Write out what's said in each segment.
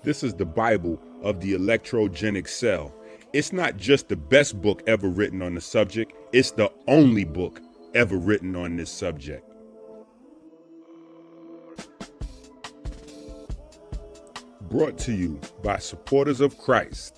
This is the Bible of the electrogenic cell. It's not just the best book ever written on the subject, it's the only book ever written on this subject. Brought to you by supporters of Christ.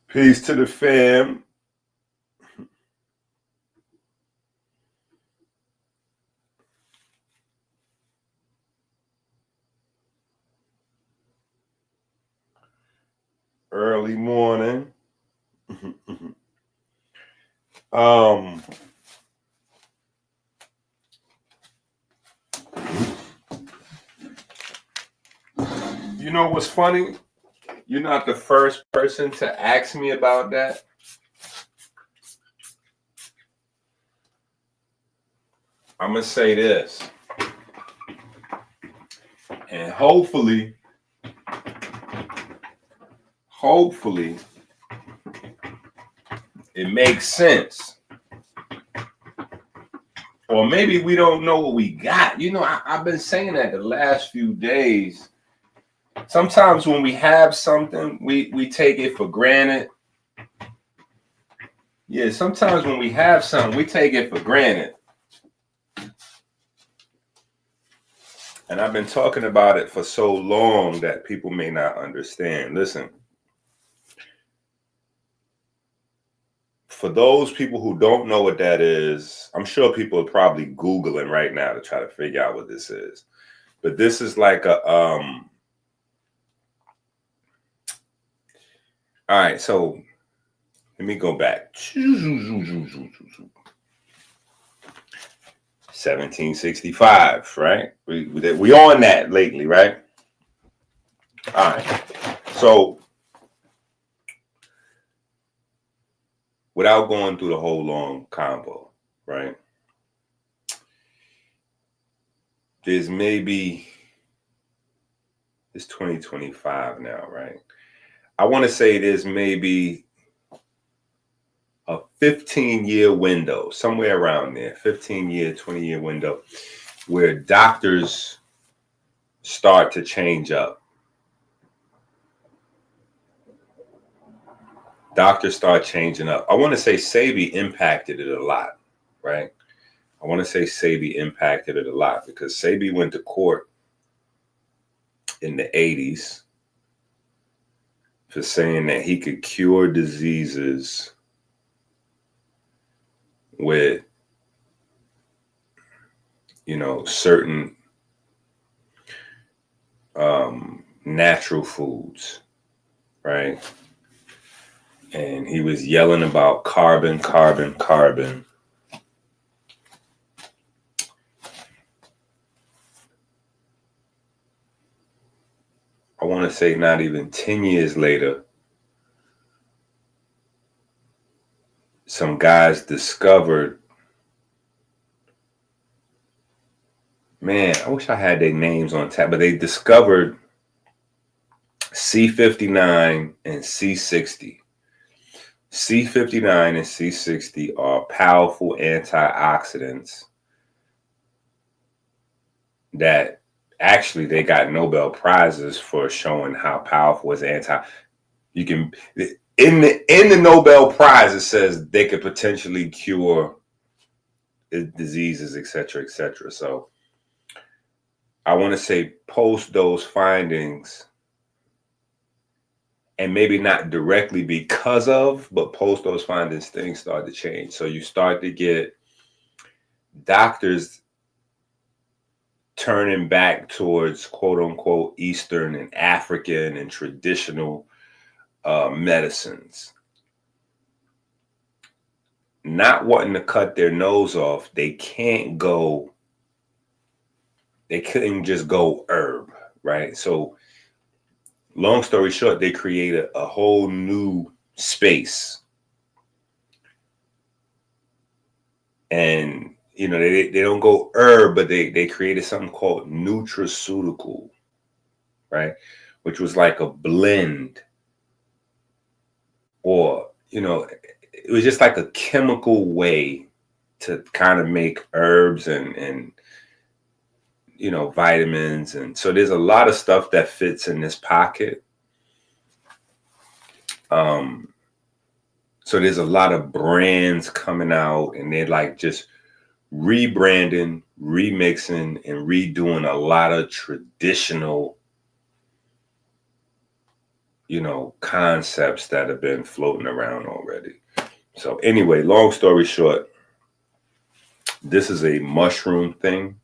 Peace to the fam. Early morning. You know what's funny? You're not the first person to ask me about that. I'm going to say this. And hopefully, it makes sense. Or maybe we don't know what we got. You know, I've been saying that the last few days. Sometimes when we have something, we take it for granted. Yeah, sometimes when we have something, we take it for granted. And I've been talking about it for so long that people may not understand. Listen, for those people who don't know what that is, I'm sure people are probably Googling right now to try to figure out what this is. But this is like a, all right, so let me go back. 1765, right? We on that lately, right? All right. So without going through the whole long combo, right? There's maybe, it's 2025 now, right? I want to say there's maybe a 15-year window, somewhere around there, 15-year, 20-year window, where doctors start to change up. Doctors start changing up. I want to say Sabi impacted it a lot, right? I want to say Sabi impacted it a lot because Sabi went to court in the 80s for saying that he could cure diseases with, you know, certain natural foods, right? And he was yelling about carbon. I want to say not even 10 years later, some guys discovered, man, I wish I had their names on tap, but they discovered C59 and C60. C59 and C60 are powerful antioxidants that actually they got Nobel Prizes for showing how powerful is you can in the Nobel Prize it says they could potentially cure diseases, etc., etc. So I want to say post those findings, and maybe not directly because of, but post those findings, things start to change. So you start to get doctors turning back towards quote unquote Eastern and African and traditional medicines, not wanting to cut their nose off. They couldn't just go herb, right? So long story short, they created a whole new space. And they don't go herb, but they created something called nutraceutical, right? Which was like a blend, or it was just like a chemical way to kind of make herbs and vitamins. And so there's a lot of stuff that fits in this pocket. So there's a lot of brands coming out, and they're like just rebranding, remixing, and redoing a lot of traditional, concepts that have been floating around already. So anyway, long story short, this is a mushroom thing.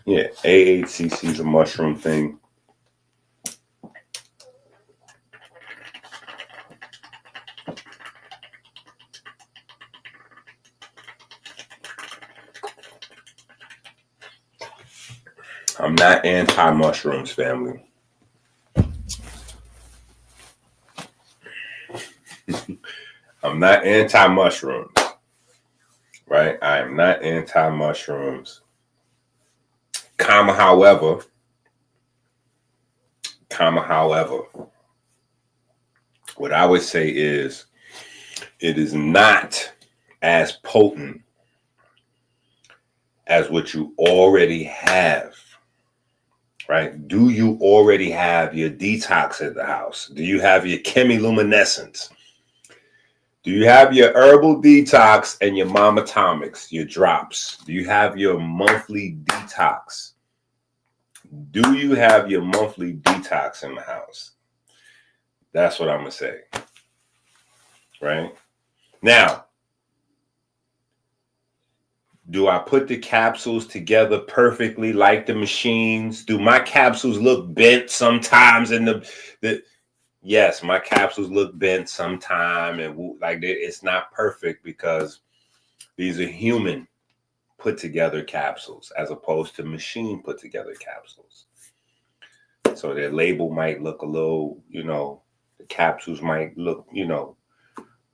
Yeah, AHCC is a mushroom thing. I'm not anti-mushrooms, family. I'm not anti-mushrooms, right? I am not anti-mushrooms. However, what I would say is it is not as potent as what you already have, right? Do you already have your detox at the house? Do you have your chemiluminescence? Do you have your herbal detox and your mama atomics, your drops? Do you have your monthly detox? Do you have your monthly detox in the house? That's what I'm going to say. Right? Now, do I put the capsules together perfectly like the machines? Do my capsules look bent sometimes in the yes, my capsules look bent sometime, and like it's not perfect because these are human put together capsules as opposed to machine put together capsules. So their label might look a little, the capsules might look,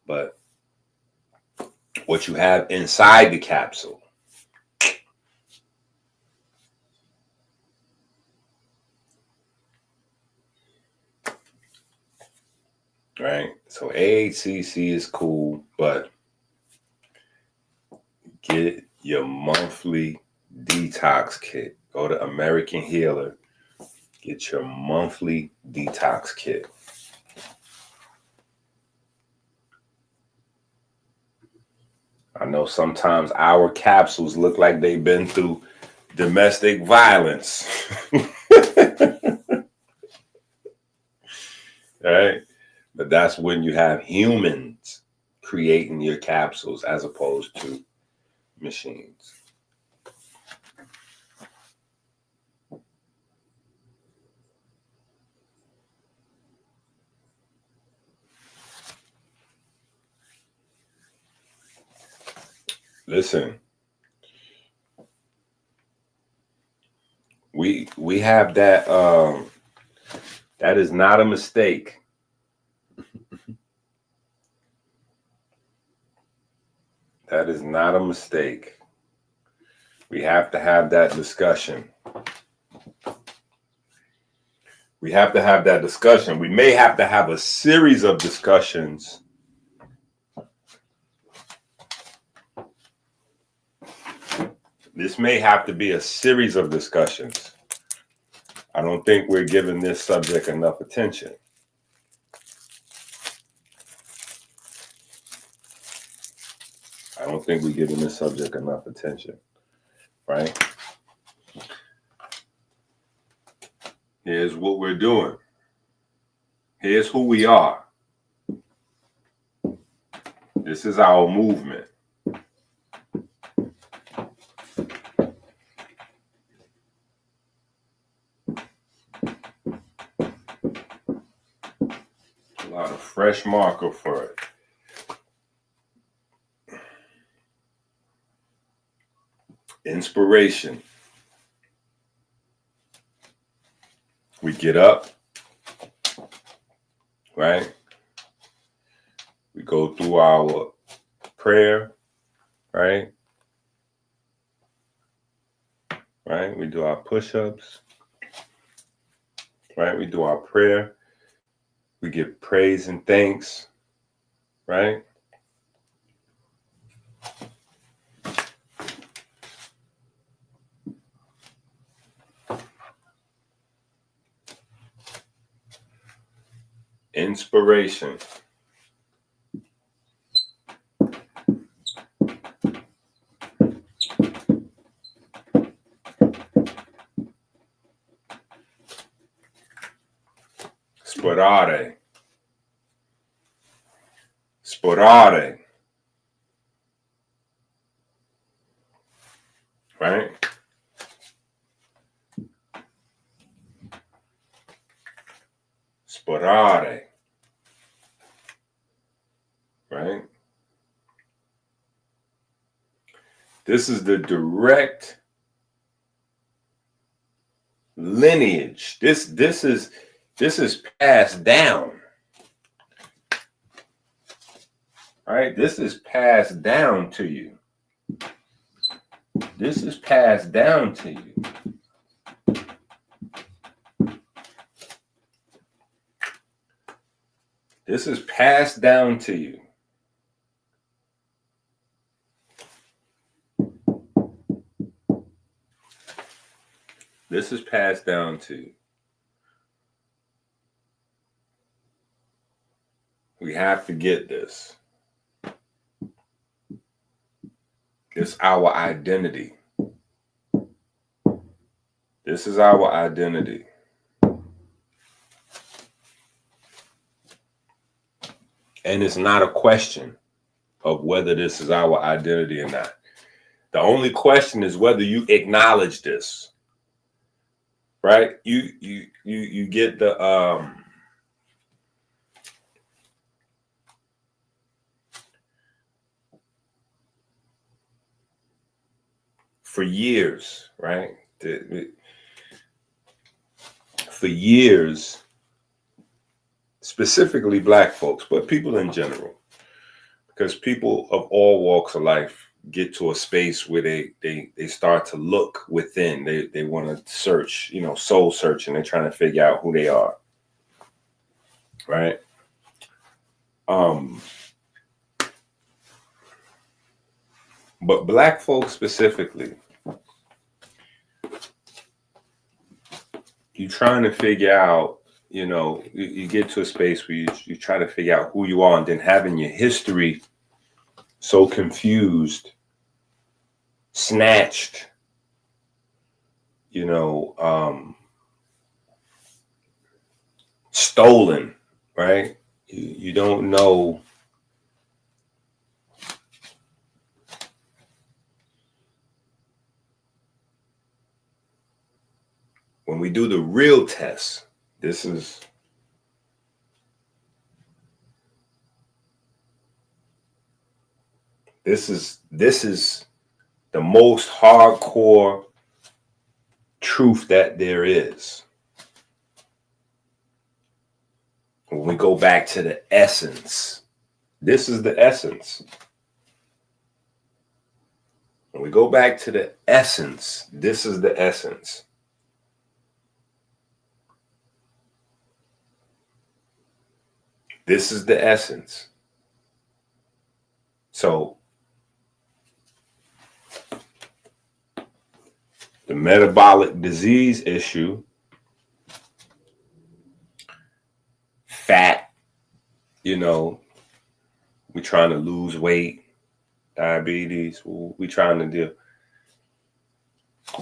but what you have inside the capsule, right? So AHCC is cool, but get your monthly detox kit. Go to American Healer. Get your monthly detox kit. I know sometimes our capsules look like they've been through domestic violence. Right? But that's when you have humans creating your capsules as opposed to machines. Listen, we have that. That is not a mistake. That is not a mistake. We have to have that discussion. We have to have that discussion. We may have to have a series of discussions. This may have to be a series of discussions. I don't think we're giving this subject enough attention. I don't think we're giving this subject enough attention, right? Here's what we're doing. Here's who we are. This is our movement. A lot of fresh marker for it. Inspiration. We get up, right? We go through our prayer, right? Right? We do our push-ups, right? We do our prayer. We give praise and thanks, right? Inspiration. Sporare. Sporare. Right? Sporare. Right? This is the direct lineage. This is passed down. Right? This is passed down to you. This is passed down to you. This is passed down to you. This is passed down to you. We have to get this. It's our identity. This is our identity. And it's not a question of whether this is our identity or not. The only question is whether you acknowledge this. Right? You get the for years, right? For years, specifically Black folks, but people in general, because people of all walks of life get to a space where they start to look within. They want to search, soul searching. They're trying to figure out who they are, right? But Black folks specifically, you're trying to figure out, you get to a space where you try to figure out who you are, and then having your history so confused, snatched, stolen, right? You don't know when we do the real test. This is the most hardcore truth that there is. When we go back to the essence, this is the essence. When we go back to the essence, this is the essence. This is the essence. So the metabolic disease issue, fat, you know, we trying to lose weight, diabetes, we trying to deal.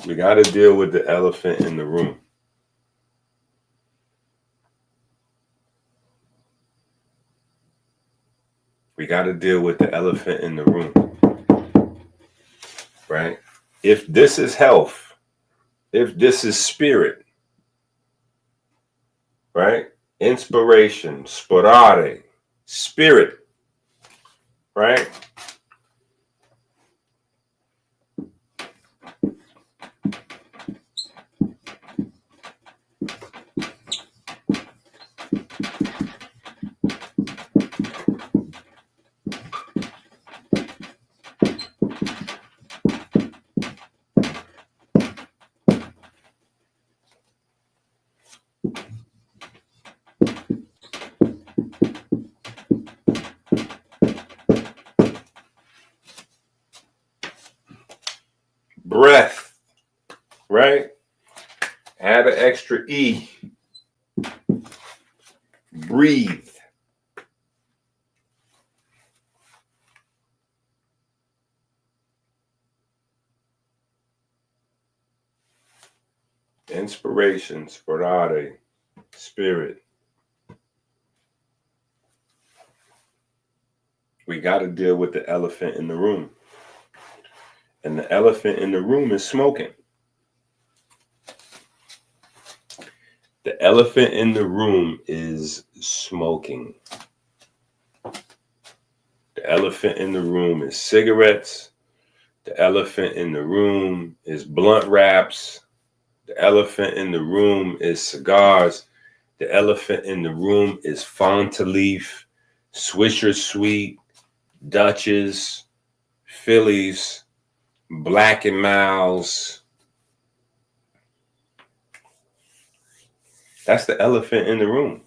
We got to deal with the elephant in the room. We got to deal with the elephant in the room, right? If this is health, if this is spirit, right? Inspiration, sporare, spirit, right? Breath, right? Add an extra E. Breathe. Inspiration, sporare, spirit. We got to deal with the elephant in the room. And the elephant in the room is smoking. The elephant in the room is smoking. The elephant in the room is cigarettes. The elephant in the room is blunt wraps. The elephant in the room is cigars. The elephant in the room is Fanta Leaf, Swisher Sweet, Dutchess, Phillies, Black and Miles. That's the elephant in the room.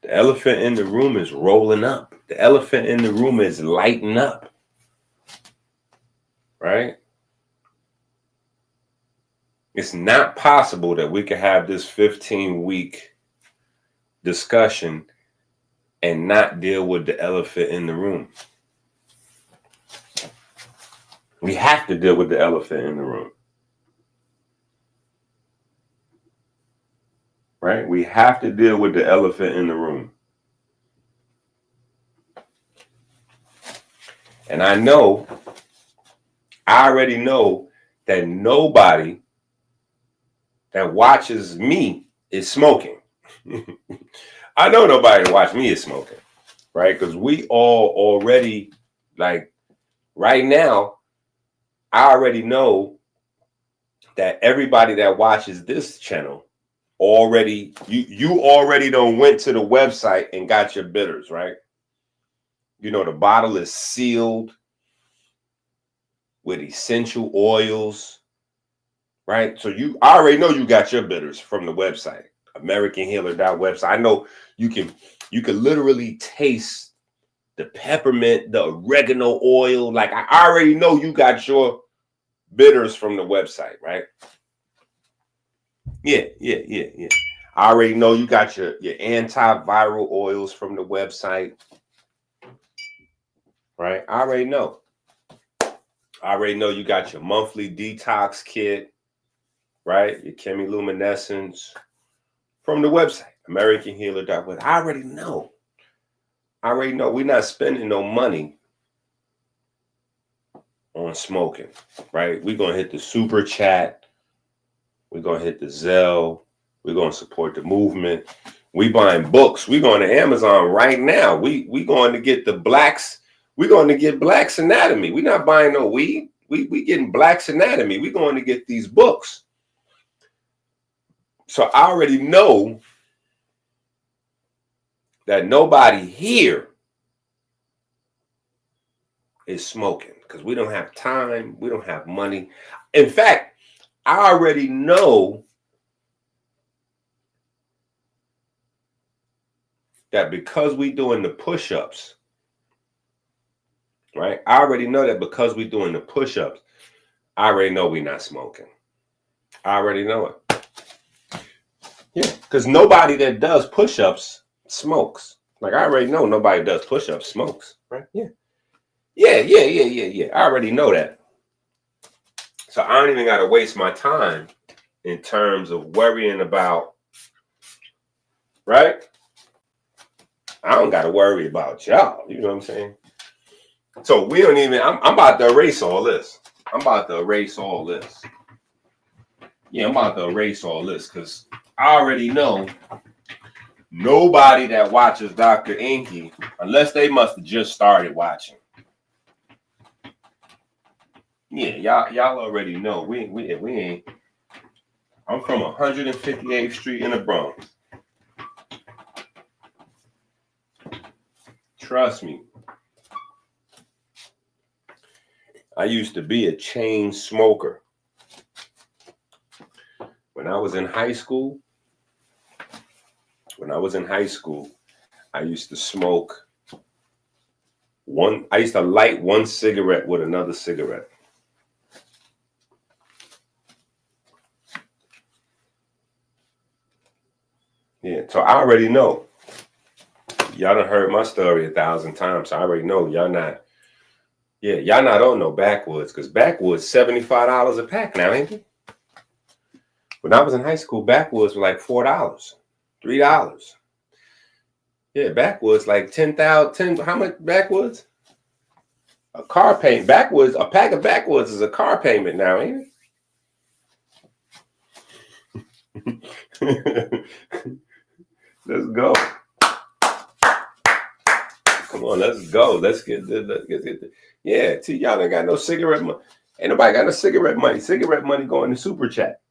The elephant in the room is rolling up. The elephant in the room is lighting up. Right? It's not possible that we could have this 15-week discussion and not deal with the elephant in the room. We have to deal with the elephant in the room. Right? We have to deal with the elephant in the room. And I already know that nobody that watches me is smoking. I know nobody that watches me is smoking, right? Because we all already, like, right now, I already know that everybody that watches this channel already, you already done went to the website and got your bitters, right? You know, the bottle is sealed with essential oils, right? So I already know you got your bitters from the website, AmericanHealer.website. I know you can literally taste the peppermint, the oregano oil. Like, I already know you got your bitters from the website, right? Yeah. I already know you got your antiviral oils from the website, right? I already know you got your monthly detox kit, right? Your chemiluminescence from the website, AmericanHealer.web. I already know. We're not spending no money on smoking, right? We're going to hit the super chat. We're going to hit the Zelle. We're going to support the movement. We buying books. We're going to Amazon right now. We going to get the Blacks. We're going to get Black's Anatomy. We're not buying no weed. We getting Black's Anatomy. We're going to get these books. So I already know that nobody here is smoking because we don't have time. We don't have money. In fact, I already know that because we doing the push-ups, right? I already know that because we doing the push-ups, I already know we not smoking. I already know it. Yeah, because nobody that does push-ups smokes. Like, I already know nobody does push-ups smokes, right? Yeah. I already know that. So I don't even got to waste my time in terms of worrying about, right? I don't got to worry about y'all. You know what I'm saying? So we don't even, I'm about to erase all this. I'm about to erase all this. Yeah, I'm about to erase all this because I already know nobody that watches Dr. Inky, unless they must have just started watching. Yeah, y'all already know. We ain't. I'm from 158th Street in the Bronx. Trust me. I used to be a chain smoker. When I was in high school, I used to smoke I used to light one cigarette with another cigarette. Yeah, so I already know. Y'all done heard my story 1,000 times. So I already know y'all not on no backwoods, because backwoods $75 a pack now, ain't it? When I was in high school, backwoods were like $4, $3. Yeah, backwoods like 10,000. How much backwoods? A car payment. Backwoods, a pack of backwoods is a car payment now, ain't it? Let's go. Come on, let's go. Let's get this. Yeah, see, y'all ain't got no cigarette money. Ain't nobody got no cigarette money. Cigarette money going to Super Chat.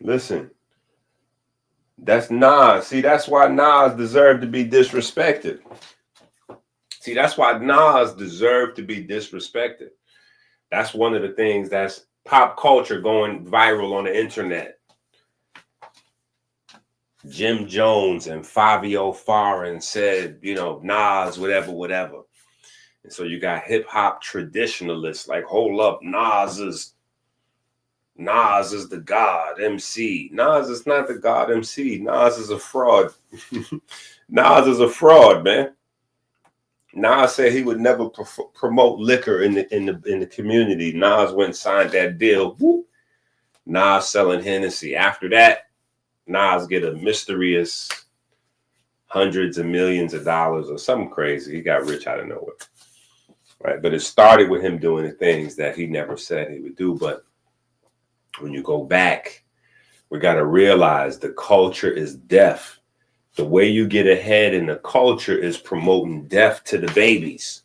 Listen, that's Nas. See, that's why Nas deserved to be disrespected. See, that's why Nas deserved to be disrespected. That's one of the things that's pop culture going viral on the internet. Jim Jones and Fabio Foreign said, Nas, whatever. And so you got hip hop traditionalists like, hold up, Nas is the God MC. Nas is not the God MC. Nas is a fraud. Nas is a fraud, man. Nas said he would never promote liquor in the community. Nas went and signed that deal. Whoop. Nas selling Hennessy. After that, Nas get a mysterious hundreds of millions of dollars or something crazy. He got rich out of nowhere. Right? But it started with him doing the things that he never said he would do. But when you go back, we got to realize the culture is deaf. The way you get ahead in the culture is promoting death to the babies.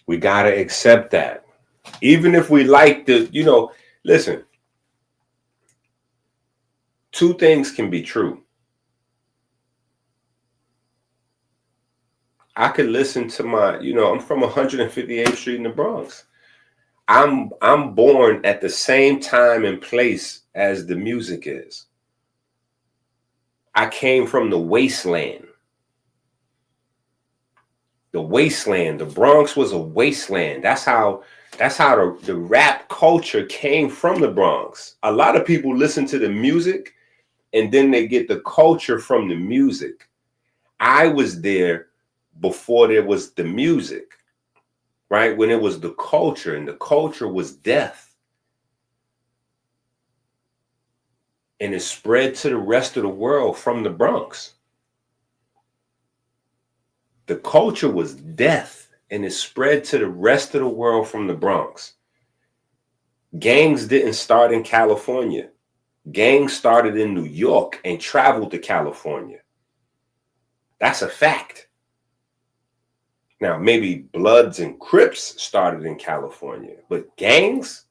We got to accept that. Even if we like listen, two things can be true. I could listen to I'm from 158th Street in the Bronx. I'm born at the same time and place as the music is. I came from the wasteland. The wasteland. The Bronx was a wasteland. That's how the rap culture came from the Bronx. A lot of people listen to the music and then they get the culture from the music. I was there before there was the music, right? When it was the culture, and the culture was death. And it spread to the rest of the world from the Bronx. The culture was death, and it spread to the rest of the world from the Bronx. Gangs didn't start in California. Gangs started in New York and traveled to California. That's a fact. Now, maybe Bloods and Crips started in California, but gangs,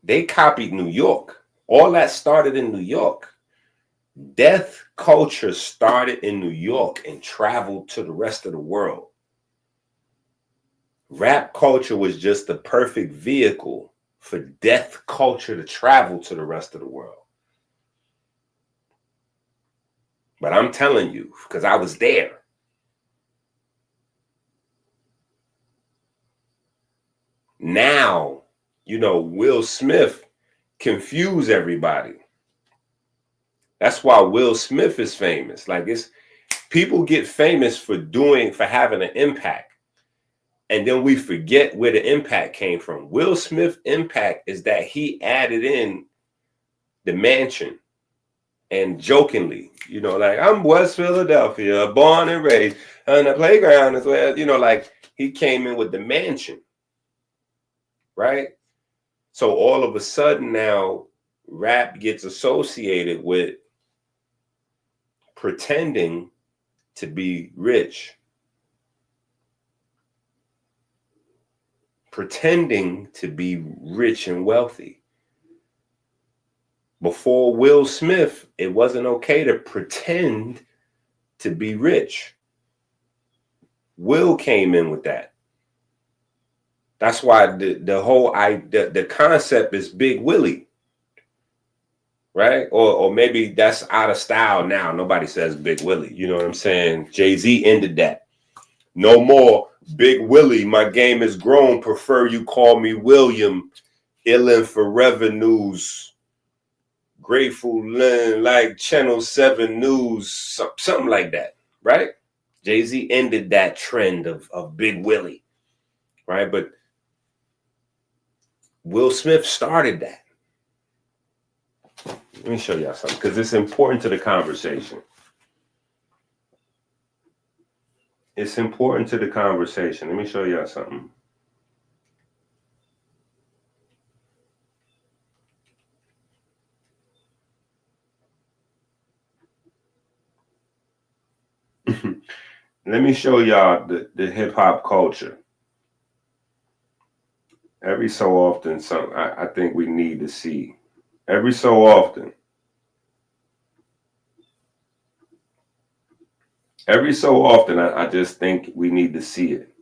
they copied New York. All that started in New York. Death culture started in New York and traveled to the rest of the world. Rap culture was just the perfect vehicle for death culture to travel to the rest of the world. But I'm telling you, because I was there. Now, Will Smith confuse everybody. That's why Will Smith is famous. Like, it's people get famous for having an impact. And then we forget where the impact came from. Will Smith's impact is that he added in the mansion. And jokingly, like, I'm West Philadelphia, born and raised on the playground as well. Like, he came in with the mansion, right? So all of a sudden now, rap gets associated with pretending to be rich, pretending to be rich and wealthy. Before Will Smith, it wasn't okay to pretend to be rich. Will came in with that. That's why the concept is Big Willie, right? Or maybe that's out of style now. Nobody says Big Willie. You know what I'm saying? Jay-Z ended that. No more Big Willie. My game is grown. Prefer you call me William. Illin Forever News. Grateful Lynn, like Channel 7 News, something like that, right? Jay-Z ended that trend of Big Willie, right? But Will Smith started that. Let me show y'all something, because it's important to the conversation. It's important to the conversation. Let me show y'all something. Let me show y'all the hip-hop culture. Every so often, I think we need to see. Every so often. I just think we need to see it.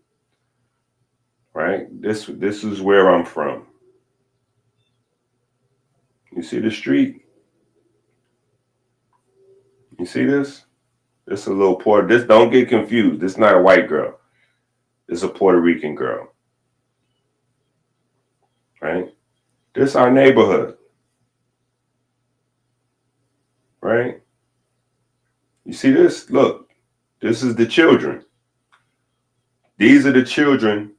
Right? This is where I'm from. You see the street? You see this? This is a little Puerto. This, don't get confused. This is not a white girl. This is a Puerto Rican girl. Right? This is our neighborhood. Right? You see this? Look, this is the children. These are the children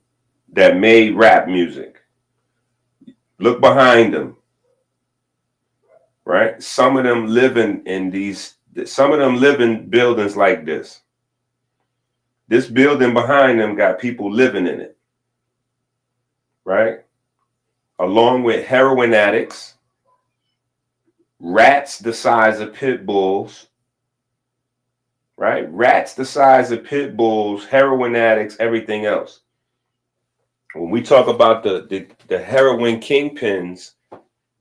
that made rap music. Look behind them. Right? Some of them live in buildings like this. This building behind them got people living in it. Right? Along with heroin addicts, rats the size of pit bulls, right? Rats the size of pit bulls, heroin addicts, everything else. When we talk about the heroin kingpins,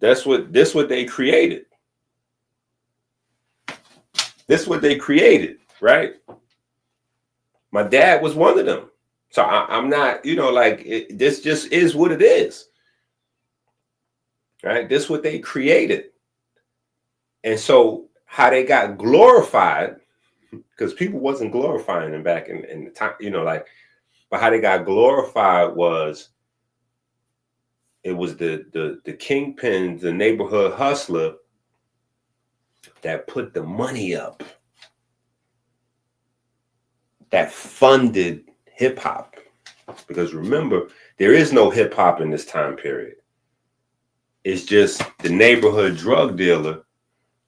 this what they created. This is what they created, right? My dad was one of them. So I'm not, this just is what it is. Right? This is what they created. And so how they got glorified, because people wasn't glorifying them back in the time, but how they got glorified was, it was the kingpins, the neighborhood hustler that put the money up, that funded hip hop. Because remember, there is no hip hop in this time period. It's just the neighborhood drug dealer,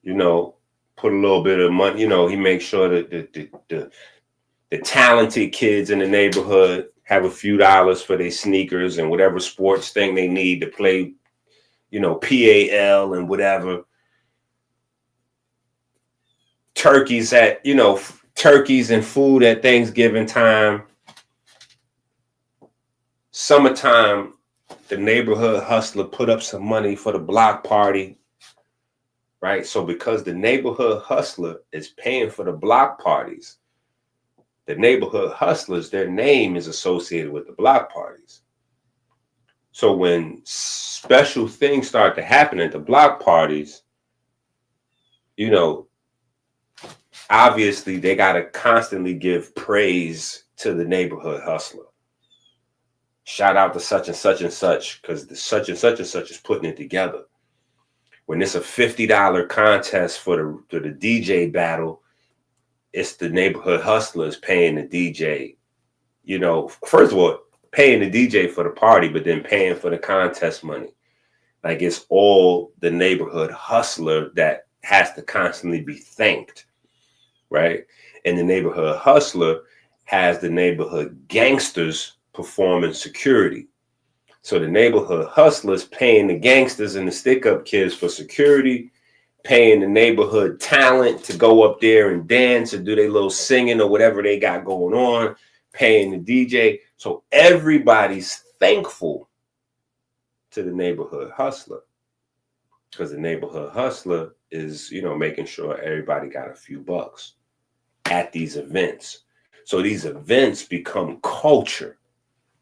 put a little bit of money, he makes sure that the talented kids in the neighborhood have a few dollars for their sneakers and whatever sports thing they need to play, PAL and whatever. Turkeys and food at Thanksgiving time. Summertime, the neighborhood hustler put up some money for the block party. right? So because the neighborhood hustler is paying for the block parties, the neighborhood hustlers, their name is associated with the block parties. So when special things start to happen at the block parties, you know, obviously they got to constantly give praise to the neighborhood hustler. Shout out to such and such and such, because the such and such and such is putting it together. When it's a $50 contest for the DJ battle, it's the neighborhood hustlers paying the DJ. You know, first of all, paying the DJ for the party, but then paying for the contest money. Like, it's all the neighborhood hustler that has to constantly be thanked, right? And the neighborhood hustler has the neighborhood gangsters performing security. So the neighborhood hustlers paying the gangsters and the stick-up kids for security, paying the neighborhood talent to go up there and dance or do their little singing or whatever they got going on, paying the DJ. So everybody's thankful to the neighborhood hustler, because the neighborhood hustler is, you know, making sure everybody got a few bucks at these events. So these events become culture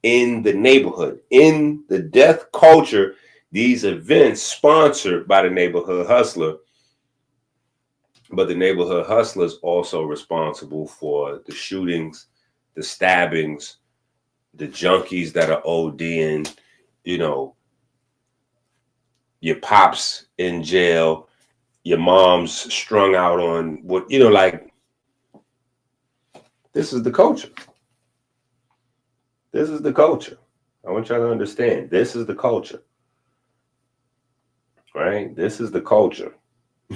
in the neighborhood. In the death culture, these events sponsored by the neighborhood hustler, but the neighborhood hustler is also responsible for the shootings, the stabbings, the junkies that are ODing, you know, your pops in jail, your mom's strung out on what, you know, like, this is the culture. This is the culture. I want y'all to understand, this is the culture, right? This is the culture.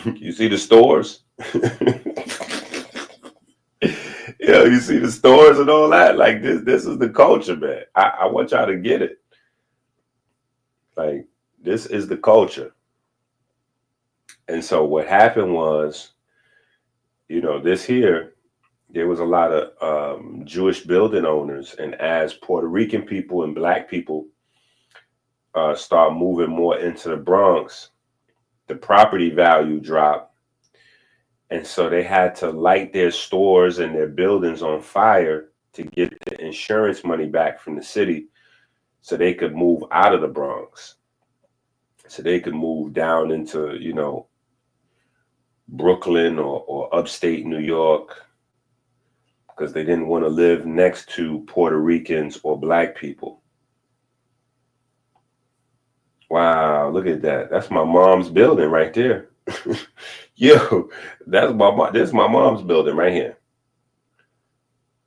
You see the stores? Yeah, you see the stores and all that? Like, this is the culture, man. I want y'all to get it. Like, this is the culture. And so what happened was, you know, this here, there was a lot of Jewish building owners. And as Puerto Rican people and Black people start moving more into the Bronx, the property value dropped. And so they had to light their stores and their buildings on fire to get the insurance money back from the city so they could move out of the Bronx. So they could move down into, you know, Brooklyn or upstate New York, because they didn't want to live next to Puerto Ricans or Black people. Wow, look at that. That's my mom's building right there. Yo, this is my mom's building right here.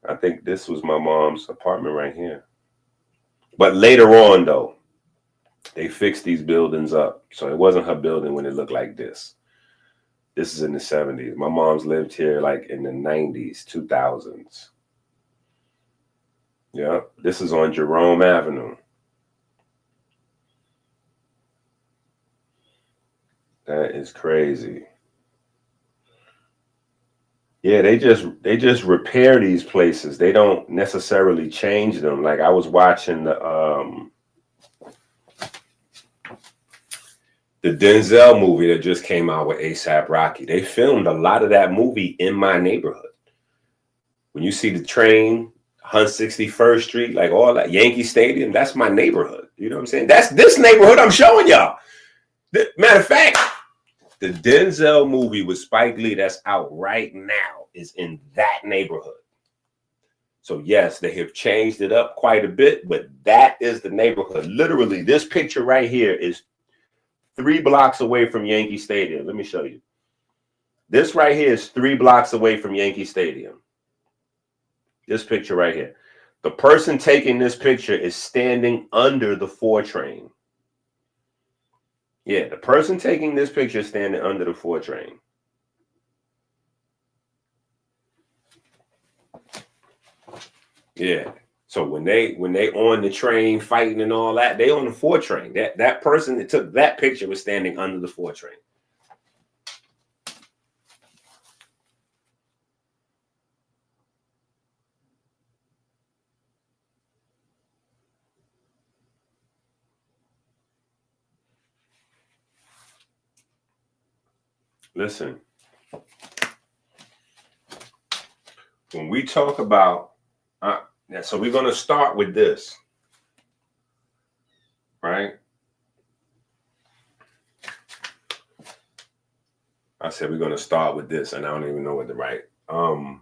I think this was my mom's apartment right here. But later on, though, they fixed these buildings up. So it wasn't her building when it looked like this. This is in the 70s. My mom's lived here like in the 90s, 2000s. Yeah, this is on Jerome Avenue. That is crazy. Yeah, they just repair these places. They don't necessarily change them. Like, I was watching the Denzel movie that just came out with A$AP Rocky. They filmed a lot of that movie in my neighborhood. When you see the train, 161st Street, like all that, Yankee Stadium, that's my neighborhood. You know what I'm saying? That's this neighborhood I'm showing y'all. Matter of fact, the Denzel movie with Spike Lee that's out right now is in that neighborhood. So yes, they have changed it up quite a bit, but that is the neighborhood. Literally, this picture right here is 3 blocks away from Yankee Stadium. Let me show you. This right here is 3 blocks away from Yankee Stadium. This picture right here. The person taking this picture is standing under the 4 train. Yeah, the person taking this picture is standing under the 4 train. Yeah. So when they on the train fighting and all that, they on the 4 train. That person that took that picture was standing under the 4 train. Listen, when we talk about, so we're going to start with this, right? I said we're going to start with this, and I don't even know what to write. I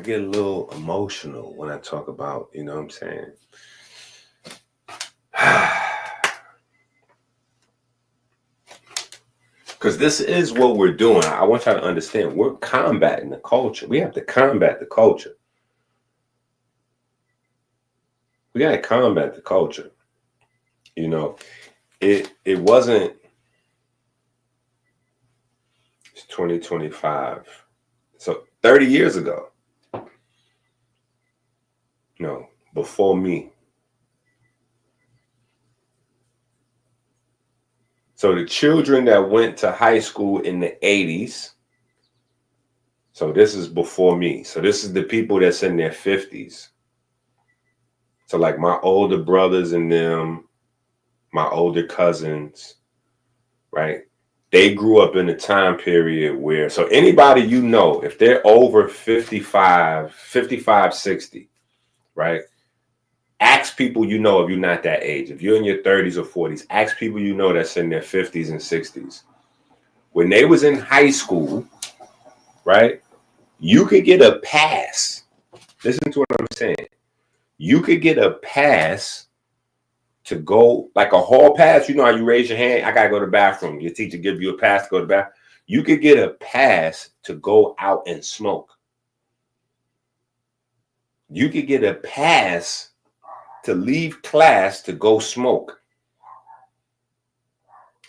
get a little emotional when I talk about, you know what I'm saying? Because this is what we're doing. I want y'all to understand. We're combating the culture. We have to combat the culture. We got to combat the culture. You know, it wasn't, it's 2025. So 30 years ago. No, before me. So the children that went to high school in the 80s, so this is before me. So this is the people that's in their 50s. So like my older brothers and them, my older cousins, right? They grew up in a time period where, so anybody you know, if they're over 55, 60, right? Ask people you know if you're not that age. If you're in your 30s or 40s, ask people you know that's in their 50s and 60s. When they was in high school, right, you could get a pass. Listen to what I'm saying. You could get a pass to go, like a hall pass. You know how you raise your hand? I got to go to the bathroom. Your teacher give you a pass to go to the bathroom. You could get a pass to go out and smoke. You could get a pass to leave class to go smoke.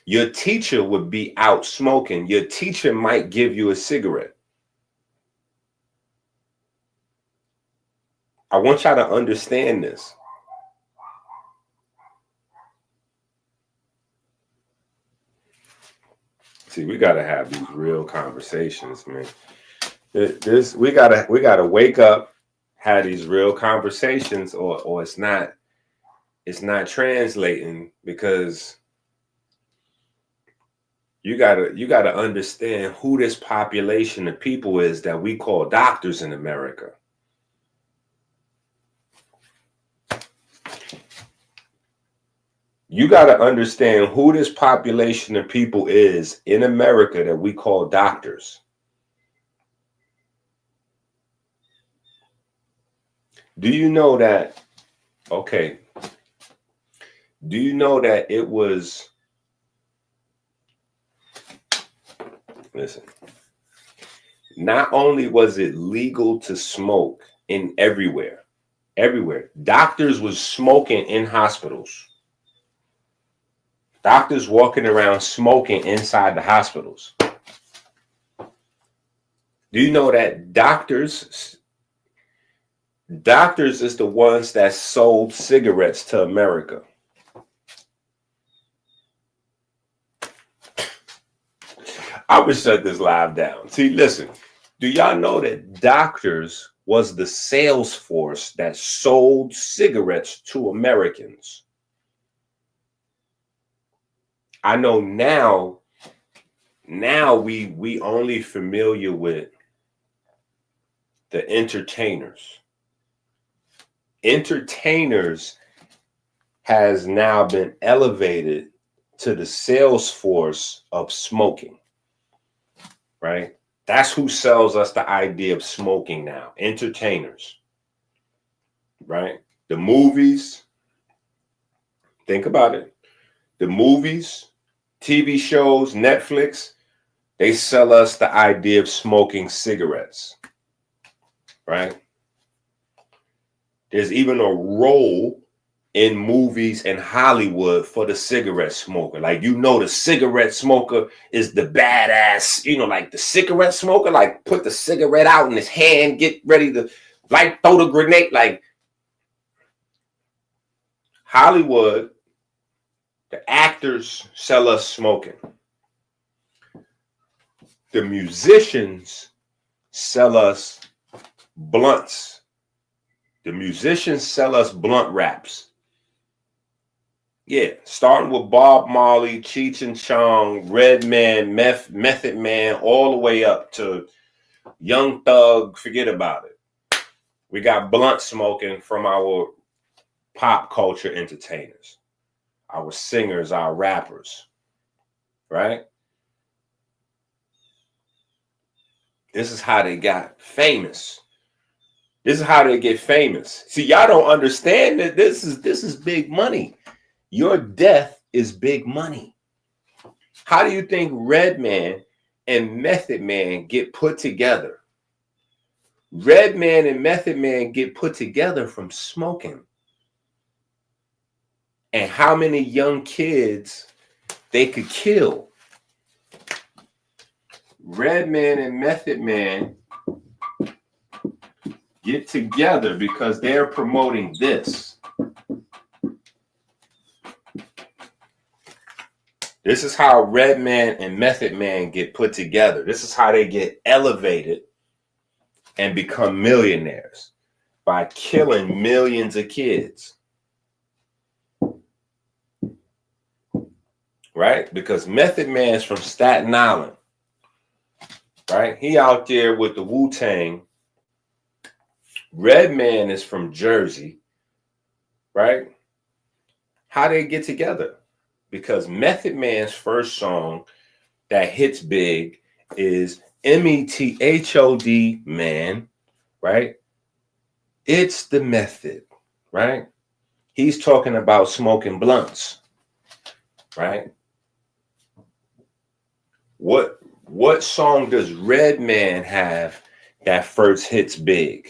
Your teacher would be out smoking. Your teacher might give you a cigarette. I want y'all to understand this. See, we gotta have these real conversations, man. We gotta wake up, have these real conversations, or it's not translating, because you gotta understand who this population of people is that we call doctors in America. You got to understand who this population of people is in America that we call doctors. Do you know that? Okay. Do you know that it was, listen, not only was it legal to smoke in everywhere, doctors was smoking in hospitals. Doctors walking around smoking inside the hospitals. Do you know that doctors is the ones that sold cigarettes to America? I would shut this live down. See, listen, do y'all know that doctors was the sales force that sold cigarettes to Americans? I know now we only familiar with the entertainers. Entertainers has now been elevated to the sales force of smoking, right? That's who sells us the idea of smoking now. Entertainers, right? The movies, think about it. The movies, TV shows, Netflix, they sell us the idea of smoking cigarettes, right? There's even a role in movies and Hollywood for the cigarette smoker. Like, you know, the cigarette smoker is the badass, you know, like the cigarette smoker, like put the cigarette out in his hand, get ready to like throw the grenade. Like Hollywood, the actors sell us smoking. The musicians sell us blunts. The musicians sell us blunt wraps. Yeah, starting with Bob Marley, Cheech and Chong, Redman, Method Man, all the way up to Young Thug. Forget about it. We got blunt smoking from our pop culture entertainers, our singers, our rappers, right? This is how they got famous. This is how they get famous. See, y'all don't understand that this is big money. Your death is big money. How do you think Redman and Method Man get put together? Redman and Method Man get put together from smoking. And how many young kids they could kill. Redman and Method Man get together because they're promoting this. This is how Redman and Method Man get put together. This is how they get elevated and become millionaires, by killing millions of kids. Right? Because Method Man's from Staten Island. Right? He out there with the Wu-Tang. Redman is from Jersey. Right? How they get together? Because Method Man's first song that hits big is METHOD Man, right? It's the method, right? He's talking about smoking blunts, right? What song does Redman have that first hits big?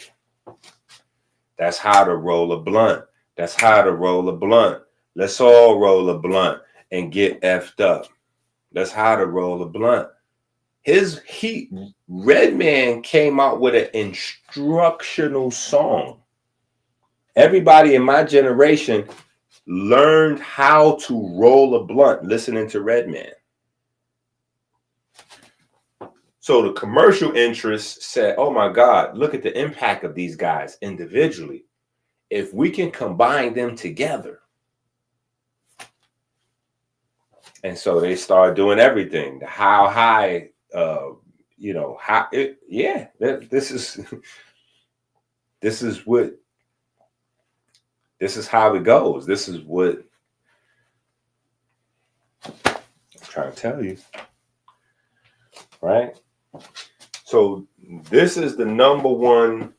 That's How to Roll a Blunt. That's How to Roll a Blunt. Let's all roll a blunt and get effed up. That's How to Roll a Blunt. Redman came out with an instructional song. Everybody in my generation learned how to roll a blunt listening to Redman. So the commercial interests said, oh my God, look at the impact of these guys individually. If we can combine them together. And so they started doing everything. The How High, how it, yeah, this is how it goes. This is what I'm trying to tell you. Right? So this is the number one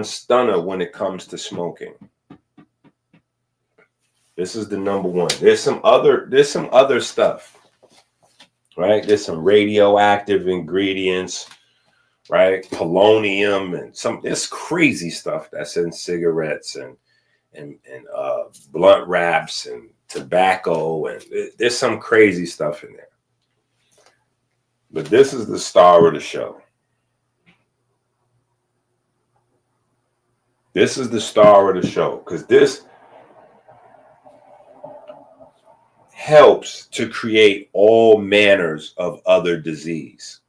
stunner when it comes to smoking. This is the number one. There's some other stuff. Right? There's some radioactive ingredients, right? Polonium and there's crazy stuff that's in cigarettes and blunt wraps and tobacco, and there's some crazy stuff in there. But this is the star of the show. This is the star of the show because this helps to create all manners of other disease.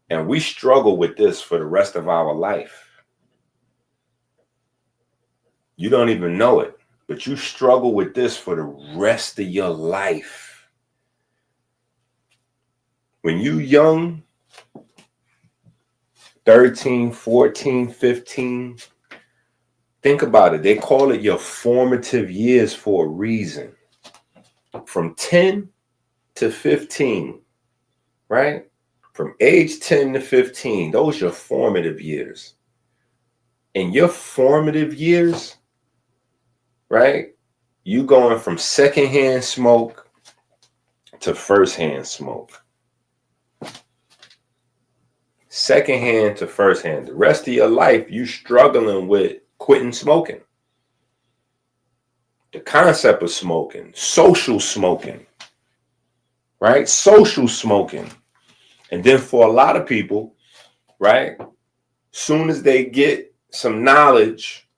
And we struggle with this for the rest of our life. You don't even know it, but you struggle with this for the rest of your life. When you young, 13, 14, 15, think about it. They call it your formative years for a reason. From 10 to 15, right? From age 10 to 15, those are your formative years. In your formative years, right? You going from secondhand smoke to firsthand smoke. Secondhand to firsthand. The rest of your life, you struggling with quitting smoking. The concept of smoking, social smoking, right? Social smoking. And then for a lot of people, right? Soon as they get some knowledge,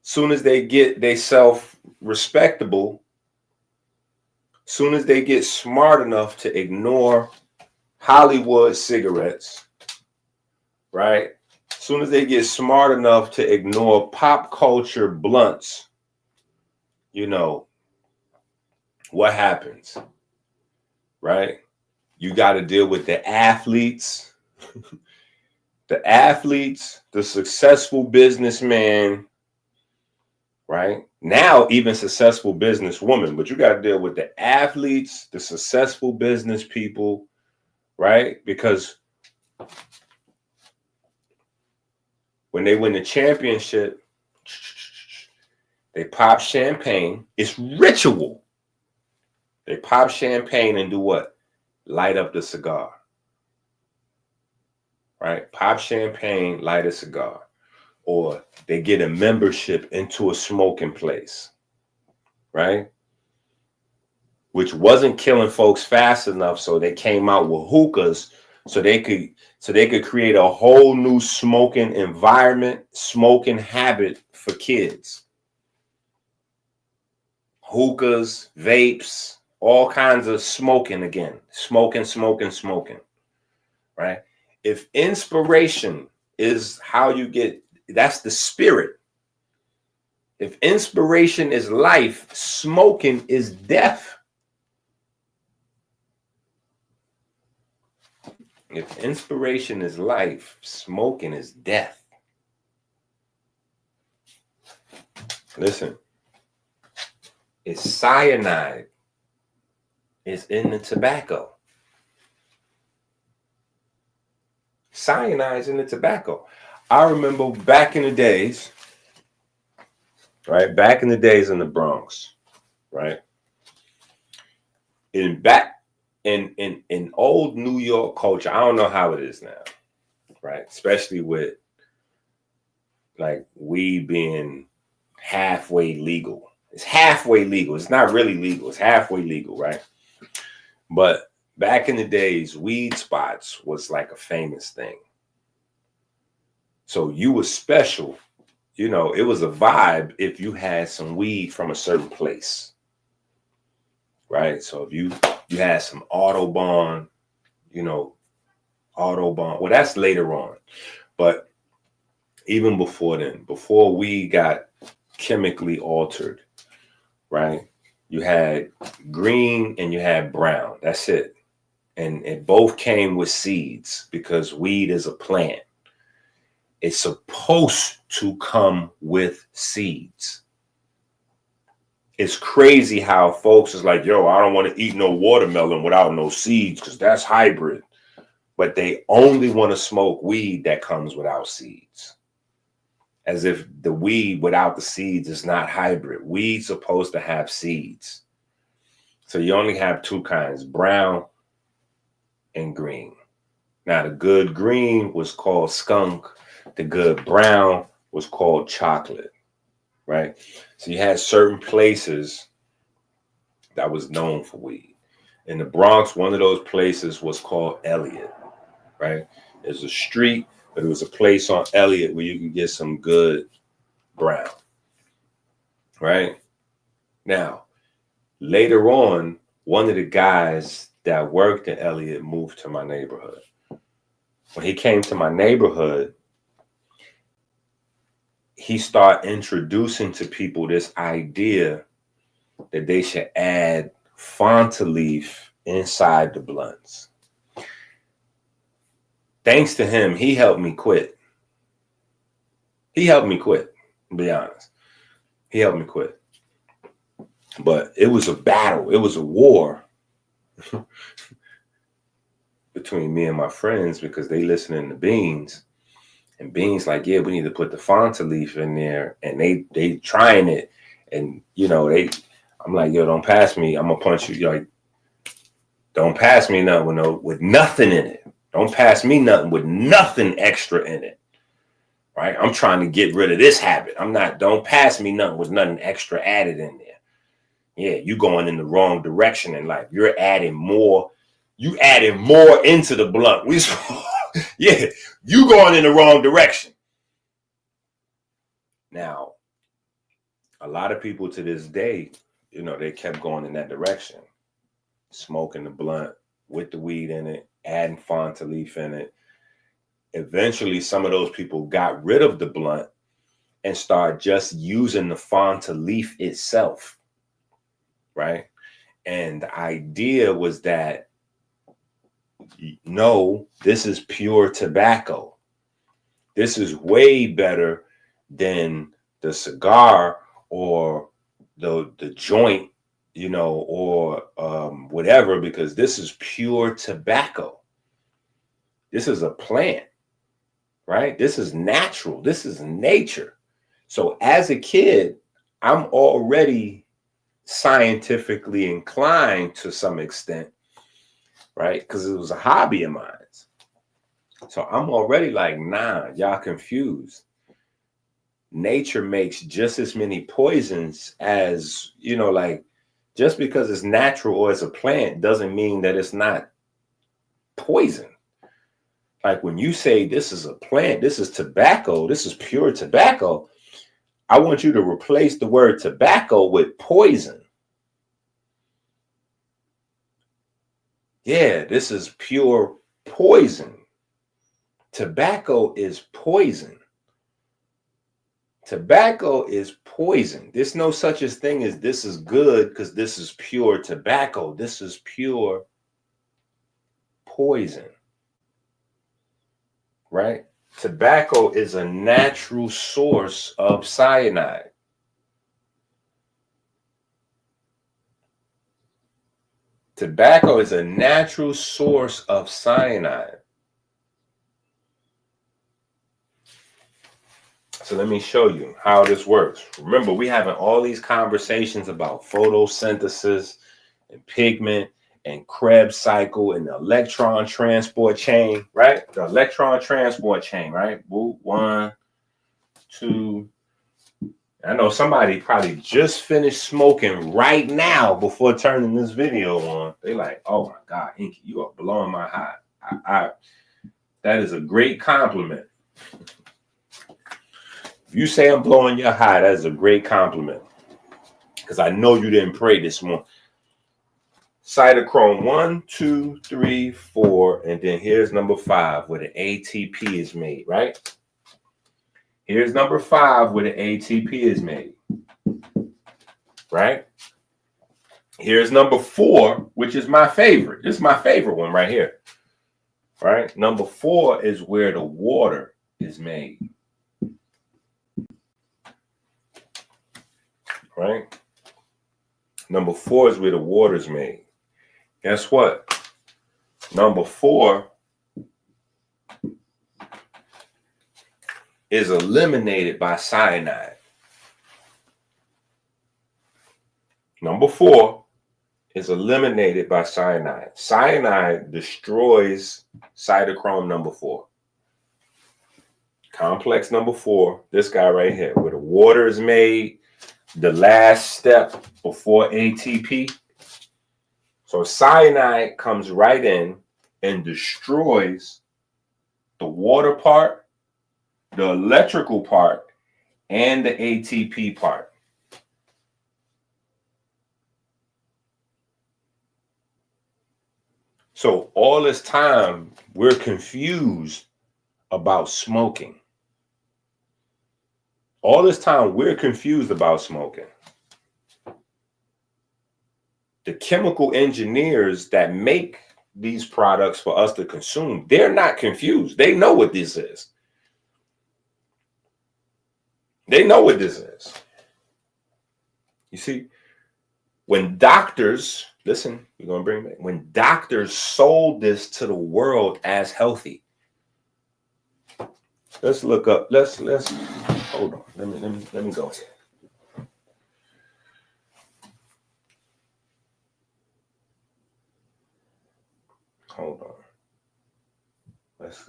soon as they get they self-respectable, soon as they get smart enough to ignore Hollywood cigarettes, right? soon as they get smart enough to ignore pop culture blunts, you know, what happens, right? You got to deal with the athletes, the successful businessman, right? Now, even successful businesswoman, but you got to deal with the athletes, the successful business people, right? Because when they win the championship, they pop champagne. It's ritual. They pop champagne and do what? Light up the cigar. Right? Pop champagne, light a cigar. Or they get a membership into a smoking place. Right? Which wasn't killing folks fast enough, so they came out with hookahs so they could create a whole new smoking environment, smoking habit for kids. Hookahs, vapes, all kinds of smoking again. Smoking. Right? If inspiration is how you get, that's the spirit. If inspiration is life, smoking is death. If inspiration is life, smoking is death. Listen, it's cyanide. It's in the tobacco. Cyanide's in the tobacco. I remember back in the days, right? Back in the days in the Bronx, right? In old New York culture, I don't know how it is now, right? Especially with like weed being halfway legal. It's halfway legal. It's not really legal. It's halfway legal, right? But back in the days, weed spots was like a famous thing. So you were special. You know, it was a vibe if you had some weed from a certain place, right? So if you had some Autobahn, Autobahn. Well, that's later on. But even before then, before we got chemically altered, right? You had green and you had brown. That's it. And it both came with seeds because weed is a plant. It's supposed to come with seeds. It's crazy how folks is like, yo, I don't want to eat no watermelon without no seeds because that's hybrid. But they only want to smoke weed that comes without seeds. As if the weed without the seeds is not hybrid. Weed's supposed to have seeds. So you only have two kinds, brown and green. Now, the good green was called skunk. The good brown was called chocolate, right? So you had certain places that was known for weed. In the Bronx, one of those places was called Elliott, right? There's a street, but it was a place on Elliott where you could get some good brown, right? Now, later on, one of the guys that worked in Elliott moved to my neighborhood. When he came to my neighborhood, he started introducing to people this idea that they should add Fanta leaf inside the blunts. Thanks to him, he helped me quit. To be honest. He helped me quit. But it was a battle. It was a war between me and my friends because they listening to Beans. And Beans like, yeah, we need to put the Fanta leaf in there. And they trying it. And, I'm like, yo, don't pass me. I'm going to punch you. You're like, don't pass me nothing with nothing in it. Don't pass me nothing with nothing extra in it. Right? I'm trying to get rid of this habit. Don't pass me nothing with nothing extra added in there. Yeah, you going in the wrong direction in life. You're adding more. You adding more into the blunt. Yeah, you going in the wrong direction. Now, a lot of people to this day, they kept going in that direction. Smoking the blunt with the weed in it, adding Fanta leaf in it. Eventually, some of those people got rid of the blunt and started just using the Fanta leaf itself, right? And the idea was that, no, this is pure tobacco. This is way better than the cigar or the joint, you know, or whatever, because this is pure tobacco. This is a plant, right? This is natural. This is nature. So as a kid, I'm already scientifically inclined to some extent, right? Because it was a hobby of mine. So I'm already like, nah, y'all confused. Nature makes just as many poisons as, you know, like, just because it's natural or it's a plant doesn't mean that it's not poison. Like when you say this is a plant, this is tobacco, this is pure tobacco, I want you to replace the word tobacco with poison. Yeah, this is pure poison. Tobacco is poison. Tobacco is poison. There's no such a thing as this is good because this is pure tobacco. This is pure poison, right? Tobacco is a natural source of cyanide. Tobacco is a natural source of cyanide. So let me show you how this works. Remember, we're having all these conversations about photosynthesis and pigment and Krebs cycle and the electron transport chain, right? The electron transport chain, right? Woo, 1, 2. I know somebody probably just finished smoking right now before turning this video on. They like, oh my God, Inky, you are blowing my high. That is a great compliment. If you say I'm blowing your high, that is a great compliment. Because I know you didn't pray this morning. Cytochrome 1, 2, 3, 4, and then here's number 5 where the ATP is made, right? Here's number 5 where the ATP is made, right? Here's number 4, which is my favorite. This is my favorite one right here, right? Number 4 is where the water is made, right? Number 4 is where the water is made. Guess what? Number 4 is eliminated by cyanide. Number 4 is eliminated by cyanide. Cyanide destroys cytochrome number 4. Complex number 4, this guy right here, where the water is made, the last step before ATP. So cyanide comes right in and destroys the water part, the electrical part, and the ATP part. So all this time, we're confused about smoking. All this time, we're confused about smoking. The chemical engineers that make these products for us to consume, they're not confused. They know what this is. They know what this is. You see, when doctors, listen, we're going to bring back, when doctors sold this to the world as healthy. Let's look up, let's hold on. Let me go here. Hold on.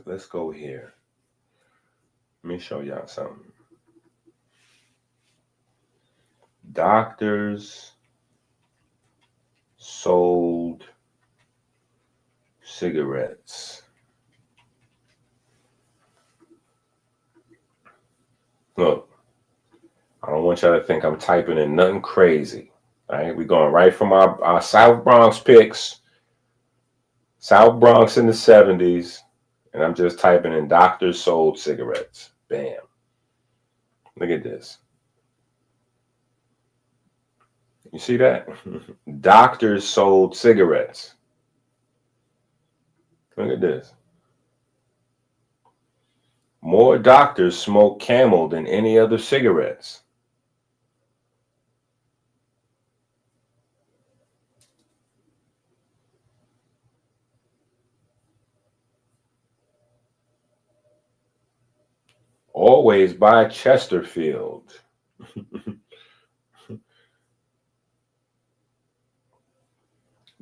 Let's go here. Let me show y'all something. Doctors sold cigarettes. Look, I don't want y'all to think I'm typing in nothing crazy. All right, we're going right from our South Bronx picks. South Bronx in the 70s, And I'm just typing in doctors sold cigarettes. Bam. Look at this. You see that? Doctors sold cigarettes. Look at this. More doctors smoke Camel than any other cigarettes. Always buy Chesterfield.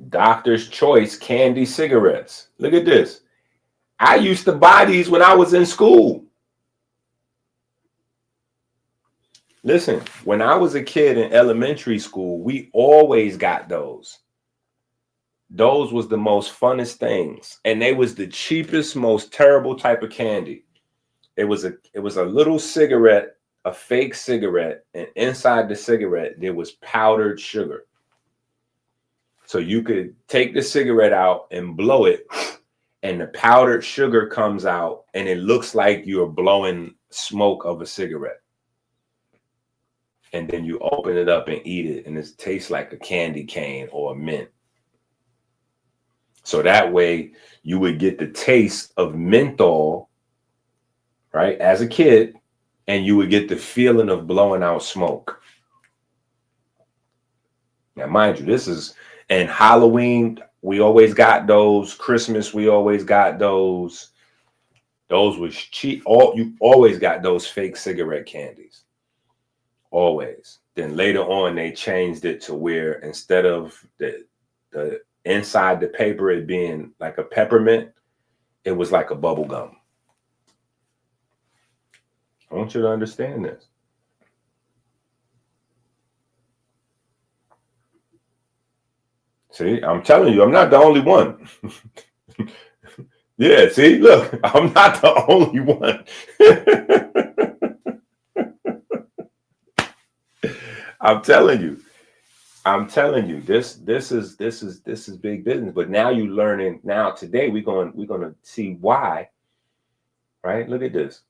Doctor's Choice candy cigarettes. Look at this. I used to buy these when I was in school. Listen, when I was a kid in elementary school, we always got those. Those was the most funnest things. And they was the cheapest, most terrible type of candy. It was a little cigarette, a fake cigarette, and inside the cigarette there was powdered sugar. So you could take the cigarette out and blow it, and the powdered sugar comes out, and it looks like you're blowing smoke of a cigarette. And then you open it up and eat it, and it tastes like a candy cane or a mint. So that way you would get the taste of menthol, right, as a kid, and you would get the feeling of blowing out smoke. Now, mind you, this is, and Halloween, we always got those. Christmas, we always got those. Those was cheap. You always got those fake cigarette candies. Always. Then later on, they changed it to where instead of the inside the paper it being like a peppermint, it was like a bubble gum. I want you to understand this. See, I'm telling you, I'm not the only one. Yeah, see, look, I'm not the only one. I'm telling you, this is big business. But now you learning. Now today we're gonna see why. Right? Look at this.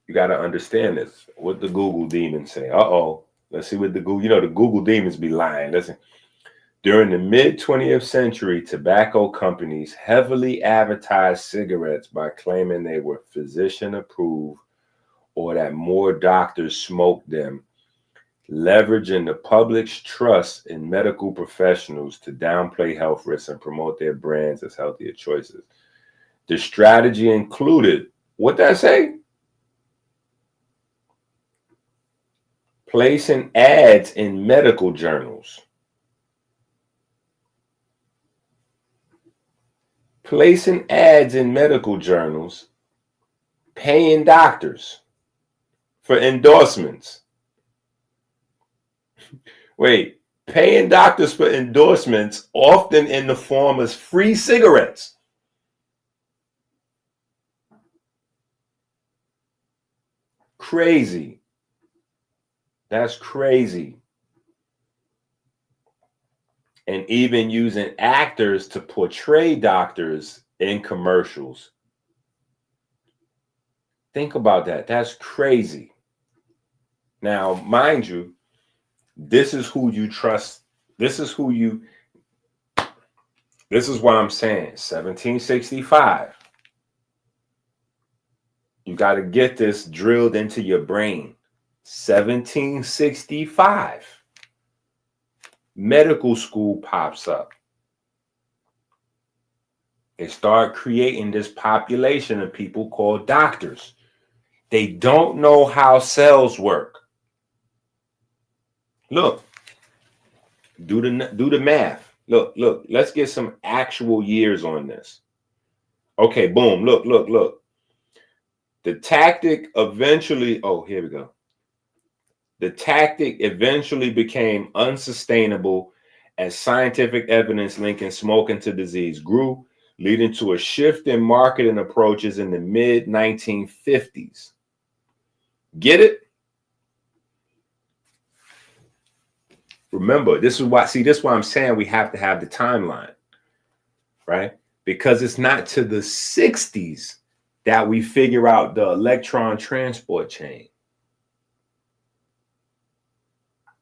You got to understand this. What the Google demons say. Uh-oh. Let's see what the Google. The Google demons be lying. Listen. During the mid-20th century, tobacco companies heavily advertised cigarettes by claiming they were physician approved or that more doctors smoked them, leveraging the public's trust in medical professionals to downplay health risks and promote their brands as healthier choices. The strategy included, what did I say? Placing ads in medical journals. Placing ads in medical journals, paying doctors for endorsements. Wait, paying doctors for endorsements, often in the form of free cigarettes. Crazy. That's crazy. And even using actors to portray doctors in commercials. Think about that. That's crazy. Now, mind you, this is who you trust. This is what I'm saying. 1765. You got to get this drilled into your brain. 1765. Medical school pops up. They start creating this population of people called doctors. They don't know how cells work. Look, do the math. Look, let's get some actual years on this. Okay, boom, look. The tactic eventually, here we go. The tactic eventually became unsustainable as scientific evidence linking smoking to disease grew, leading to a shift in marketing approaches in the mid-1950s. Get it? Remember, this is why I'm saying we have to have the timeline, right? because it's not to the 60s that we figure out the electron transport chain.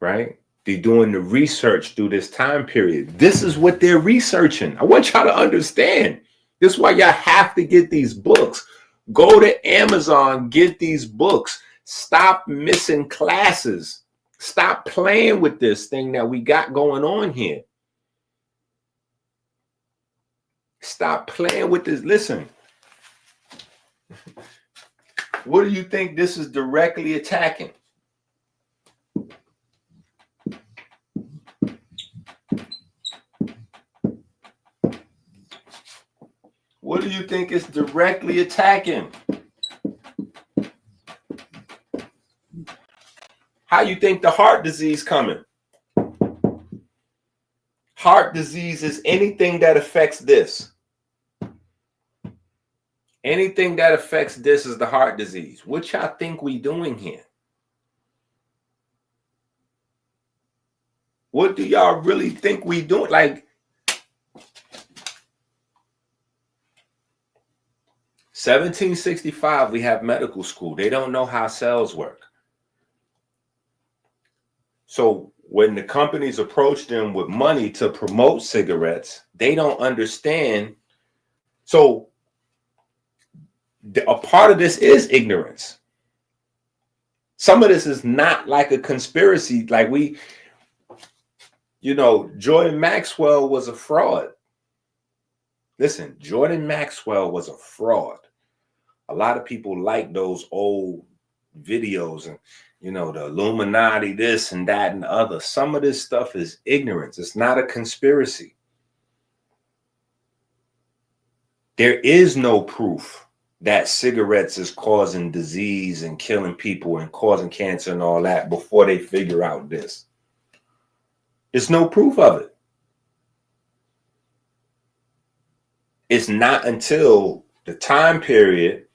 Right? They're doing the research through this time period. This is what they're researching. I want y'all to understand. This is why y'all have to get these books. Go to Amazon, get these books. Stop missing classes. Stop playing with this thing that we got going on here. Stop playing with this. Listen, what do you think this is directly attacking? What do you think it's directly attacking? How you think the heart disease coming? Heart disease is anything that affects this. Anything that affects this is the heart disease. What y'all think we doing here? What do y'all really think we doing? Like, 1765, we have medical school. They don't know how cells work. So when the companies approach them with money to promote cigarettes, they don't understand. So a part of this is ignorance. Some of this is not like a conspiracy. Like Jordan Maxwell was a fraud. Listen, Jordan Maxwell was a fraud. A lot of people like those old videos and, the Illuminati, this and that and the other. Some of this stuff is ignorance. It's not a conspiracy. There is no proof that cigarettes is causing disease and killing people and causing cancer and all that before they figure out this. There's no proof of it. It's not until the time period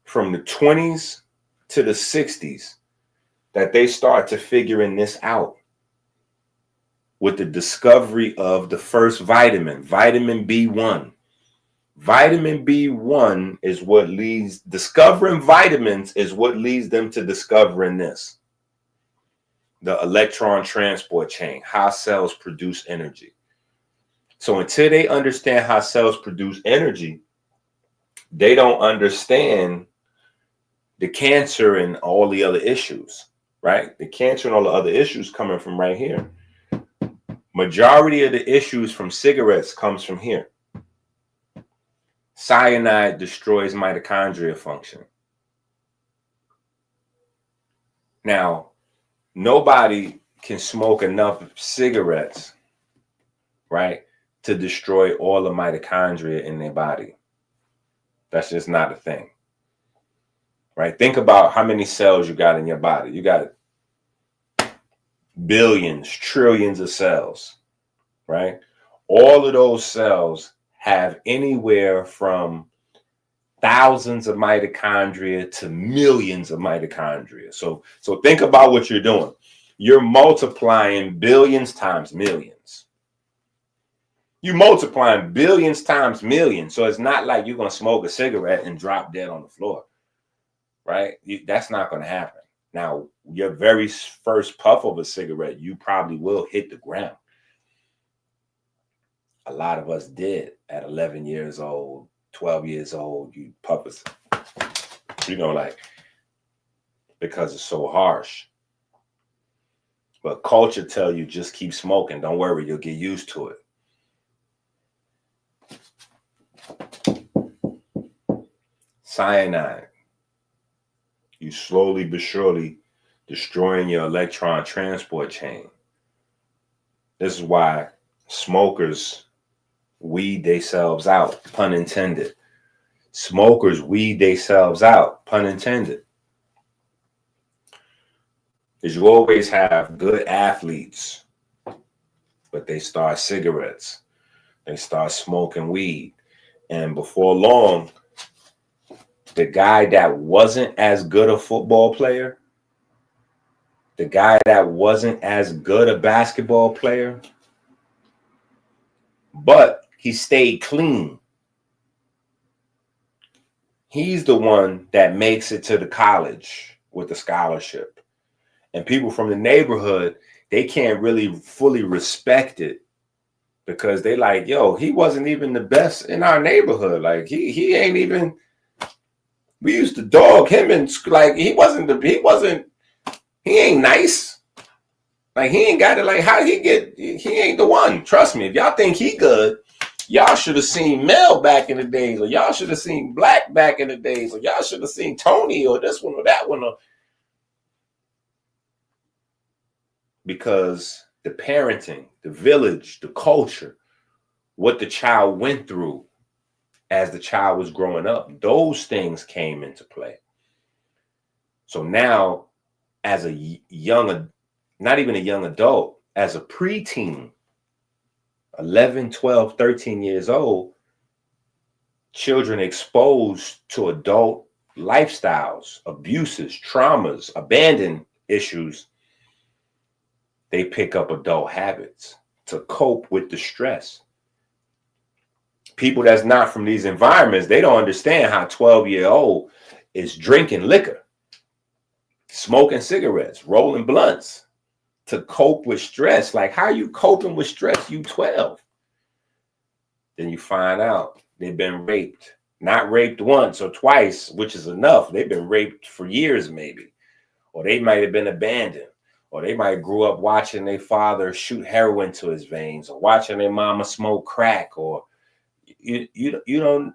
from the 20s to the 60s that they start to figuring this out with the discovery of the first vitamin B1. Vitamin B1 is what discovering vitamins is what leads them to discovering this. The electron transport chain, how cells produce energy. So until they understand how cells produce energy, they don't understand the cancer and all the other issues, right? The cancer and all the other issues coming from right here. Majority of the issues from cigarettes comes from here. Cyanide destroys mitochondria function. Now, nobody can smoke enough cigarettes, right, to destroy all the mitochondria in their body. That's just not a thing, right? Think about how many cells you got in your body. You got billions, trillions of cells, right? All of those cells have anywhere from thousands of mitochondria to millions of mitochondria. So think about what you're doing. You're multiplying billions times millions. You multiplying billions times millions. So it's not like you're going to smoke a cigarette and drop dead on the floor, right? That's not going to happen. Now, your very first puff of a cigarette, you probably will hit the ground. A lot of us did at 11 years old, 12 years old. You puff it, because it's so harsh. But culture tell you just keep smoking. Don't worry, you'll get used to it. Cyanide. You slowly but surely destroying your electron transport chain. This is why smokers weed themselves out, pun intended. Smokers weed themselves out, pun intended. Because you always have good athletes, but they start cigarettes. They start smoking weed. And before long, the guy that wasn't as good a football player, the guy that wasn't as good a basketball player, but he stayed clean. he's the one that makes it to the college with the scholarship. And people from the neighborhood, they can't really fully respect it because they like, yo, he wasn't even the best in our neighborhood. Like he ain't even, we used to dog him and like he ain't nice. Like he ain't got it. Like how he ain't the one. Trust me, if y'all think he good, y'all should have seen Mel back in the days, or y'all should have seen Black back in the days, or y'all should have seen Tony or this one or that one. Because the parenting, the village, the culture, what the child went through as the child was growing up, those things came into play. So now, as a young, not even a young adult, as a preteen, 11, 12, 13 years old, children exposed to adult lifestyles, abuses, traumas, abandoned issues, they pick up adult habits to cope with the stress. People that's not from these environments, they don't understand how 12-year-old is drinking liquor, smoking cigarettes, rolling blunts to cope with stress. Like, how are you coping with stress? You 12. Then you find out they've been raped. Not raped once or twice, which is enough. They've been raped for years maybe. Or they might have been abandoned. Or they might have grew up watching their father shoot heroin to his veins, or watching their mama smoke crack, or you don't.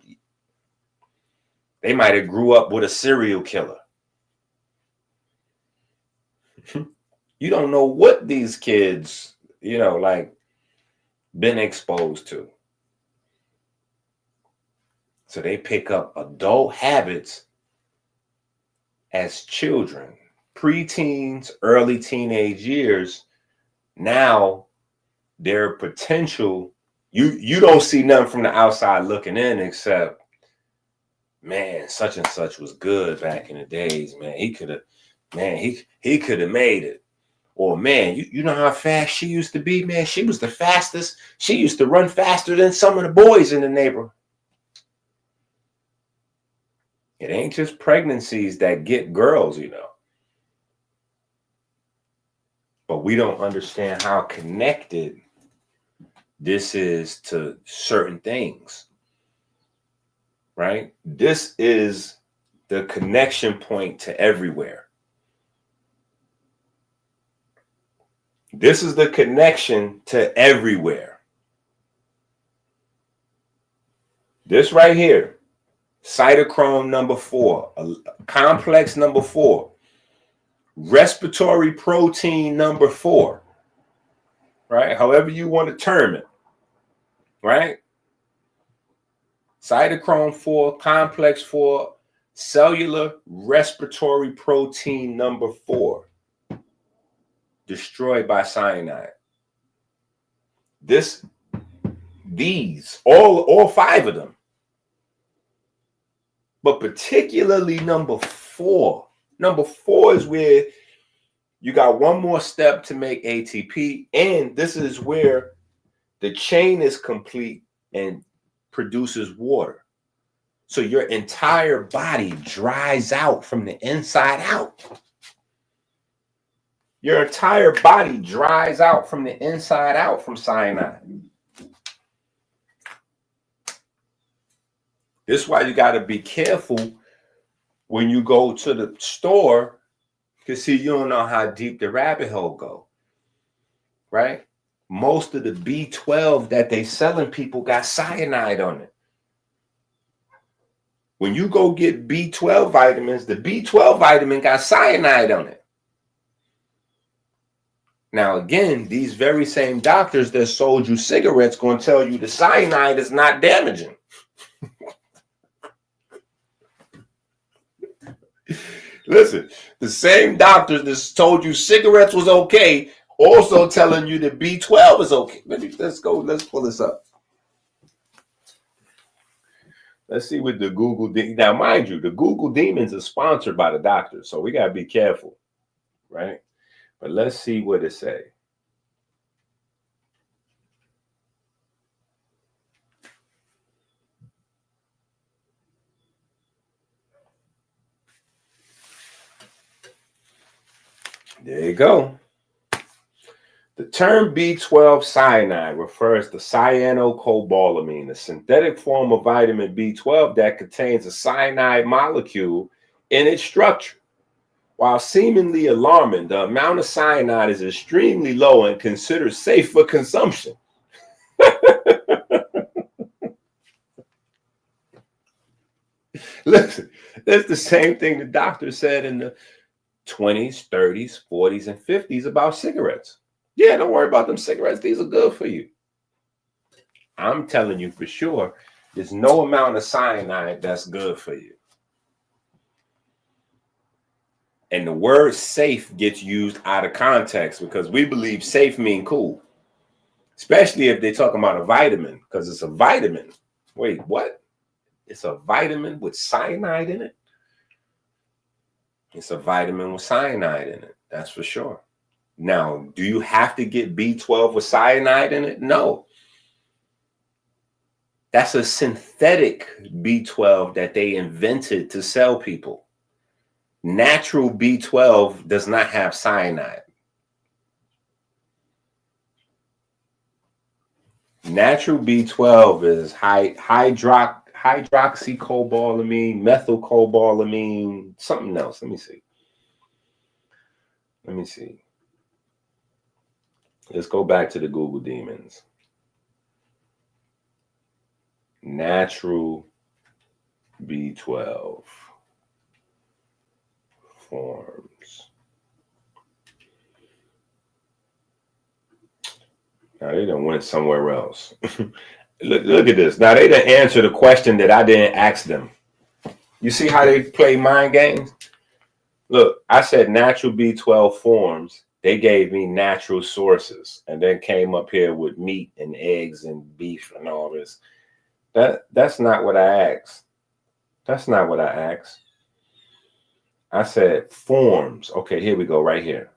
They might have grew up with a serial killer. You don't know what these kids, like, been exposed to. So they pick up adult habits as children, preteens, early teenage years. Now their potential, you don't see nothing from the outside looking in except, man, such and such was good back in the days, man. He could have made it. Or, man, you know how fast she used to be, man. She was the fastest. She used to run faster than some of the boys in the neighborhood. It ain't just pregnancies that get girls, But we don't understand how connected this is to certain things, right? This is the connection point to everywhere. This is the connection to everywhere. This right here, cytochrome number 4, complex number 4, respiratory protein number 4, right? However you want to term it, right? Cytochrome 4, complex 4, cellular respiratory protein number 4, destroyed by cyanide. All 5 of them, but particularly number 4. Number 4 is where you got one more step to make ATP, and this is where the chain is complete and produces water. So your entire body dries out from the inside out. Your entire body dries out from the inside out from cyanide. This is why you got to be careful when you go to the store, because see, you don't know how deep the rabbit hole go, right? Most of the B12 that they selling people got cyanide on it. When you go get B12 vitamins, the B12 vitamin got cyanide on it. Now, again, these very same doctors that sold you cigarettes going to tell you the cyanide is not damaging. Listen, the same doctors that told you cigarettes was okay also telling you that B12 is okay. Let's pull this up. Let's see what the Google now, mind you, the Google Demons is sponsored by the doctors, so we got to be careful, right? But let's see what it say. There you go. The term B12 cyanide refers to cyanocobalamin, a synthetic form of vitamin B12 that contains a cyanide molecule in its structure. While seemingly alarming, the amount of cyanide is extremely low and considered safe for consumption. Listen, that's the same thing the doctor said in the 20s, 30s, 40s, and 50s about cigarettes. Yeah, don't worry about them cigarettes. These are good for you. I'm telling you for sure, there's no amount of cyanide that's good for you. And the word safe gets used out of context because we believe safe mean cool, especially if they're talking about a vitamin, because it's a vitamin. Wait, what? It's a vitamin with cyanide in it? It's a vitamin with cyanide in it. That's for sure. Now, do you have to get B12 with cyanide in it? No. That's a synthetic B12 that they invented to sell people. Natural B12 does not have cyanide. Natural B12 is hydroxycobalamin, methylcobalamin, something else. Let me see. Let's go back to the Google demons. Natural B12 forms. Now they done went somewhere else. Look at this. Now they done answer the question that I didn't ask them. You see how they play mind games? Look, I said natural B12 forms. They gave me natural sources and then came up here with meat and eggs and beef and all this. That's not what I asked. That's not what I asked. I said forms. Okay, here we go, right here.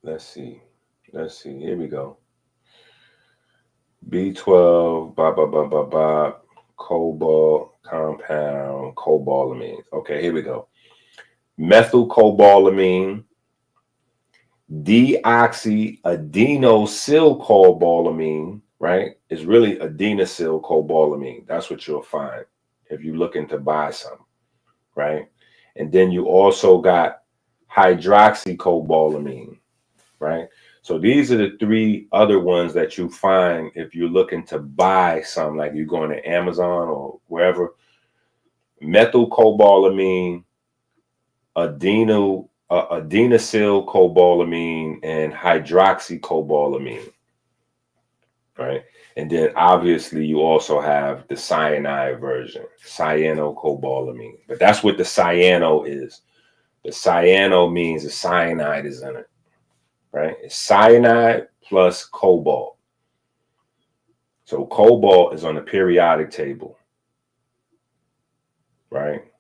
Let's see. Here we go. B12, cobalt compound, cobalamin. Okay, here we go. Methylcobalamin, deoxyadenosylcobalamin, right? It's really adenosylcobalamin. That's what you'll find if you're looking to buy some, right? And then you also got hydroxycobalamin, right? So these are the three other ones that you find if you're looking to buy some, like you're going to Amazon or wherever. Methylcobalamin, adenosylcobalamin, and hydroxycobalamin, right? And then obviously you also have the cyanide version, cyanocobalamin. But that's what the cyano is. The cyano means the cyanide is in it, right? It's cyanide plus cobalt. So cobalt is on the periodic table, right?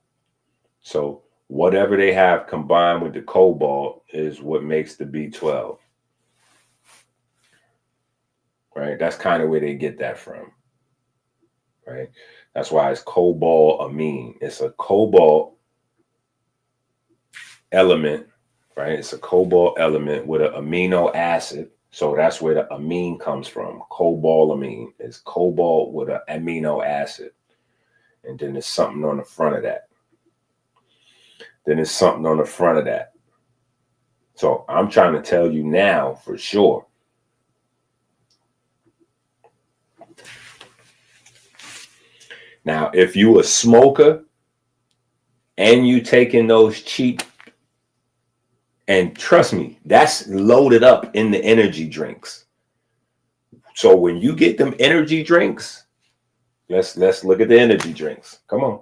So whatever they have combined with the cobalt is what makes the B12, right? That's kind of where they get that from, right? That's why it's cobalamine. It's a cobalt element, right? It's a cobalt element with an amino acid. So that's where the amine comes from. Cobalamine is cobalt with an amino acid. And then there's something on the front of that. So I'm trying to tell you now for sure. Now, if you a smoker and you taking those cheap, and trust me, that's loaded up in the energy drinks. So when you get them energy drinks, let's look at the energy drinks. Come on.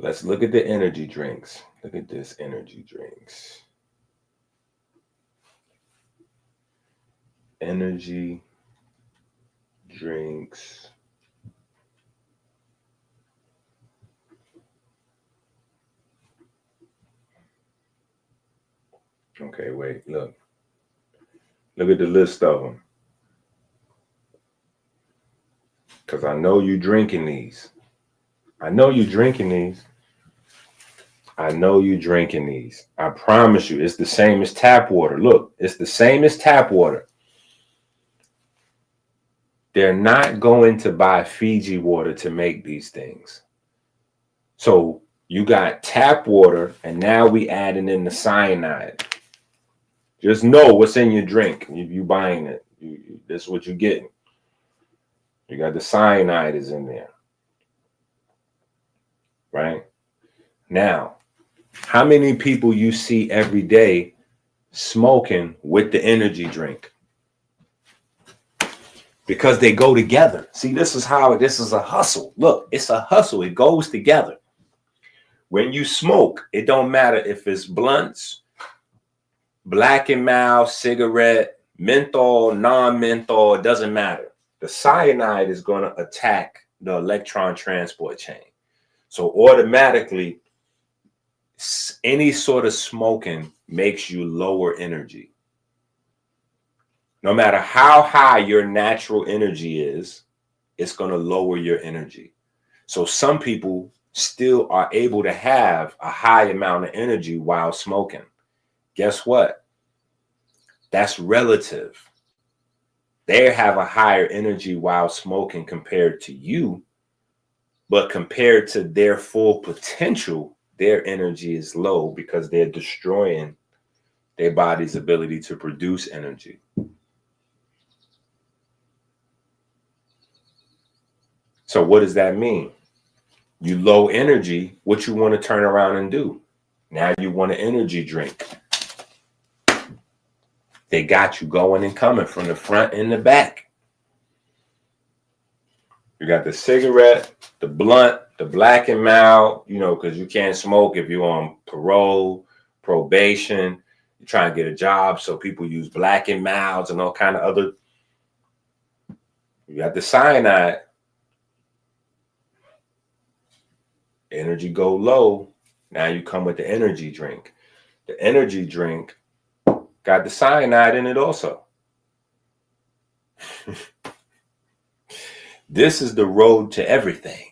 Let's look at the energy drinks. Look at this energy drinks. Energy drinks. Okay, wait, look. Look at the list of them. Because I know you drinking these. I know you drinking these. I know you drinking these. I promise you, it's the same as tap water. Look, it's the same as tap water. They're not going to buy Fiji water to make these things. So you got tap water, and now we adding in the cyanide. Just know what's in your drink. You buying it. This is what you're getting. You got the cyanide is in there. Right? Now, how many people you see every day smoking with the energy drink? Because they go together. See, this is a hustle. Look, it's a hustle. It goes together. When you smoke, it don't matter if it's blunts, Black and Mild, cigarette, menthol, non-menthol, it doesn't matter. The cyanide is going to attack the electron transport chain. So automatically, any sort of smoking makes you lower energy. No matter how high your natural energy is, it's going to lower your energy. So some people still are able to have a high amount of energy while smoking. Guess what? That's relative. They have a higher energy while smoking compared to you, but compared to their full potential, their energy is low because they're destroying their body's ability to produce energy. So what does that mean? You low energy, what you want to turn around and do? Now you want an energy drink. They got you going and coming from the front and the back. You got the cigarette, the blunt, the Black and Mild, because you can't smoke if you're on parole, probation, you're trying to get a job. So people use Black and Milds and all kind of other. You got the cyanide. Energy go low. Now you come with the energy drink. The energy drink got the cyanide in it also. This is the road to everything.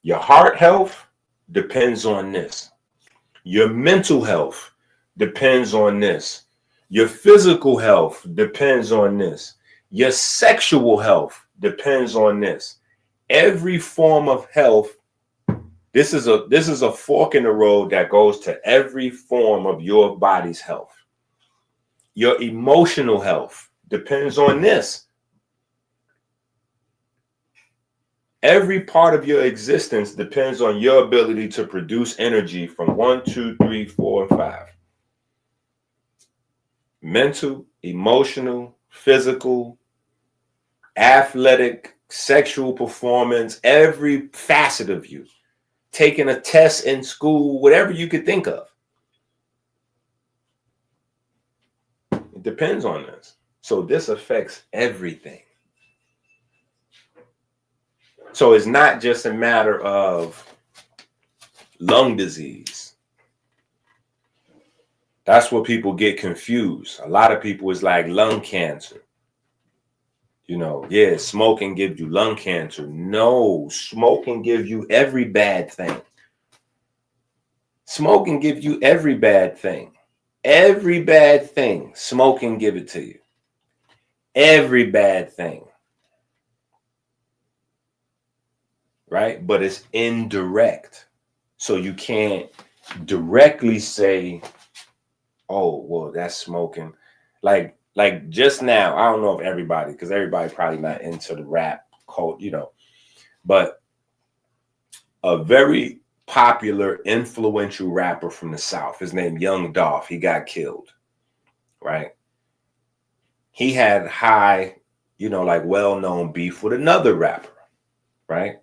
Your heart health depends on this. Your mental health depends on this. Your physical health depends on this. Your sexual health depends on this. Every form of health, this is a fork in the road that goes to every form of your body's health. Your emotional health depends on this. Every part of your existence depends on your ability to produce energy from 1, 2, 3, 4, and 5. Mental, emotional, physical, athletic, sexual performance, every facet of you. Taking a test in school, whatever you could think of. It depends on this. So this affects everything. So it's not just a matter of lung disease. That's what people get confused. A lot of people is like lung cancer. Smoking gives you lung cancer. No, smoking gives you every bad thing. Smoking gives you every bad thing. Every bad thing, smoking give it to you. Every bad thing. Right? But it's indirect. So you can't directly say, oh, well, that's smoking. Like just now, I don't know if everybody, because everybody probably not into the rap cult, but a very popular, influential rapper from the South, his name Young Dolph, he got killed, right? He had high, well-known beef with another rapper, right?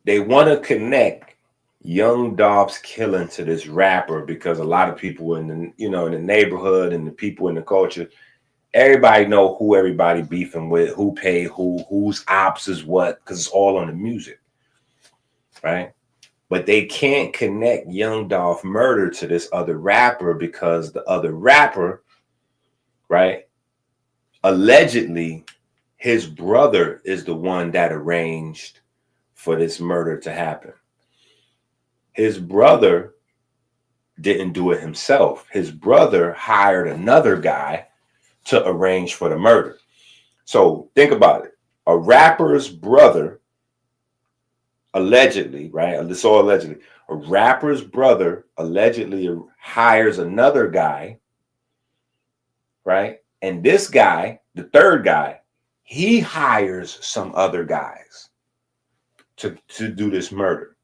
They want to connect Young Dolph's killing to this rapper because a lot of people in the, in the neighborhood and the people in the culture, everybody know who everybody beefing with, who paid who, whose ops is what, because it's all on the music, right? But they can't connect Young Dolph murder to this other rapper because the other rapper, right, allegedly his brother is the one that arranged for this murder to happen. His brother didn't do it himself. His brother hired another guy to arrange for the murder. So think about it. A rapper's brother, allegedly, right? This all allegedly. A rapper's brother allegedly hires another guy, right? And this guy, the third guy, he hires some other guys to do this murder.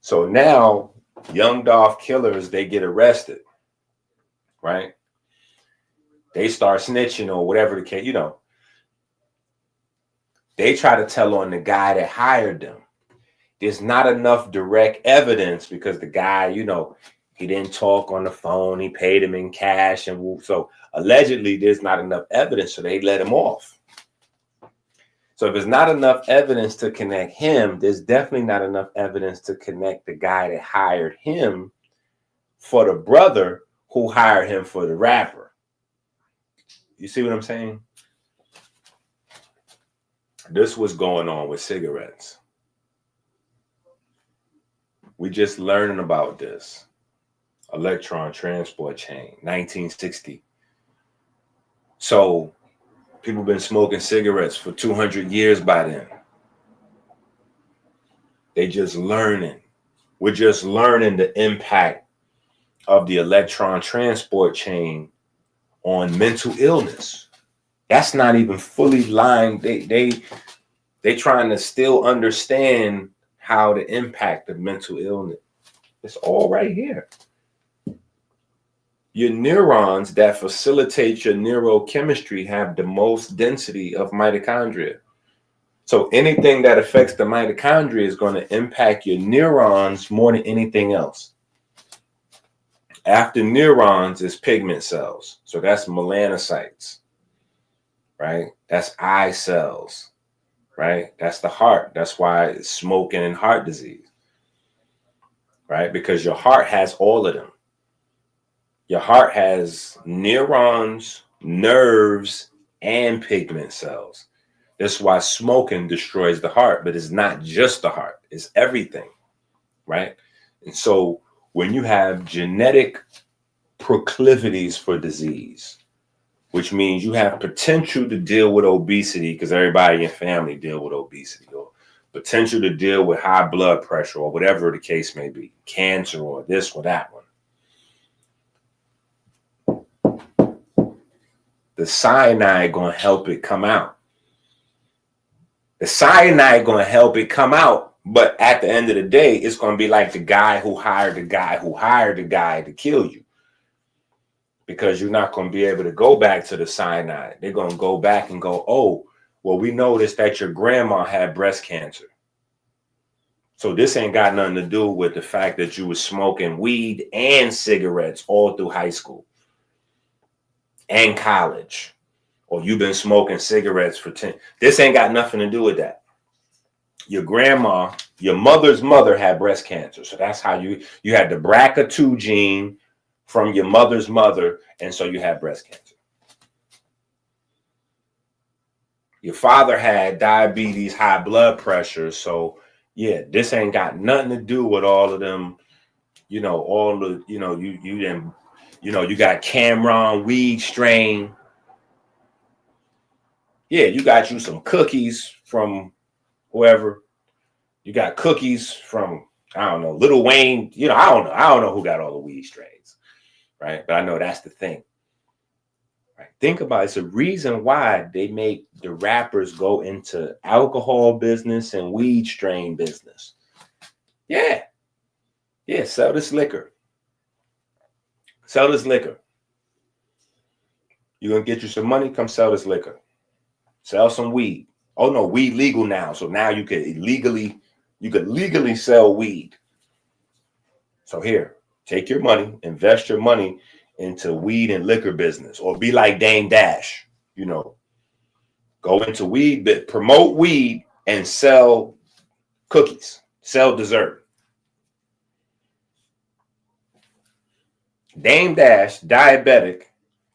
So now young Dolph killers, they get arrested, right? They start snitching or whatever the case, they try to tell on the guy that hired them. There's not enough direct evidence because the guy, he didn't talk on the phone. He paid him in cash. And so allegedly there's not enough evidence. So they let him off. So if there's not enough evidence to connect him, there's definitely not enough evidence to connect the guy that hired him for the brother who hired him for the rapper. You see what I'm saying? This was going on with cigarettes. We just learning about this. Electron transport chain, 1960. So people been smoking cigarettes for 200 years by then. They just learning. We're just learning the impact of the electron transport chain on mental illness. That's not even fully lined. They trying to still understand how the impact of mental illness. It's all right here. Your neurons that facilitate your neurochemistry have the most density of mitochondria. So anything that affects the mitochondria is going to impact your neurons more than anything else. After neurons is pigment cells. So that's melanocytes, right? That's eye cells, right? That's the heart. That's why it's smoking and heart disease, right? Because your heart has all of them. Your heart has neurons, nerves, and pigment cells. That's why smoking destroys the heart, but it's not just the heart, it's everything, right? And so when you have genetic proclivities for disease, which means you have potential to deal with obesity because everybody in your family deal with obesity, or potential to deal with high blood pressure or whatever the case may be, cancer or this or that one. The cyanide going to help it come out. The cyanide going to help it come out, but at the end of the day, it's going to be like the guy who hired the guy who hired the guy to kill you. Because you're not going to be able to go back to the cyanide. They're going to go back and go, oh, well, we noticed that your grandma had breast cancer. So this ain't got nothing to do with the fact that you were smoking weed and cigarettes all through high school and college, or you've been smoking cigarettes for 10. This ain't got nothing to do with that. Your grandma, your mother's mother had breast cancer. So that's how you had the BRCA2 gene from your mother's mother, and so you had breast cancer. Your father had diabetes, high blood pressure, so yeah, this ain't got nothing to do with all of them, all the, you got Cameron weed strain. Yeah, you got you some cookies from whoever. You got cookies from, I don't know, Lil Wayne, I don't know who got all the weed strains. Right? But I know that's the thing. Right? Think about it. It's a reason why they make the rappers go into alcohol business and weed strain business. Yeah. Yeah, sell this liquor. Sell this liquor. You're going to get you some money? Come sell this liquor. Sell some weed. Oh, no, weed legal now. So now you could legally sell weed. So here, take your money, invest your money into weed and liquor business, or be like Dame Dash, go into weed, promote weed and sell cookies, sell dessert. Dame Dash, diabetic,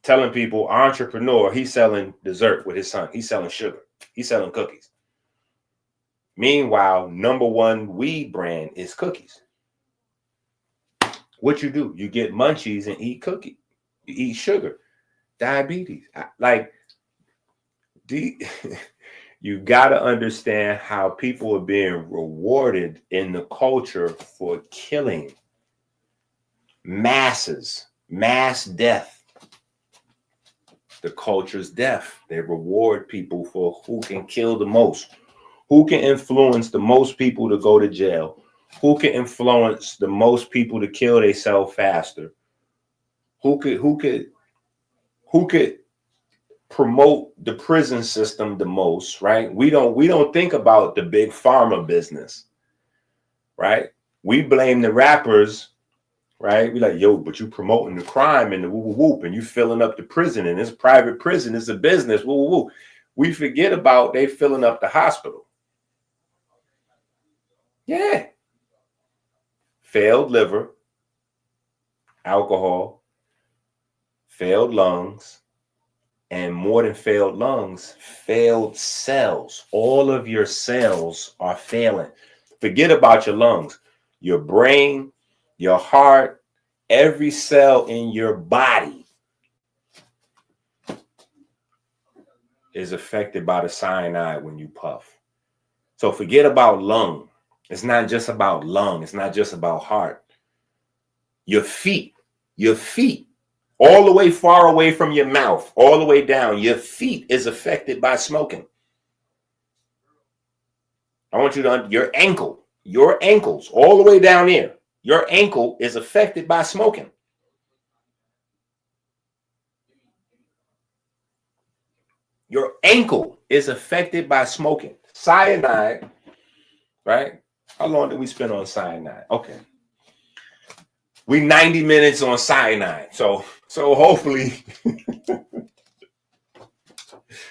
telling people, entrepreneur, he's selling dessert with his son. He's selling sugar. He's selling cookies. Meanwhile, number one weed brand is cookies. What you do? You get munchies and eat cookie. You eat sugar. Diabetes. You got to understand how people are being rewarded in the culture for killing masses, mass death. The culture's death. They reward people for who can kill the most, who can influence the most people to go to jail, who can influence the most people to kill themselves faster, who could promote the prison system the most, right? We don't think about the big pharma business, right? We blame the rappers, right? We like, yo, but you promoting the crime and the whoop whoop, and you filling up the prison, and it's private prison, it's a business, whoop whoop. We forget about they filling up the hospital. Yeah. Failed liver, alcohol, failed lungs, and more than failed lungs, failed cells. All of your cells are failing. Forget about your lungs, your brain, your heart, every cell in your body is affected by the cyanide when you puff. So forget about lung. It's not just about lung. It's not just about heart. Your feet, all the way far away from your mouth, all the way down, your feet is affected by smoking. I want you to, your ankles, all the way down there, your ankle is affected by smoking. Your ankle is affected by smoking. Cyanide, right? How long did we spend on cyanide? Okay. We 90 minutes on cyanide. So hopefully,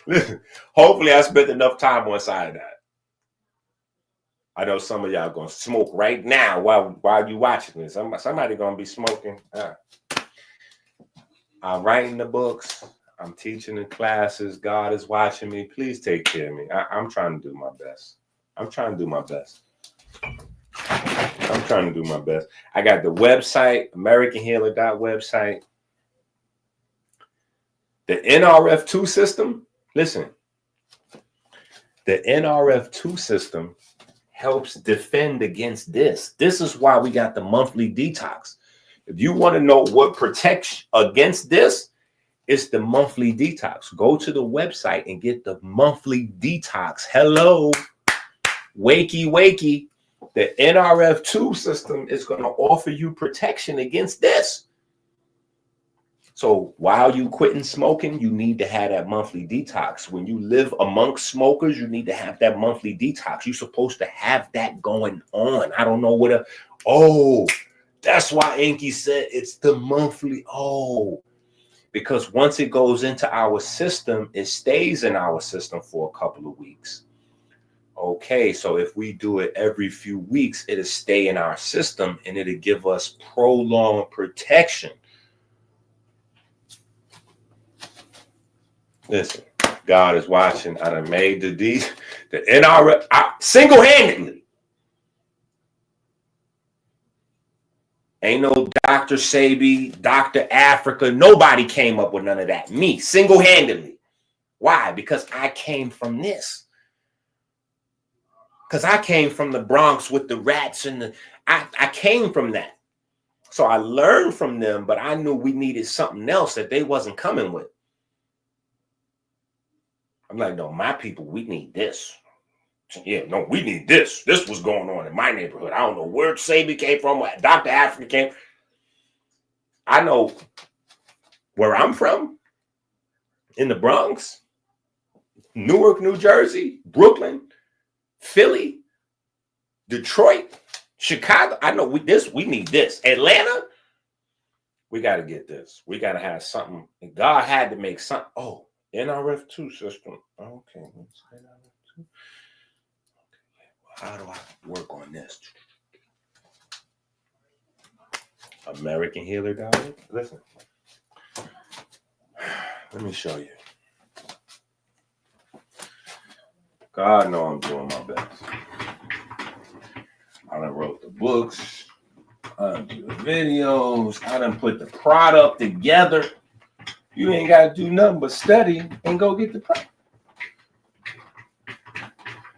listen, hopefully I spent enough time on cyanide. I know some of y'all gonna smoke right now while you watching this. Somebody gonna be smoking. I'm writing the books. I'm teaching the classes. God is watching me. Please take care of me. I'm trying to do my best. I'm trying to do my best. I got the website, AmericanHealer.website. The NRF2 system, listen, the NRF2 system helps defend against this. This is why we got the monthly detox. If you want to know what protects against this, it's the monthly detox. Go to the website and get the monthly detox. Hello, wakey. The NRF2 system is going to offer you protection against this. So while you quitting smoking, you need to have that monthly detox. When you live amongst smokers, you need to have that monthly detox. You're supposed to have that going on. I don't know what that's why Inky said it's the monthly. Because once it goes into our system, it stays in our system for a couple of weeks. Okay, so if we do it every few weeks, it'll stay in our system and it'll give us prolonged protection. Listen, God is watching. I done made the NRF single-handedly. Ain't no Dr. Sebi, Dr. Africa. Nobody came up with none of that. Me, single-handedly. Why? Because I came from this. Because I came from the Bronx with the rats and I came from that. So I learned from them, but I knew we needed something else that they wasn't coming with. I'm like, no, my people, we need this. Yeah, no, we need this. This was going on in my neighborhood. I don't know where Sabi came from, where Dr. Africa came. I know where I'm from, in the Bronx, Newark, New Jersey, Brooklyn, Philly, Detroit, Chicago. I know we need this. Atlanta, we got to get this. We got to have something. And God had to make something. Oh, NRF2 system. Okay. NRF2. How do I work on this? American Healer Diet. Listen. Let me show you. God know I'm doing my best. I done wrote the books. I done do the videos. I done put the product together. You ain't got to do nothing but study and go get the product.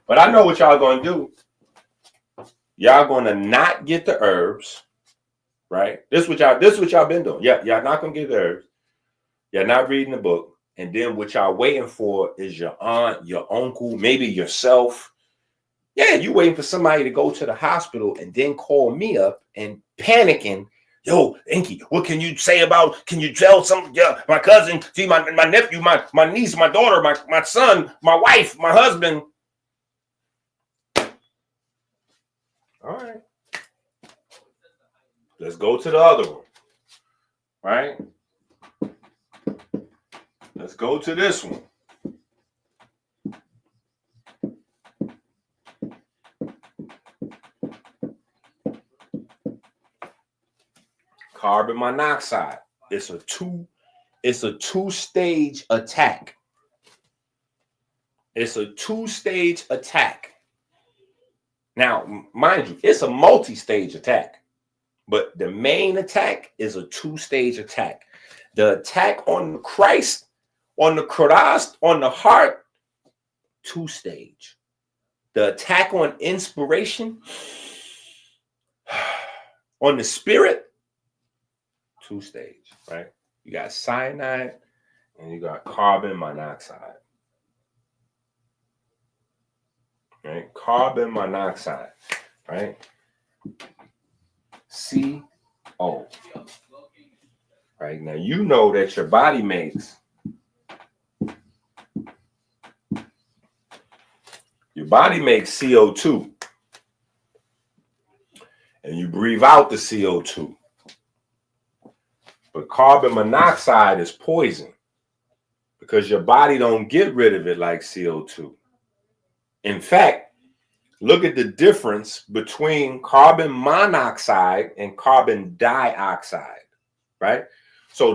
But I know what y'all going to do. Y'all going to not get the herbs, right? This is what y'all been doing. Yeah, y'all not going to get the herbs. You're not reading the book. And then what y'all waiting for is your aunt, your uncle, maybe yourself. Yeah, you waiting for somebody to go to the hospital and then call me up and panicking. Yo, Inky, what can you say about, can you tell my cousin, see my nephew, my niece, my daughter, my son, my wife, my husband. All right. Let's go to the other one. Right? Let's go to this one. Carbon monoxide. It's a two-stage attack. It's a two-stage attack. Now, mind you, it's a multi-stage attack. But the main attack is a two-stage attack. The attack on the Christ, on the Christ, on the heart, two-stage. The attack on inspiration, on the spirit, two-stage, right? You got cyanide and you got carbon monoxide. Right? Carbon monoxide, right? CO. Right? Now you know that your body makes CO2. And you breathe out the CO2. But carbon monoxide is poison because your body don't get rid of it like CO2. In fact, look at the difference between carbon monoxide and carbon dioxide, right? So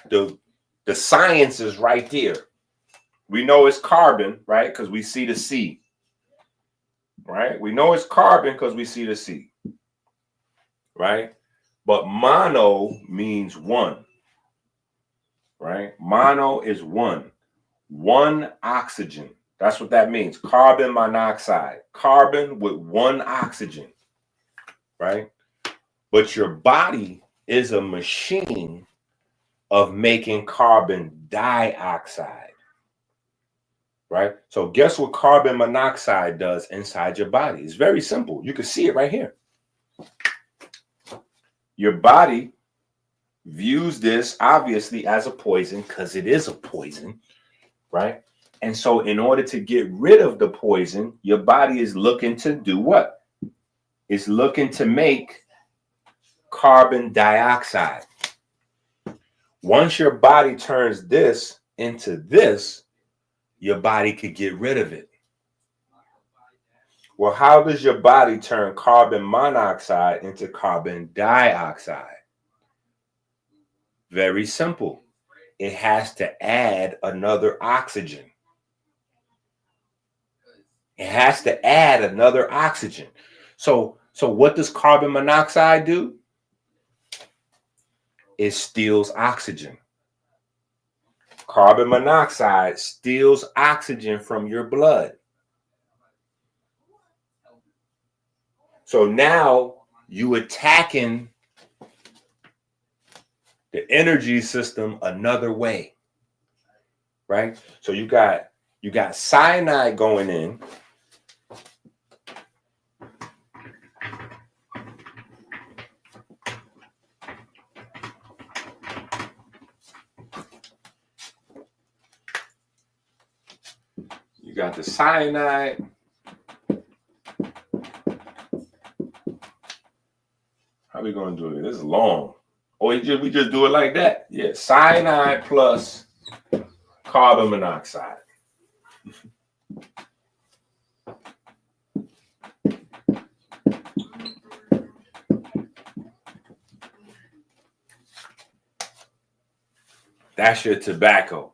the science is right there. We know it's carbon, right? Because we see the C, right? We know it's carbon because we see the C, right? But mono means one, right? Mono is one oxygen. That's what that means. Carbon monoxide, carbon with one oxygen, right? But your body is a machine of making carbon dioxide, right? So guess what carbon monoxide does inside your body? It's very simple. You can see it right here. Your body views this obviously as a poison because it is a poison, right? And so in order to get rid of the poison, your body is looking to do what? It's looking to make carbon dioxide. Once your body turns this into this, your body could get rid of it. Well, how does your body turn carbon monoxide into carbon dioxide? Very simple. It has to add another oxygen. It has to add another oxygen. So what does carbon monoxide do? It steals oxygen. Carbon monoxide steals oxygen from your blood. So now you attacking the energy system another way, right? So you got cyanide going in. You got the cyanide. How are we going to do it? This is long. Or we just do it like that. Yeah, cyanide plus carbon monoxide. That's your tobacco.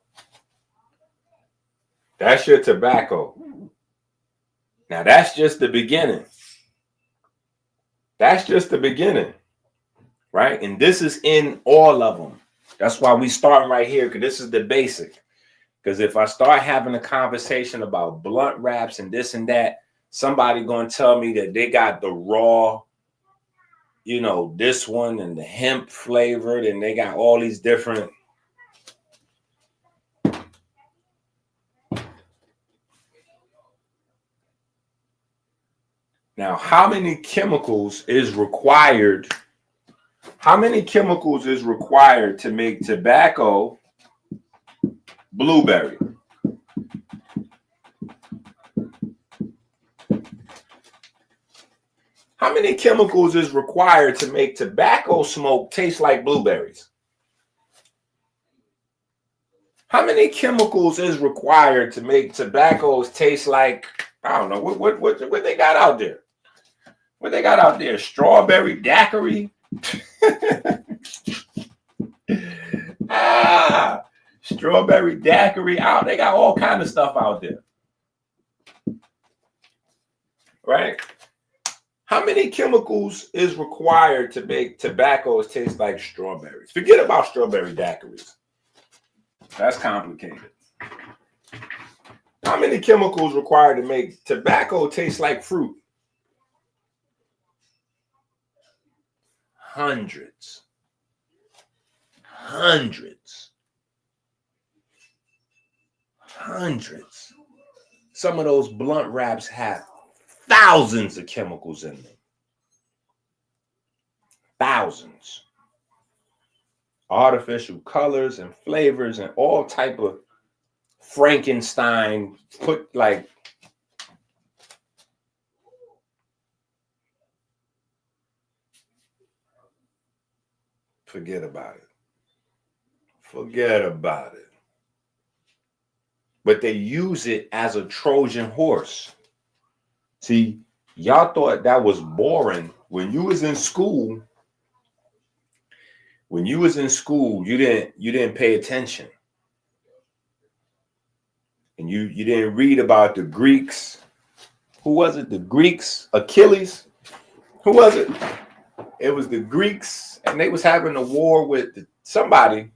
That's your tobacco. Now, that's just the beginning. That's just the beginning, right? And this is in all of them. That's why we starting right here, because this is the basic. Because if I start having a conversation about blunt wraps and this and that, somebody going to tell me that they got the raw, you know, this one and the hemp flavored, and they got all these different. Now, how many chemicals is required? How many chemicals is required to make tobacco blueberry? How many chemicals is required to make tobacco smoke taste like blueberries? How many chemicals is required to make tobaccos taste like, I don't know, what they got out there? What they got out there? Strawberry daiquiri? Strawberry daiquiri out. They got all kind of stuff out there. Right? How many chemicals is required to make tobaccos taste like strawberries? Forget about strawberry daiquiris. That's complicated. How many chemicals required to make tobacco taste like fruit? Hundreds. Hundreds. Hundreds. Some of those blunt wraps have thousands of chemicals in them. Thousands. Artificial colors and flavors and all type of Frankenstein put like. Forget about it. Forget about it. But they use it as a Trojan horse. See, y'all thought that was boring when you was in school. When you was in school, you didn't pay attention. And you didn't read about the Greeks. Who was it? The Greeks? Achilles? Who was it? It was the Greeks, and they was having a war with somebody.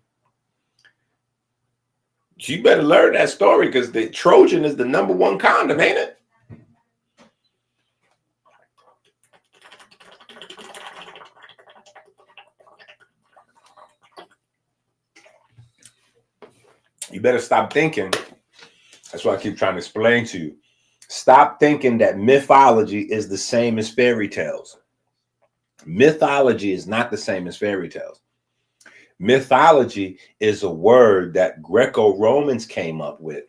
You better learn that story, because the Trojan is the #1 condom, ain't it? You better stop thinking. That's what I keep trying to explain to you. Stop thinking that mythology is the same as fairy tales. Mythology is not the same as fairy tales. Mythology is a word that Greco-Romans came up with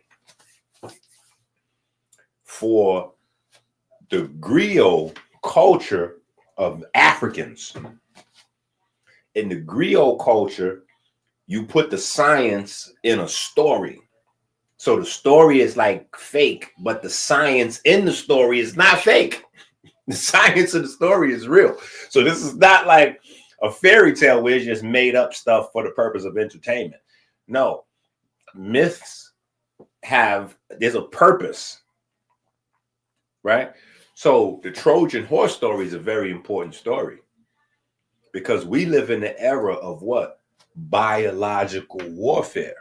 for the griot culture of Africans. In the griot culture, you put the science in a story. So the story is like fake, but the science in the story is not fake. The science of the story is real. So this is not like a fairy tale where it's just made up stuff for the purpose of entertainment. No, myths there's a purpose, right? So the Trojan horse story is a very important story, because we live in the era of what? Biological warfare.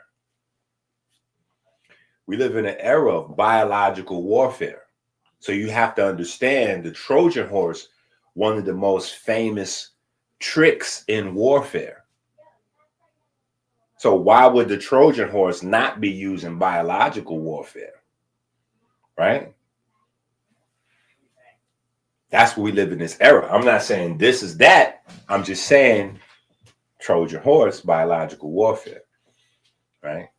We live in an era of biological warfare. So you have to understand the Trojan horse, one of the most famous tricks in warfare. So why would the Trojan horse not be used in biological warfare? Right? That's where we live in this era. I'm not saying this is that. I'm just saying Trojan horse, biological warfare. Right?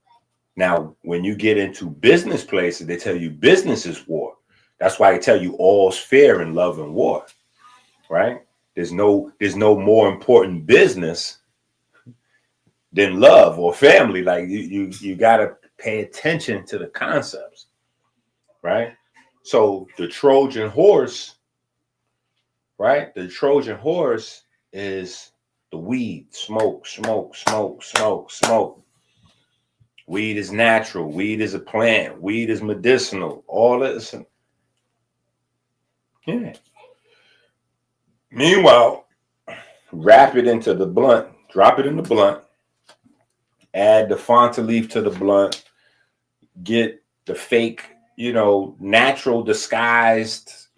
Now, when you get into business places, they tell you business is war. That's why they tell you all's fair in love and war, right? There's no more important business than love or family. Like you gotta pay attention to the concepts, right? So the Trojan horse, right? The Trojan horse is the weed. Smoke, smoke, smoke, smoke, smoke. Weed is natural. Weed is a plant. Weed is medicinal. All this. Yeah. Meanwhile, wrap it into the blunt, drop it in the blunt, add the Fanta leaf to the blunt, get the fake, natural disguised,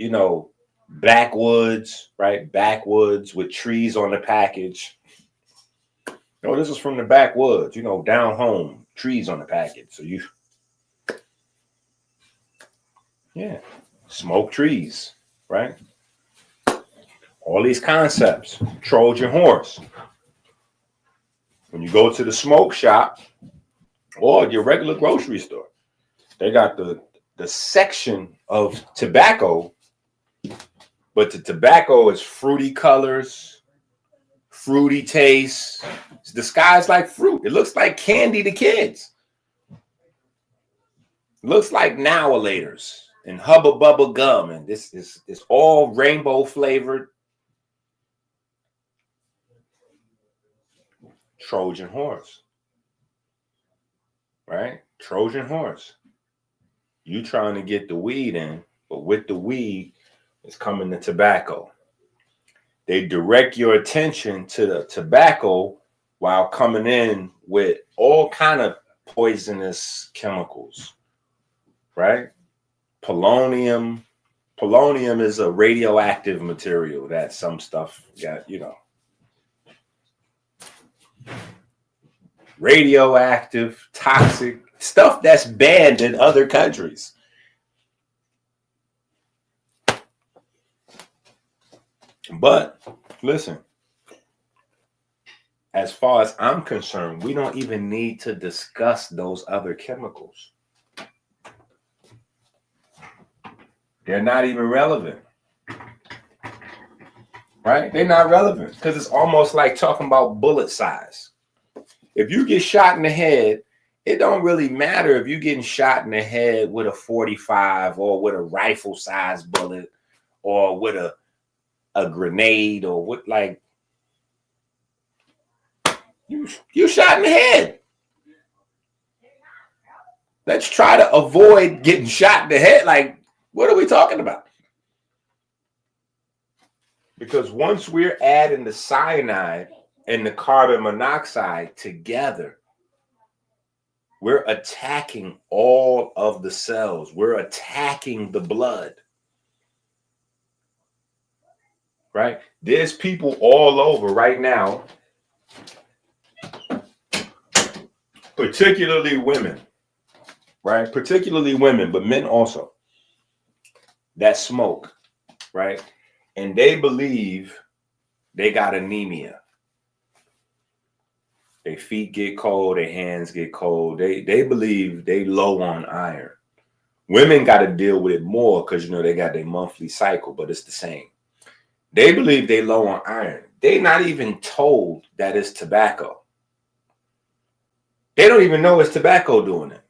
backwoods, right? Backwoods with trees on the package. This is from the backwoods, down home, trees on the package. So smoke trees, right? All these concepts, Trojan horse. When you go to the smoke shop or your regular grocery store, they got the section of tobacco, but the tobacco is fruity colors, fruity taste. It's disguised like fruit. It looks like candy to kids. It looks like Now-a-Laters and Hubba Bubba gum, and this is all rainbow flavored. Trojan horse, right? Trojan horse. You trying to get the weed in, but with the weed is coming the tobacco. They direct your attention to the tobacco while coming in with all kind of poisonous chemicals, right? Polonium. Polonium is a radioactive material that some stuff got, radioactive, toxic stuff that's banned in other countries. But listen, as far as I'm concerned, we don't even need to discuss those other chemicals. They're not even relevant. Right? They're not relevant because it's almost like talking about bullet size. If you get shot in the head, it don't really matter if you're getting shot in the head with a 45 or with a rifle size bullet or with a grenade or with like you shot in the head. Let's try to avoid getting shot in the head. Like, what are we talking about? Because once we're adding the cyanide and the carbon monoxide together, we're attacking all of the cells. We're attacking the blood. Right? There's people all over right now, particularly women, right? Particularly women, but men also, that smoke, right? And they believe they got anemia. Their feet get cold, their hands get cold. They believe they low on iron. Women got to deal with it more because, they got their monthly cycle, but it's the same. They believe they low on iron. They're not even told that it's tobacco. They don't even know it's tobacco doing it.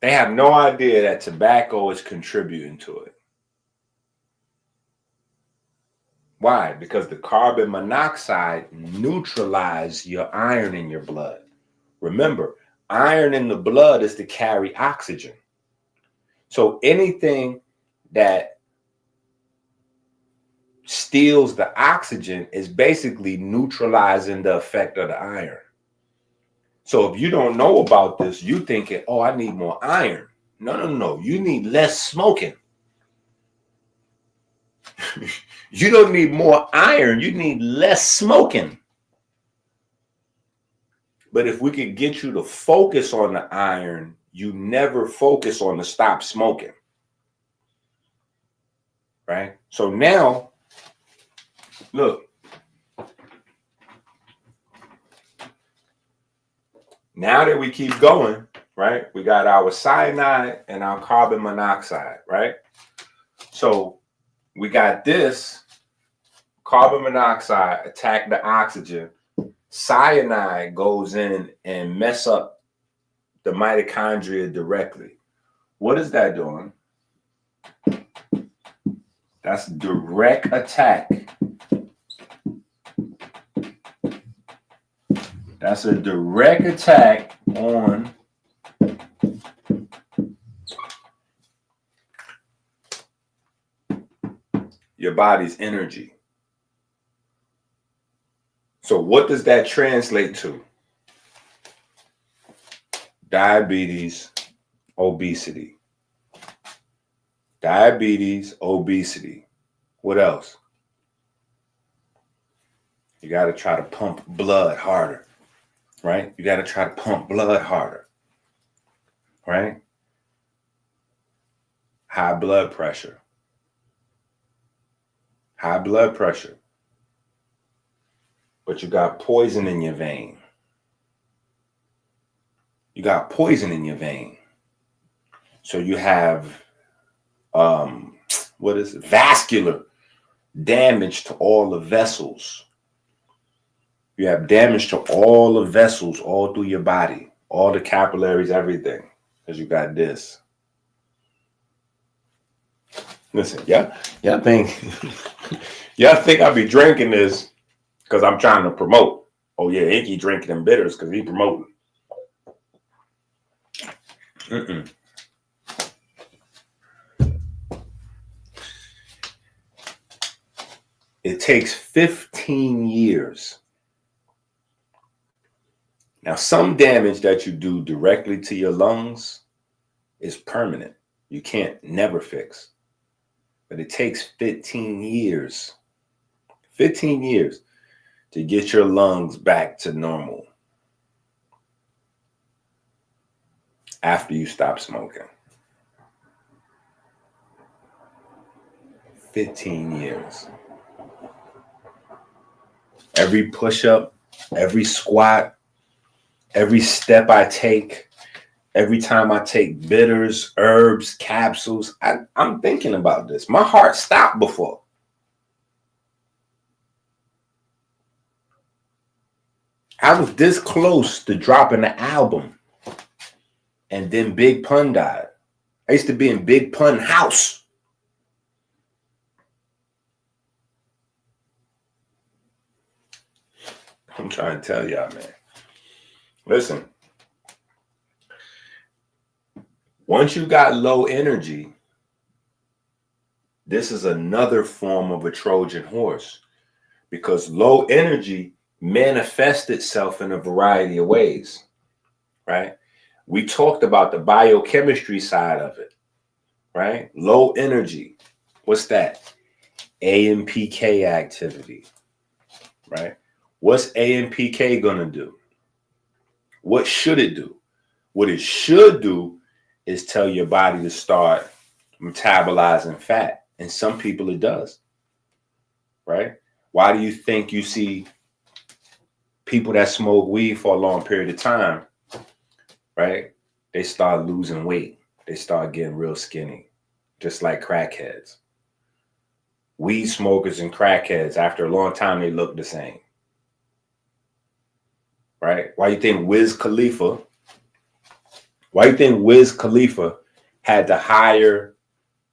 They have no idea that tobacco is contributing to it. Why? Because the carbon monoxide neutralizes your iron in your blood. Remember, iron in the blood is to carry oxygen. So anything that steals the oxygen is basically neutralizing the effect of the iron. So if you don't know about this, you thinking, oh, I need more iron. No. You need less smoking. You don't need more iron. You need less smoking. But if we could get you to focus on the iron, you never focus on the stop smoking. Right? So now, look. Now that we keep going, right? We got our cyanide and our carbon monoxide, right? So we got this carbon monoxide attack the oxygen. Cyanide goes in and mess up the mitochondria directly. What is that doing? That's direct attack. That's a direct attack on your body's energy. So what does that translate to? Diabetes, obesity. Diabetes, obesity. What else? You got to try to pump blood harder, right? You got to try to pump blood harder, right? High blood pressure. High blood pressure. But you got poison in your vein. You got poison in your vein. So you have, vascular damage to all the vessels. You have damage to all the vessels all through your body, all the capillaries, everything, because you got this. Listen, y'all think I be drinking this because I'm trying to promote. Oh yeah, Inky drinking them bitters because he promoting. It takes 15 years. Now, some damage that you do directly to your lungs is permanent. You can't never fix. But it takes 15 years. 15 years to get your lungs back to normal after you stop smoking. 15 years. Every push-up, every squat, every step I take, every time I take bitters, herbs, capsules, I'm thinking about this. My heart stopped before. I was this close to dropping the album. And then Big Pun died. I used to be in Big Pun house. I'm trying to tell y'all, man. Listen. Once you got low energy, this is another form of a Trojan horse, because low energy manifests itself in a variety of ways, right? We talked about the biochemistry side of it, right? Low energy. What's that? AMPK activity, right? What's AMPK going to do? What should it do? What it should do is tell your body to start metabolizing fat. And some people it does, right? Why do you think you see people that smoke weed for a long period of time, right? They start losing weight. They start getting real skinny, just like crackheads. Weed smokers and crackheads, after a long time, they look the same, right? Why you think Wiz Khalifa had to hire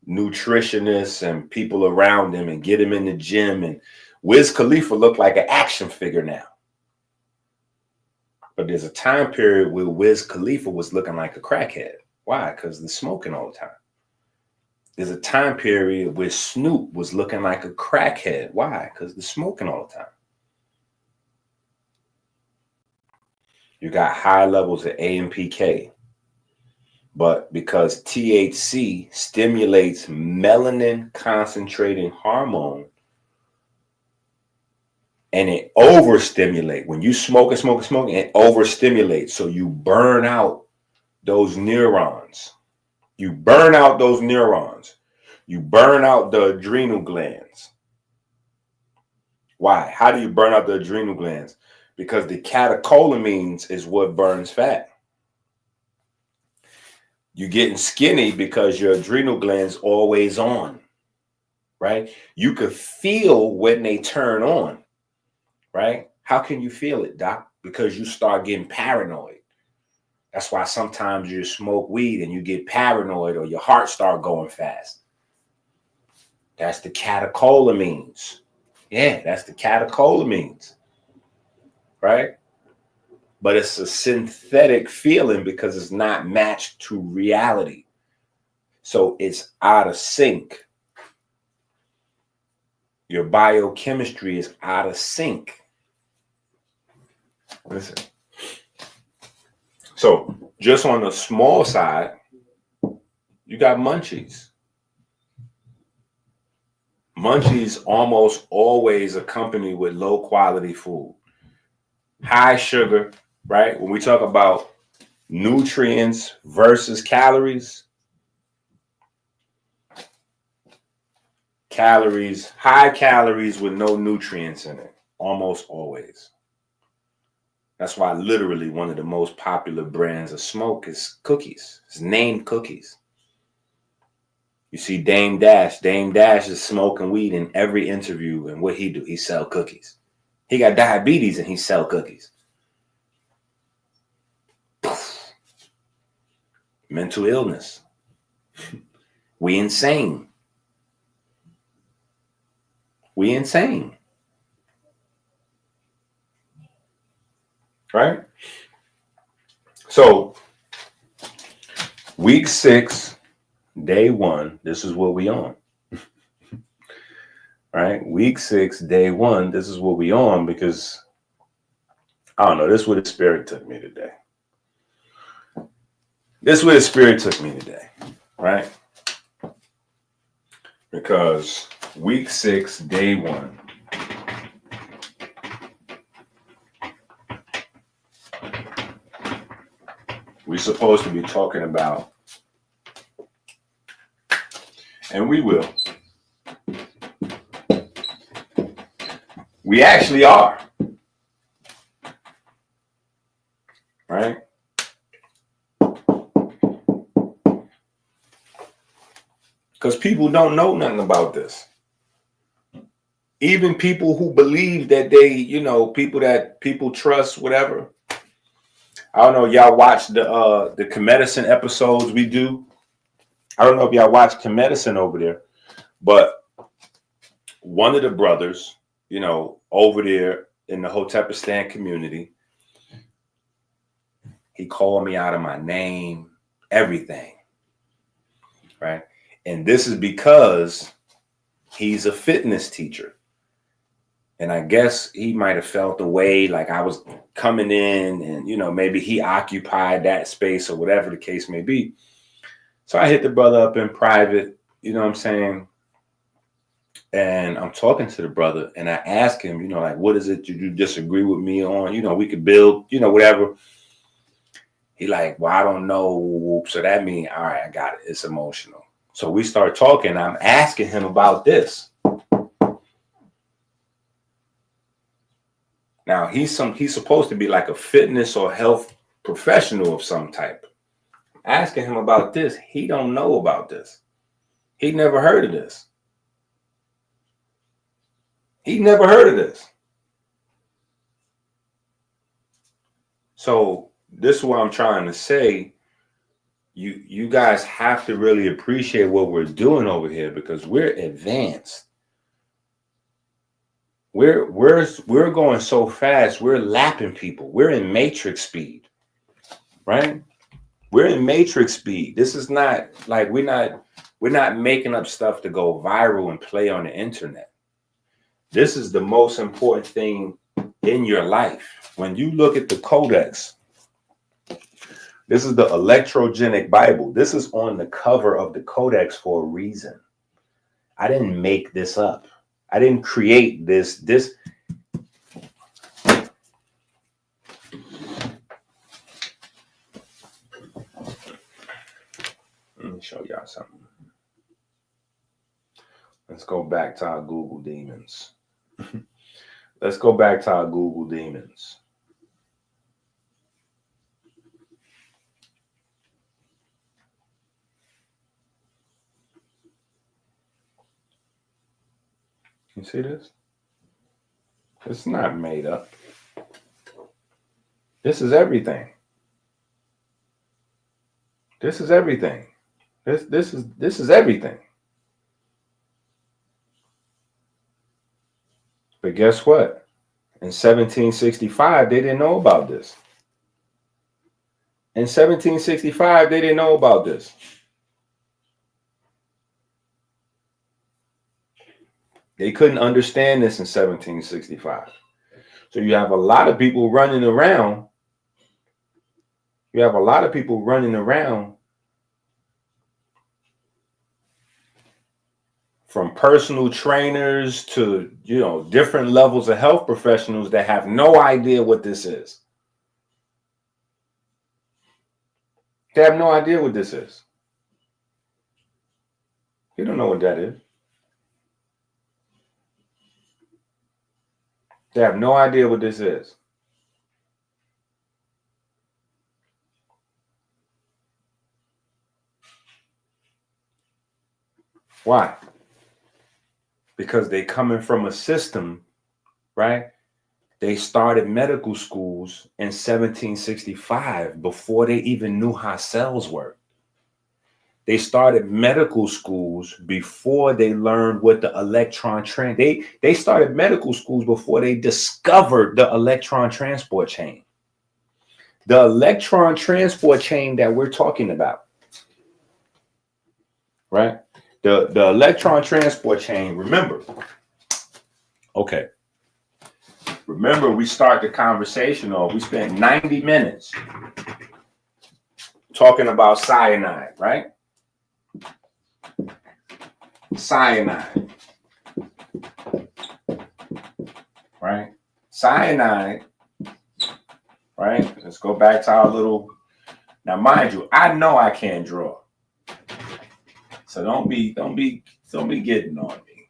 nutritionists and people around him and get him in the gym? And Wiz Khalifa looked like an action figure now. But there's a time period where Wiz Khalifa was looking like a crackhead. Why? Because they're smoking all the time. There's a time period where Snoop was looking like a crackhead. Why? Because they're smoking all the time. You got high levels of AMPK. But because THC stimulates melanin concentrating hormone, and it overstimulates. When you smoke, it overstimulates. So you burn out those neurons. You burn out those neurons. You burn out the adrenal glands. Why? How do you burn out the adrenal glands? Because the catecholamines is what burns fat. You're getting skinny because your adrenal glands always on, right? You could feel when they turn on. Right? How can you feel it, Doc? Because you start getting paranoid. That's why sometimes you smoke weed and you get paranoid or your heart start going fast. That's the catecholamines. Yeah, that's the catecholamines. Right? But it's a synthetic feeling because it's not matched to reality. So it's out of sync. Your biochemistry is out of sync. Listen. So just on the small side, you got munchies. Munchies almost always accompanied with low quality food. High sugar, right? When we talk about nutrients versus calories, high calories with no nutrients in it, almost always. That's why literally one of the most popular brands of smoke is cookies. It's named Cookies. You see Dame Dash. Dame Dash is smoking weed in every interview, and what he do? He sell cookies. He got diabetes and he sell cookies. Mental illness. We insane. We insane. Right? So, week 6, day 1, this is what we on. Right? Week 6, day 1, this is what we on because, I don't know, this is where the spirit took me today. Right? Because week 6, day 1, we're supposed to be talking about, and we will. We actually are. Right? Because people don't know nothing about this. Even people who believe that they, people that people trust, whatever. I don't know, y'all watch the Medicine episodes we do. I don't know if y'all watch Medicine over there, but one of the brothers, over there in the Hotepistan community, he called me out of my name, everything, right? And this is because he's a fitness teacher. And I guess he might have felt the way like I was coming in and, maybe he occupied that space or whatever the case may be. So I hit the brother up in private, you know what I'm saying? And I'm talking to the brother and I ask him, like, what is it you disagree with me on? We could build, whatever. He like, well, I don't know. So that means, all right, I got it. It's emotional. So we start talking. I'm asking him about this. Now he's supposed to be like a fitness or health professional of some type. Asking him about this. He don't know about this. He never heard of this. So this is what I'm trying to say. You guys have to really appreciate what we're doing over here because we're advanced. We're going so fast. We're lapping people. We're in matrix speed, right? We're in matrix speed. This is not like we're not making up stuff to go viral and play on the internet. This is the most important thing in your life. When you look at the Codex, this is the electrogenic Bible. This is on the cover of the Codex for a reason. I didn't make this up. I didn't create this. Let me show y'all something. Let's go back to our Google demons. Let's go back to our Google demons. You see this? It's not made up. This is everything. This is everything. This is everything. But guess what? In 1765, they didn't know about this. In 1765, they didn't know about this. They couldn't understand this in 1765. So you have a lot of people running around. You have a lot of people running around from personal trainers to, different levels of health professionals that have no idea what this is. They have no idea what this is. You don't know what that is. They have no idea what this is. Why? Because they coming from a system, right? They started medical schools in 1765 before they even knew how cells work. They started medical schools before they learned what the electron they started medical schools before they discovered the electron transport chain. The electron transport chain that we're talking about, right? The electron transport chain, remember, we start the conversation off. We spent 90 minutes talking about cyanide, right? Cyanide, right? Cyanide, right? Let's go back to our little. Now, mind you, I know I can't draw, so don't be getting on me,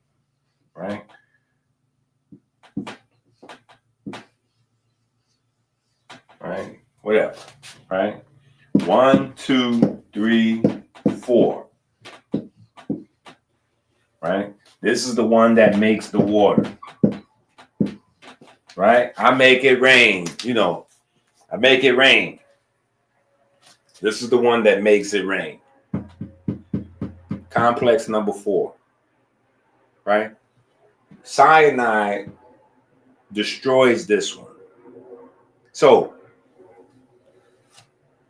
right? Right, whatever, right? 1, 2, 3, 4. Right? This is the one that makes the water. Right? I make it rain. I make it rain. This is the one that makes it rain. Complex number 4. Right? Cyanide destroys this one. So,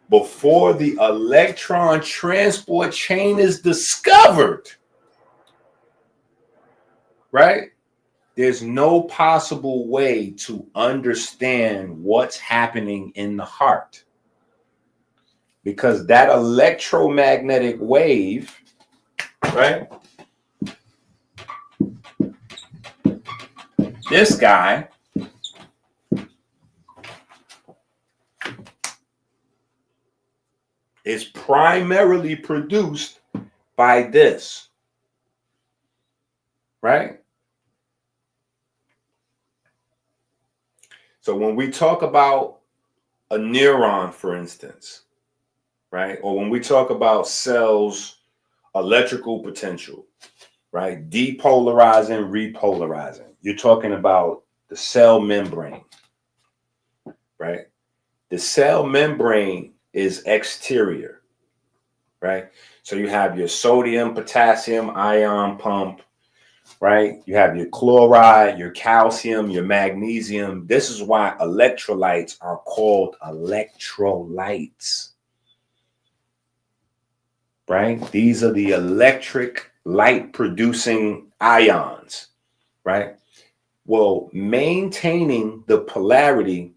before the electron transport chain is discovered, right? There's no possible way to understand what's happening in the heart, because that electromagnetic wave, right? This guy is primarily produced by this, right? So when we talk about a neuron, for instance, right? Or when we talk about cells' electrical potential, right? Depolarizing, repolarizing. You're talking about the cell membrane, right? The cell membrane is exterior, right? So you have your sodium, potassium, ion pump, right? You have your chloride, your calcium, your magnesium. This is why electrolytes are called electrolytes, right? These are the electric light producing ions, right? Well, maintaining the polarity,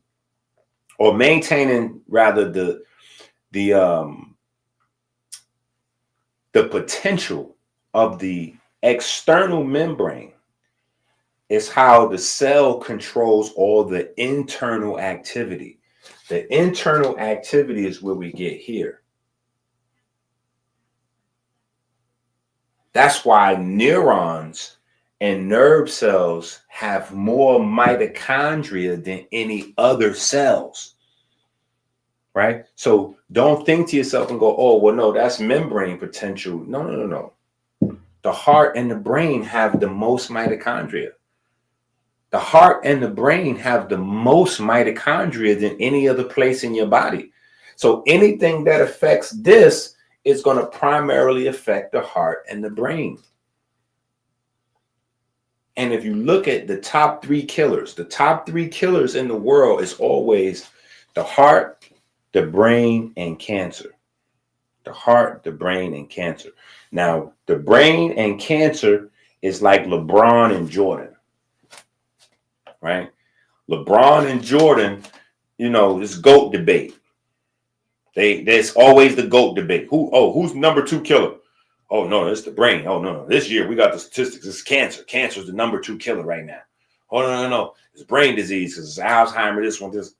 or maintaining rather the potential of the external membrane is how the cell controls all the internal activity. The internal activity is where we get here. That's why neurons and nerve cells have more mitochondria than any other cells, right? So don't think to yourself and go, oh, well, no, that's membrane potential. No. The heart and the brain have the most mitochondria. The heart and the brain have the most mitochondria than any other place in your body. So anything that affects this is going to primarily affect the heart and the brain. And if you look at the top 3 killers, the top 3 killers in the world is always the heart, the brain, and cancer. The heart, the brain, and cancer. Now, the brain and cancer is like LeBron and Jordan, right? LeBron and Jordan, this GOAT debate. There's always the GOAT debate. Who's number 2 killer? Oh no, it's the brain. Oh no, this year we got the statistics. It's cancer. Cancer is the number 2 killer right now. Oh no, it's brain disease because it's Alzheimer. This.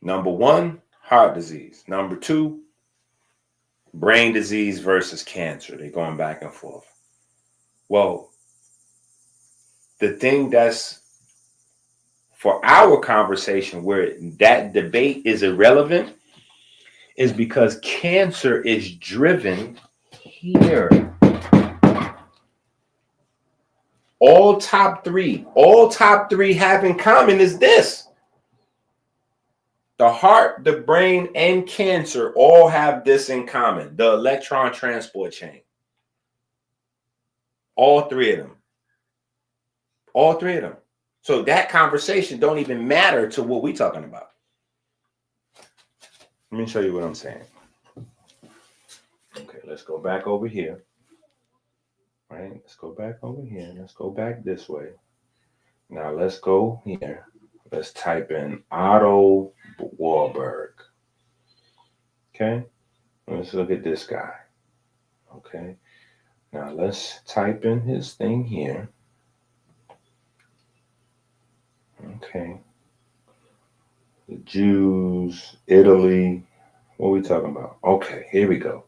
Number 1, heart disease. Number 2, brain disease versus cancer. They're going back and forth. Well, the thing that's for our conversation where that debate is irrelevant is because cancer is driven here. All top three have in common is this. The heart, the brain, and cancer all have this in common. The electron transport chain. All three of them. All three of them. So that conversation don't even matter to what we're talking about. Let me show you what I'm saying. Okay, let's go back over here. Right? Let's go back over here. Let's go back this way. Now let's go here. Let's type in Otto Warburg. Okay. Let's look at this guy. Okay. Now let's type in his thing here. Okay. The Jews, Italy. What are we talking about? Okay, here we go.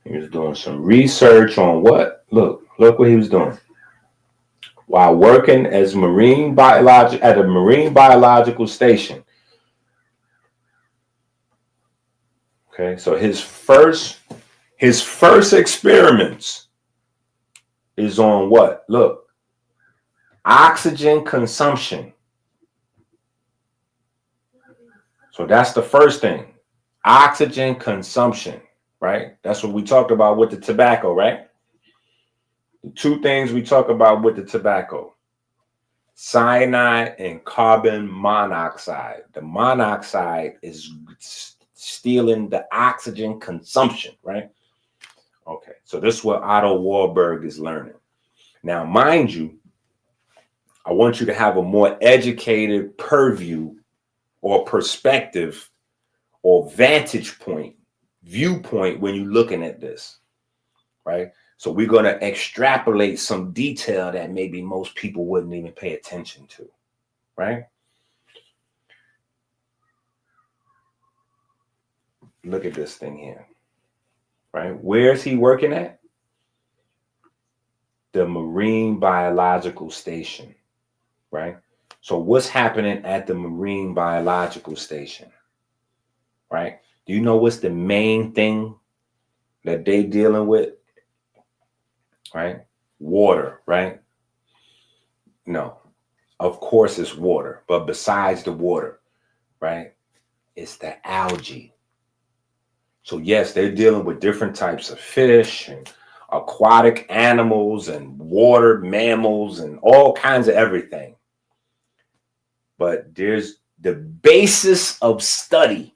He was doing some research on what? Look what he was doing. While working as at a marine biological station. Okay, so his first experiments is on what? Look, oxygen consumption. So that's the first thing. Oxygen consumption, right? That's what we talked about with the tobacco, right? The 2 things we talk about with the tobacco. Cyanide and carbon monoxide. The monoxide is stealing the oxygen consumption, right? Okay, so this is what Otto Warburg is learning. Now, mind you, I want you to have a more educated purview or perspective or vantage point, viewpoint when you're looking at this, right? So we're going to extrapolate some detail that maybe most people wouldn't even pay attention to, right? Look at this thing here, right? Where is he working at? The Marine Biological Station, right? So what's happening at the Marine Biological Station, right? Do you know what's the main thing that they dealing with? Right? Water, right? No, of course it's water, but besides the water, right? It's the algae. So yes, they're dealing with different types of fish and aquatic animals and water mammals and all kinds of everything. But there's the basis of study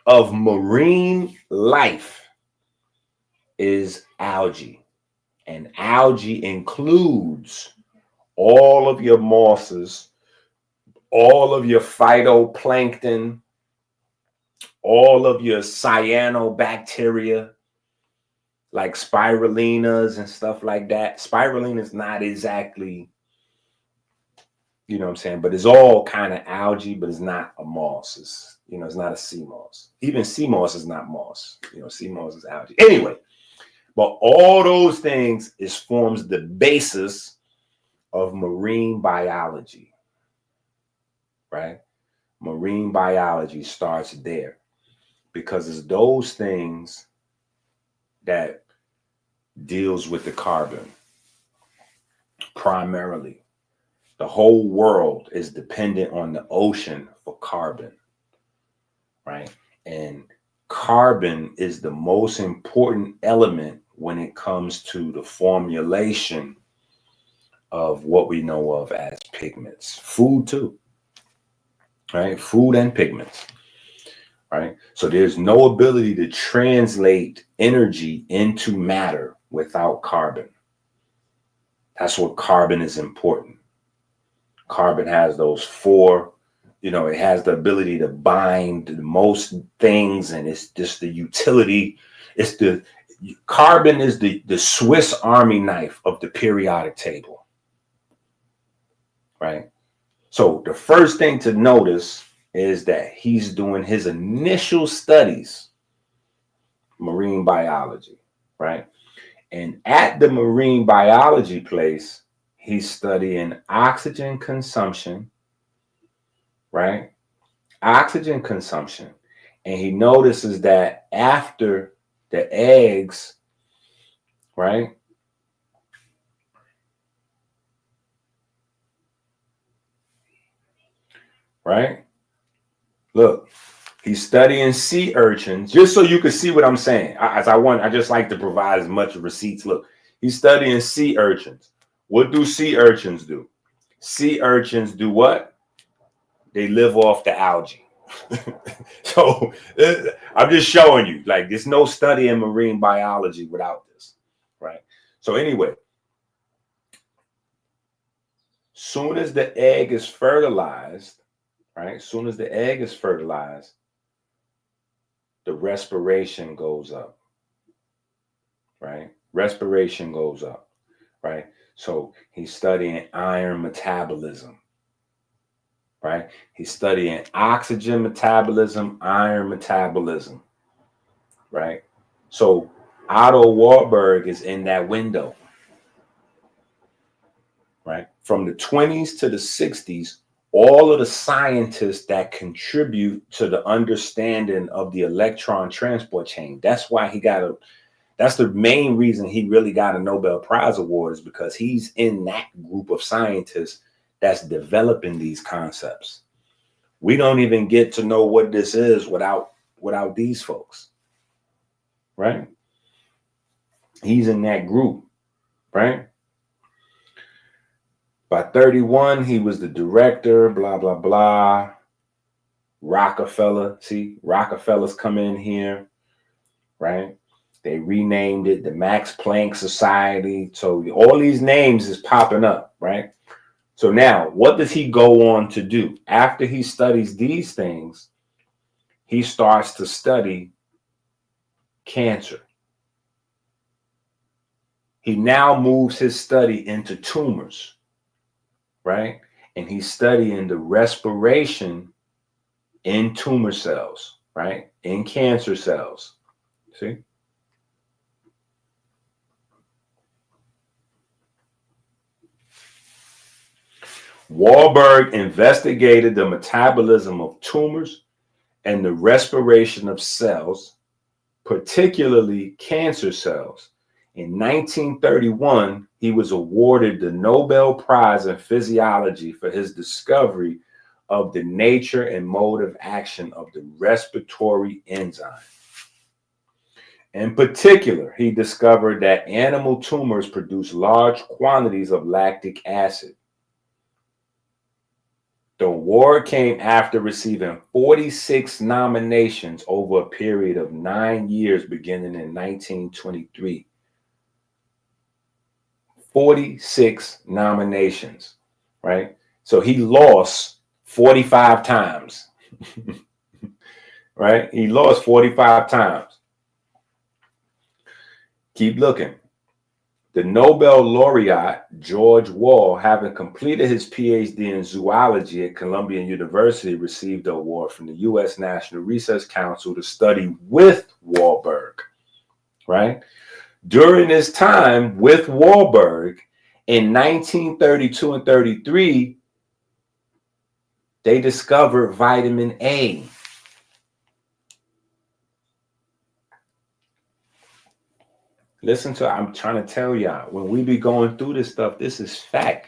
of marine life is algae. And algae includes all of your mosses, all of your phytoplankton, all of your cyanobacteria, like spirulinas and stuff like that. Spirulina is not exactly, you know what I'm saying, but it's all kind of algae, but it's not a moss. It's not a sea moss. Even sea moss is not moss. Sea moss is algae. Anyway. But all those things forms the basis of marine biology, right? Marine biology starts there because it's those things that deals with the carbon primarily. The whole world is dependent on the ocean for carbon, right? And carbon is the most important element when it comes to the formulation of what we know of as pigments. Food too, right? Food and pigments. right? So there's no ability to translate energy into matter without carbon. That's what carbon is important. Carbon has those four, it has the ability to bind most things, and it's just the utility. Carbon is the Swiss Army knife of the periodic table, right? So the first thing to notice is that he's doing his initial studies, marine biology, right? And at the marine biology place, he's studying oxygen consumption, right? Oxygen consumption. And he notices that after the eggs, right? Right? Look, he's studying sea urchins, just so you can see what I'm saying. I just like to provide as much receipts. Look, he's studying sea urchins. What do sea urchins do? Sea urchins do what? They live off the algae. So I'm just showing you, like, there's no study in marine biology without this, right? So anyway, soon as the egg is fertilized, right? Soon as the egg is fertilized, the respiration goes up, right? Respiration goes up, right? So he's studying iron metabolism, right? He's studying oxygen metabolism, iron metabolism, right? So Otto Warburg is in that window, right? From the 20s to the 60s, all of the scientists that contribute to the understanding of the electron transport chain. That's the main reason he really got a Nobel Prize award, is because he's in that group of scientists that's developing these concepts. We don't even get to know what this is without these folks, right? He's in that group, right? By 31, he was the director, blah, blah, blah. Rockefeller, see, Rockefellers come in here, right? They renamed it the Max Planck Society. So all these names is popping up, right? So now, what does he go on to do? After he studies these things, he starts to study cancer. He now moves his study into tumors, right? And he's studying the respiration in tumor cells, right? In cancer cells. See? Warburg investigated the metabolism of tumors and the respiration of cells, particularly cancer cells. In 1931, he was awarded the Nobel Prize in Physiology for his discovery of the nature and mode of action of the respiratory enzyme. In particular, he discovered that animal tumors produce large quantities of lactic acid. The award came after receiving 46 nominations over a period of 9 years beginning in 1923. 46 nominations, right? So he lost 45 times, right? He lost 45 times. Keep looking. The Nobel laureate, George Wall, having completed his PhD in zoology at Columbia University, received the award from the U.S. National Research Council to study with Warburg, right? During this time with Warburg, in 1932 and 33, they discovered vitamin A. Listen to, I'm trying to tell y'all, when we be going through this stuff, this is fact.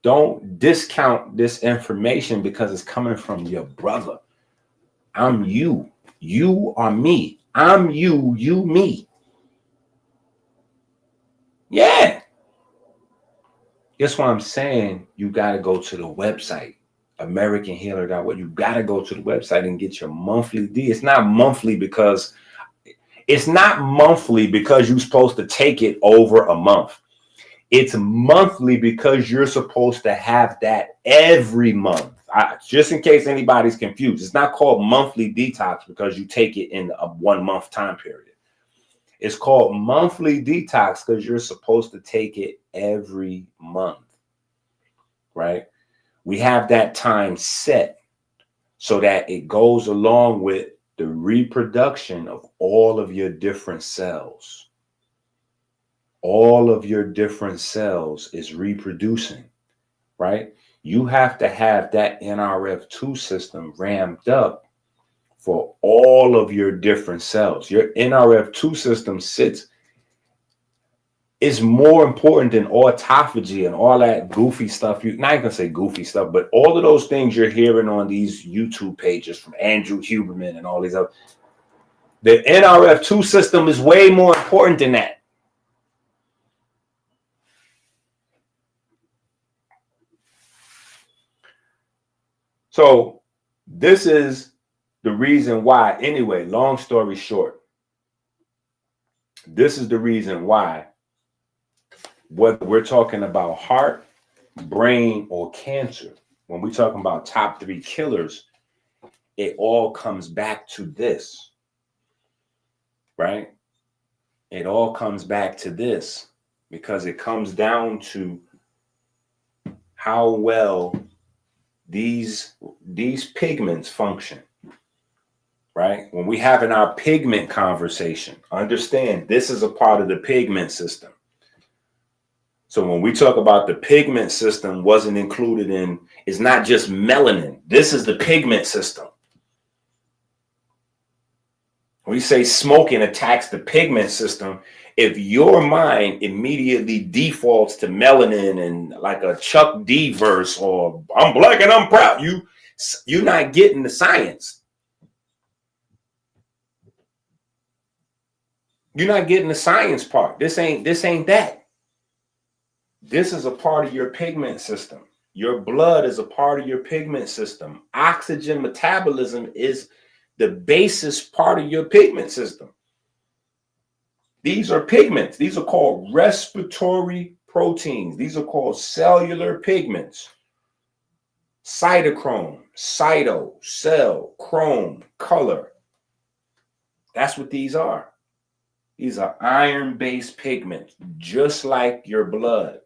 Don't discount this information because it's coming from your brother. I'm you. You are me. I'm you, you me. Yeah. Guess what I'm saying? You got to go to the website. AmericanHealer.com. You got to go to the website and get your monthly D. It's not monthly because you're supposed to take it over a month. It's monthly because you're supposed to have that every month. Just in case anybody's confused, it's not called monthly detox because you take it in a 1 month time period. It's called monthly detox because you're supposed to take it every month, right? We have that time set so that it goes along with the reproduction of all of your different cells. All of your different cells is reproducing, right? You have to have that NRF2 system ramped up for all of your different cells. Your NRF2 system is more important than autophagy and all that goofy stuff. You're not gonna say goofy stuff, but all of those things you're hearing on these YouTube pages from Andrew Huberman and all these other. The NRF2 system is way more important than that. So this is the reason why, anyway, long story short, this is the reason why, whether we're talking about heart, brain, or cancer, when we're talking about top 3 killers, it all comes back to this, right? It all comes back to this because it comes down to how well these pigments function, right? When we having our pigment conversation, understand this is a part of the pigment system. So when we talk about the pigment system wasn't included in, it's not just melanin. This is the pigment system. When we say smoking attacks the pigment system, if your mind immediately defaults to melanin and like a Chuck D verse or I'm black and I'm proud, you're not getting the science. You're not getting the science part. This ain't that. This is a part of your pigment system. Your blood is a part of your pigment system. Oxygen metabolism is the basis part of your pigment system. These are pigments. These are called respiratory proteins. These are called cellular pigments. Cytochrome, cyto, cell, chrome, color. That's what these are. These are iron-based pigments, just like your blood.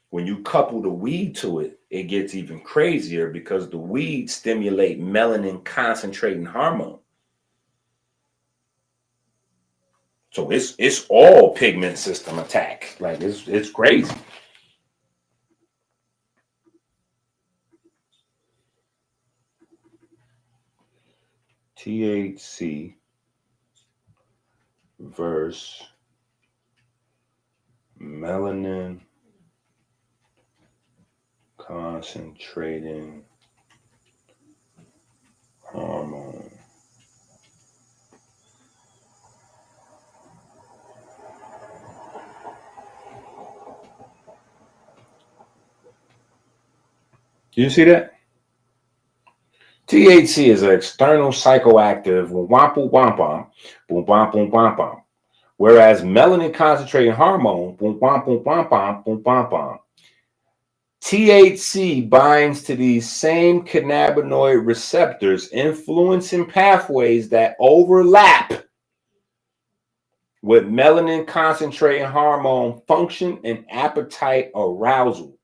When you couple the weed to it, it gets even crazier because the weed stimulate melanin concentrating hormone. So it's all pigment system attack. Like it's crazy. THC versus melanin concentrating hormone. Do you see that? THC is an external psychoactive, whereas melanin concentrating hormone, THC binds to these same cannabinoid receptors, influencing pathways that overlap with melanin concentrating hormone function and appetite arousal.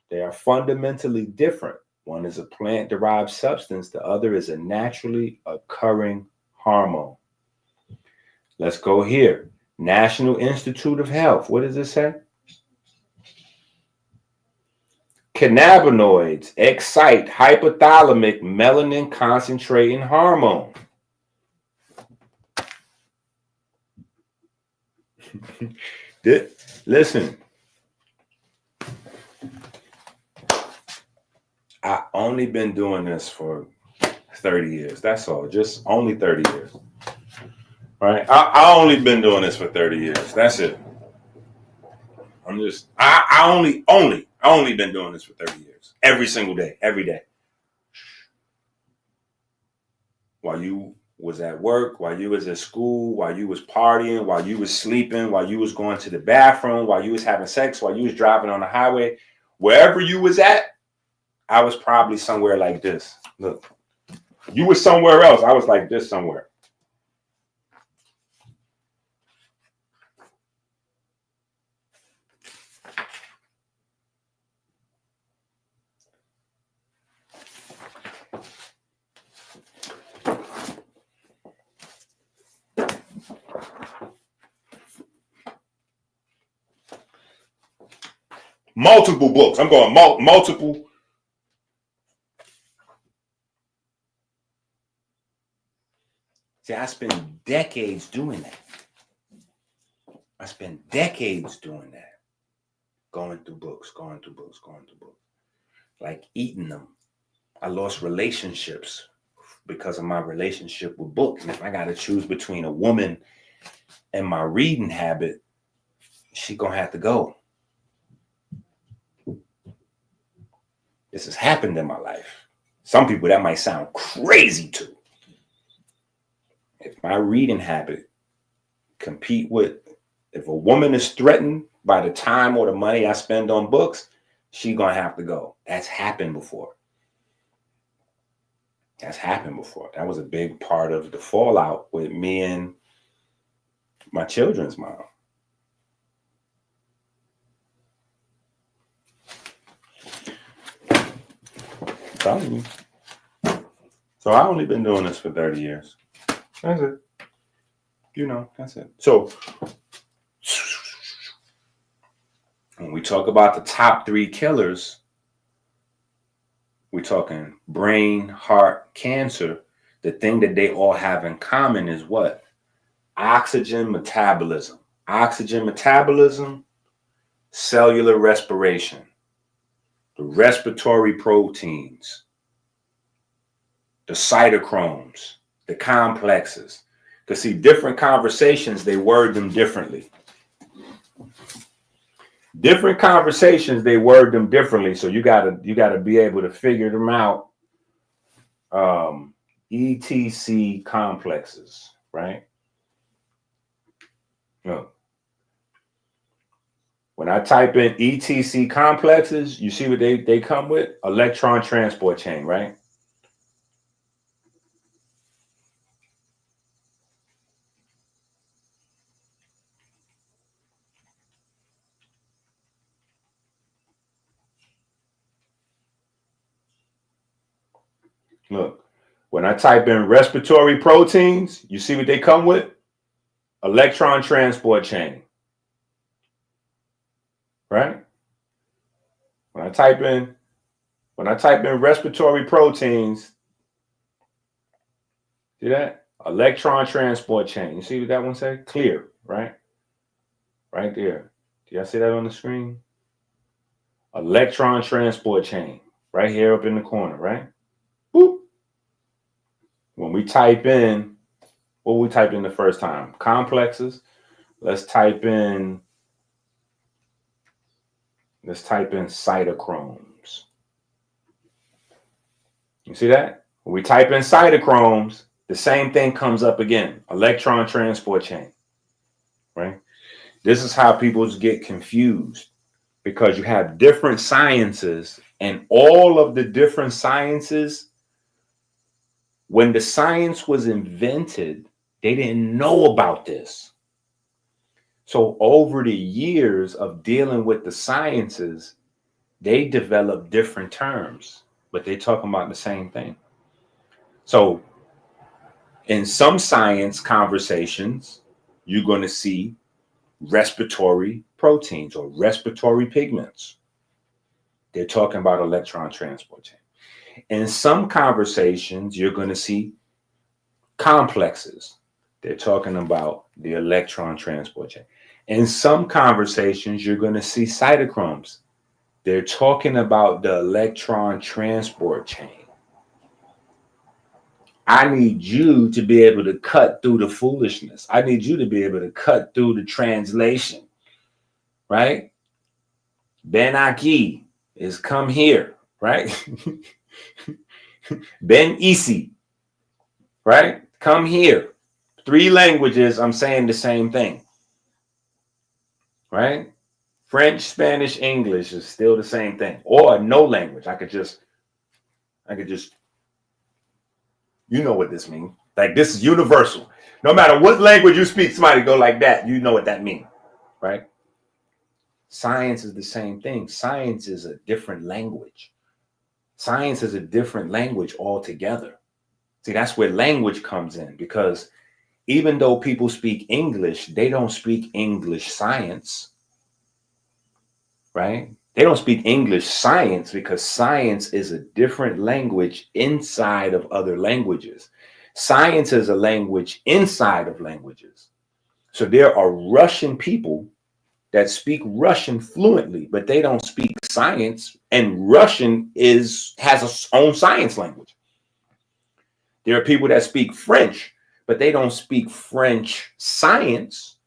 They are fundamentally different. One is a plant-derived substance. The other is a naturally occurring hormone. Let's go here. National Institute of Health. What does it say? Cannabinoids excite hypothalamic melanin concentrating hormone. Listen, I only been doing this for 30 years. That's all. Just only 30 years. Right? I only been doing this for 30 years. That's it. I only been doing this for 30 years. Every single day, every day. While you was at work, while you was at school, while you was partying, while you was sleeping, while you was going to the bathroom, while you was having sex, while you was driving on the highway, wherever you was at, I was probably somewhere like this. Look, you was somewhere else. I was like this somewhere. Multiple books. I'm going multiple. See, I spent decades doing that. I spent decades doing that. Going through books. Like eating them. I lost relationships because of my relationship with books. And if I got to choose between a woman and my reading habit, she gonna have to go. This has happened in my life. Some people that might sound crazy to. If my reading habit compete with, if a woman is threatened by the time or the money I spend on books, she gonna have to go. That's happened before. That was a big part of the fallout with me and my children's mom. Telling you. So I only been doing this for 30 years. That's it. That's it. So when we talk about the top 3 killers, we're talking brain, heart, cancer. The thing that they all have in common is what? Oxygen metabolism. Oxygen metabolism, cellular respiration, the respiratory proteins, the cytochromes, the complexes. Because see, different conversations, they word them differently. Different conversations, they word them differently. So you gotta be able to figure them out. ETC complexes, right? Look, when I type in ETC complexes, you see what they come with? Electron transport chain, right? Look, when I type in respiratory proteins, you see what they come with? Electron transport chain. Right? When I type in respiratory proteins, see that? Electron transport chain. You see what that one say? Clear, right? Right there. Do y'all see that on the screen? Electron transport chain. Right here up in the corner, right? Boop. When we type in, what we typed in the first time? Complexes. Let's type in cytochromes. You see that? When we type in cytochromes, the same thing comes up again. Electron transport chain. Right? This is how people get confused because you have different sciences, and all of the different sciences, when the science was invented, they didn't know about this. So over the years of dealing with the sciences, they developed different terms, but they're talking about the same thing. So in some science conversations, you're going to see respiratory proteins or respiratory pigments. They're talking about electron transport chain. In some conversations, you're going to see complexes. They're talking about the electron transport chain. In some conversations, you're going to see cytochromes. They're talking about the electron transport chain. I need you to be able to cut through the foolishness. I need you to be able to cut through the translation, right? Ben aquí is come here, right? Ben isi, right? Come here. 3 languages, I'm saying the same thing, right? French, Spanish, English is still the same thing. Or no language. I could just, you know what this means. Like, this is universal. No matter what language you speak, somebody go like that, you know what that means, right? Science is the same thing. Science is a different language. Science is a different language altogether. See, that's where language comes in, because even though people speak English, they don't speak English science, right? They don't speak English science because science is a different language inside of other languages. Science is a language inside of languages. So there are Russian people that speak Russian fluently, but they don't speak science, and Russian has its own science language. There are people that speak French, but they don't speak French science.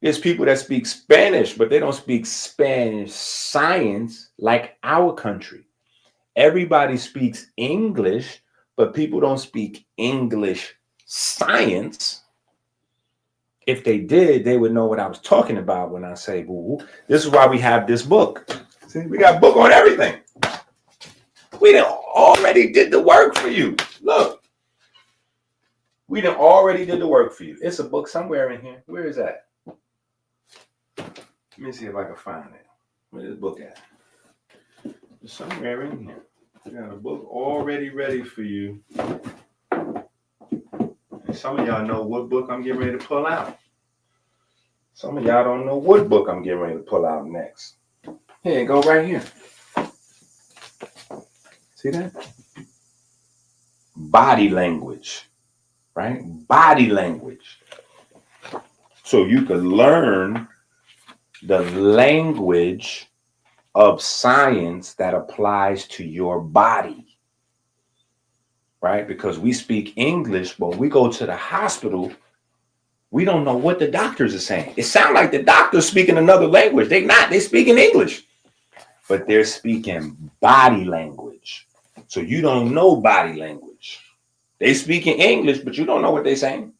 There's people that speak Spanish, but they don't speak Spanish science like our country. Everybody speaks English, but people don't speak English science. If they did, they would know what I was talking about when I say, boo. This is why we have this book. See, we got a book on everything. We done already did the work for you. Look. We done already did the work for you. It's a book somewhere in here. Where is that? Let me see if I can find it. Where's this book at? It's somewhere in here. We got a book already ready for you. And some of y'all know what book I'm getting ready to pull out. Some of y'all don't know what book I'm getting ready to pull out next. Here, go right here. See that? Body language, right? Body language. So you can learn the language of science that applies to your body, right? Because we speak English, but we go to the hospital, we don't know what the doctors are saying. It sounds like the doctor's speaking another language. They're not. They're speaking English, but they're speaking body language. So you don't know body language. They speak in English, but you don't know what they're saying.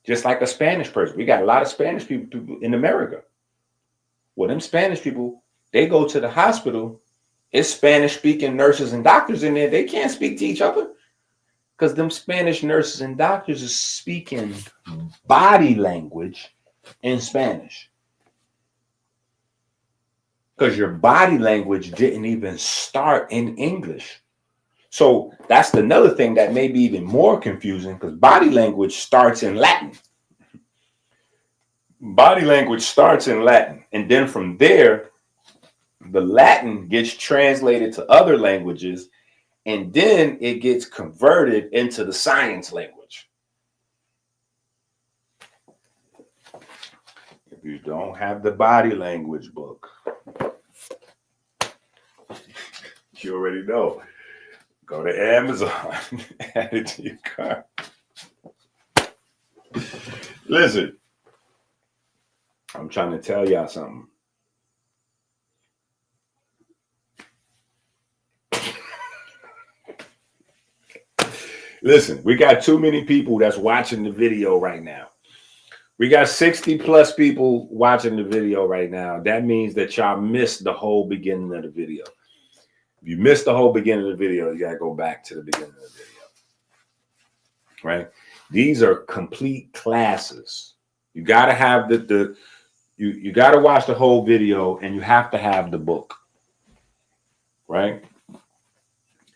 Just like a Spanish person. We got a lot of Spanish people in America. Well, them Spanish people, they go to the hospital. It's Spanish-speaking nurses and doctors in there. They can't speak to each other because them Spanish nurses and doctors are speaking body language in Spanish. Because your body language didn't even start in English. So that's another thing that may be even more confusing, because body language starts in Latin. Body language starts in Latin. And then from there, the Latin gets translated to other languages, and then it gets converted into the science language. If you don't have the body language book, you already know. Go to Amazon, add it to your cart. Listen, I'm trying to tell y'all something. Listen, we got too many people that's watching the video right now. We got 60 plus people watching the video right now. That means that y'all missed the whole beginning of the video. If you missed the whole beginning of the video, you got to go back to the beginning of the video. Right? These are complete classes. You got to have you got to watch the whole video, and you have to have the book. Right?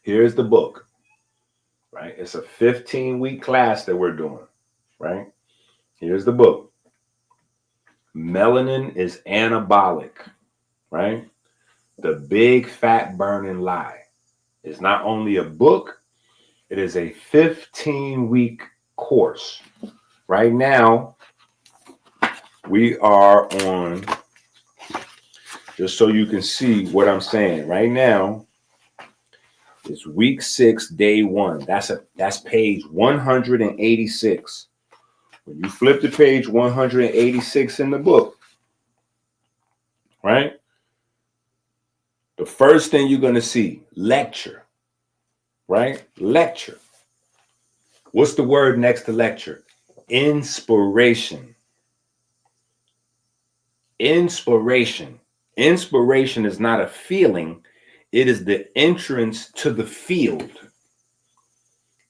Here's the book. Right? It's a 15-week class that we're doing. Right? Here's the book. Melanin is anabolic. Right? The Big Fat Burning Lie. It's not only a book, it is a 15-week course. Right now, we are on, just so you can see what I'm saying. Right now, it's week 6, day 1. That's page 186. When you flip to page 186 in the book, right? The first thing you're going to see, lecture, right? Lecture. What's the word next to lecture? Inspiration. Inspiration. Inspiration is not a feeling. It is the entrance to the field.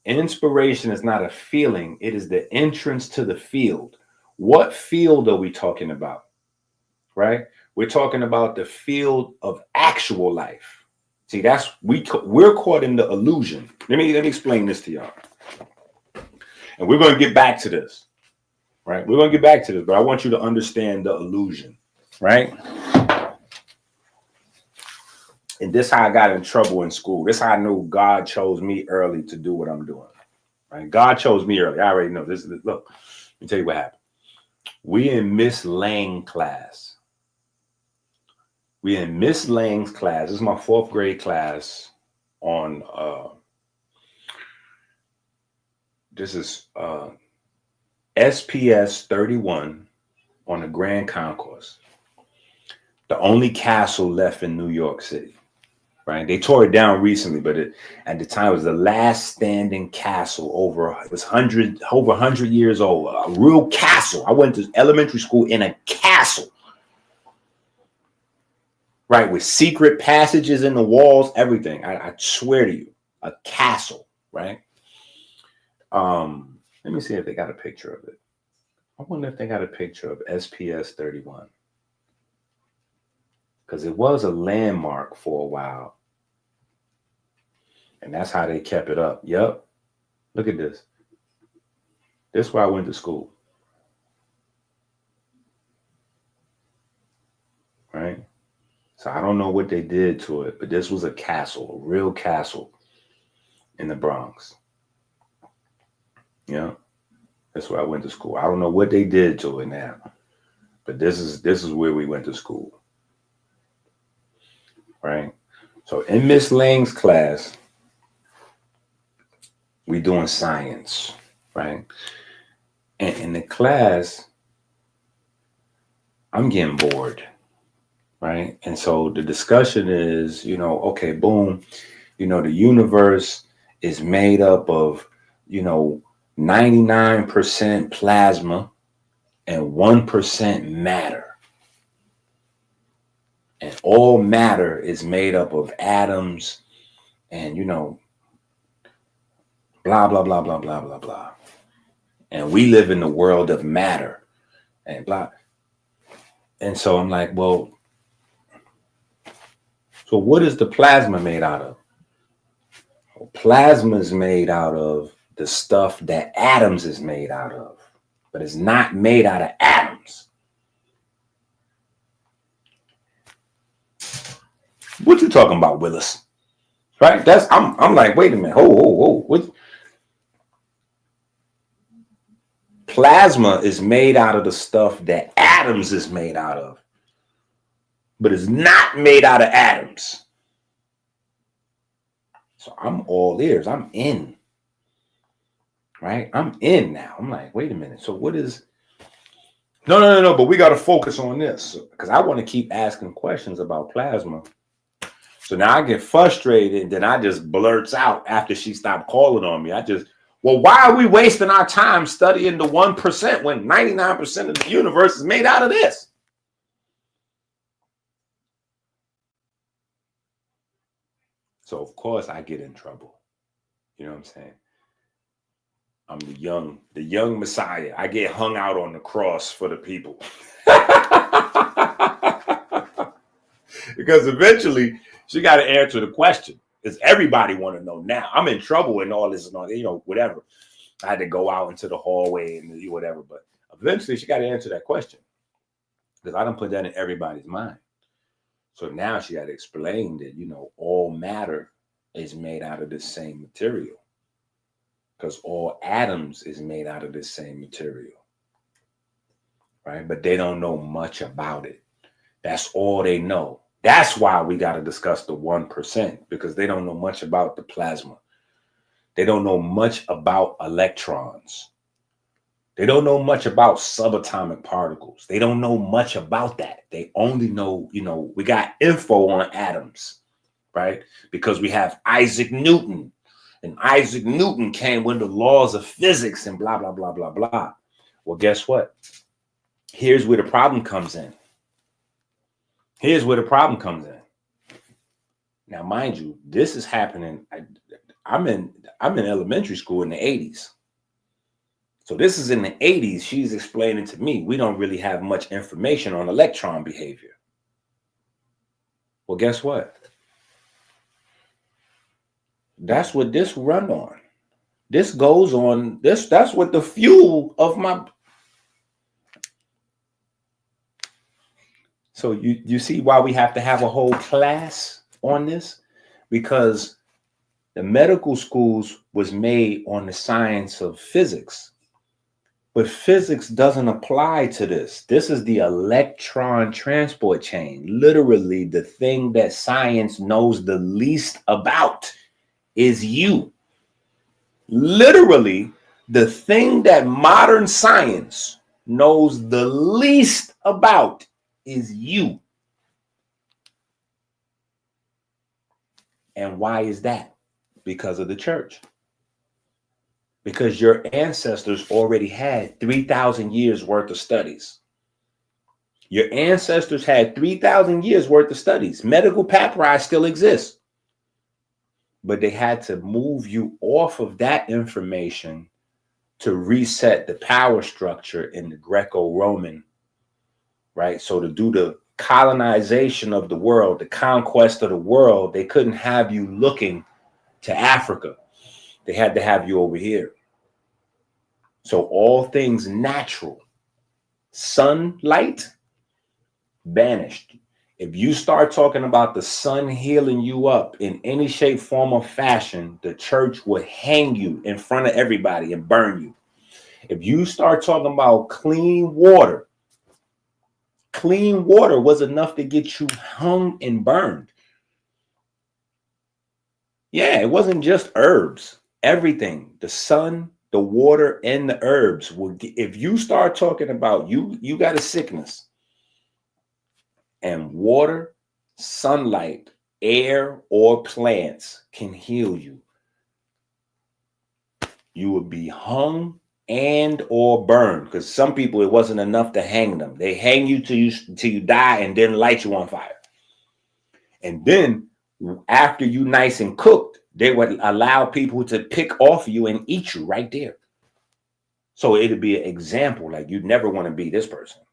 Inspiration is not a feeling. It is the entrance to the field. What field are we talking about? Right? We're talking about the field of actual life. See, we're caught in the illusion. Let me explain this to y'all. And we're going to get back to this. Right? We're going to get back to this, but I want you to understand the illusion. Right? And this is how I got in trouble in school. This is how I knew God chose me early to do what I'm doing. Right? God chose me early. I already know this. Look, let me tell you what happened. We in Miss Lang class. We in Miss Lang's class. This is my 4th grade class on this is SPS 31 on the Grand Concourse. The only castle left in New York City. Right? They tore it down recently, but at the time it was the last standing castle over 100 years old. A real castle. I went to elementary school in a castle. Right, with secret passages in the walls, everything. I swear to you, a castle, right? Let me see if they got a picture of it. I wonder if they got a picture of SPS 31. Because it was a landmark for a while. And that's how they kept it up. Yep. Look at this. This is where I went to school. Right? So I don't know what they did to it, but this was a castle, a real castle in the Bronx. Yeah. That's where I went to school. I don't know what they did to it now, but this is where we went to school. Right? So in Miss Lang's class, we doing science, right? And in the class, I'm getting bored, right? And so the discussion is, okay, boom, the universe is made up of, 99% plasma and 1% matter. And all matter is made up of atoms and, blah, blah, blah, blah, blah, blah, blah. And we live in the world of matter and blah. And so I'm like, well, so what is the plasma made out of? Well, plasma is made out of the stuff that atoms is made out of, but it's not made out of atoms. What you talking about, Willis? Right? I'm like, wait a minute. What? Plasma is made out of the stuff that atoms is made out of, but it's not made out of atoms. So I'm all ears. I'm in. Right? I'm in now. I'm like, wait a minute. So what is... No. But we got to focus on this because I want to keep asking questions about plasma. So now I get frustrated and then I just blurts out after she stopped calling on me. Why are we wasting our time studying the 1% when 99% of the universe is made out of this? So of course I get in trouble. You know what I'm saying? I'm the young Messiah. I get hung out on the cross for the people. Because eventually she got to answer the question. Because everybody want to know now. I'm in trouble and all this and all, whatever. I had to go out into the hallway and do whatever. But eventually she got to answer that question. Because I don't put that in everybody's mind. So now she had to explain that, all matter is made out of the same material. Because all atoms is made out of the same material. Right? But they don't know much about it. That's all they know. That's why we got to discuss the 1%, because they don't know much about the plasma. They don't know much about electrons. They don't know much about subatomic particles. They don't know much about that. They only know, we got info on atoms, right? Because we have Isaac Newton. And Isaac Newton came with the laws of physics and blah, blah, blah, blah, blah. Well, guess what? Here's where the problem comes in. Here's where the problem comes in. Now, mind you, this is happening. I'm in elementary school in the 80s. So this is in the 80s. She's explaining to me, we don't really have much information on electron behavior. Well, guess what? That's what this run on. This goes on. That's what the fuel of my. So you see why we have to have a whole class on this? Because the medical schools was made on the science of physics. But physics doesn't apply to this. This is the electron transport chain. Literally, the thing that science knows the least about is you. Literally, the thing that modern science knows the least about is you. And why is that? Because of the church. Because your ancestors already had 3,000 years worth of studies. Your ancestors had 3,000 years worth of studies. Medical papyri still exists. But they had to move you off of that information to reset the power structure in the Greco-Roman, right? So to do the colonization of the world, the conquest of the world, they couldn't have you looking to Africa. They had to have you over here. So all things natural, sunlight, banished. If you start talking about the sun healing you up in any shape, form, or fashion, the church would hang you in front of everybody and burn you. If you start talking about clean water was enough to get you hung and burned. Yeah, it wasn't just herbs. Everything, the sun, the water, and the herbs. If you start talking about you got a sickness, and water, sunlight, air, or plants can heal you, you would be hung and or burned. Because some people, it wasn't enough to hang them. They hang you till you die and then light you on fire. And then after you nice and cooked, they would allow people to pick off you and eat you right there. So it'd be an example, like you'd never want to be this person.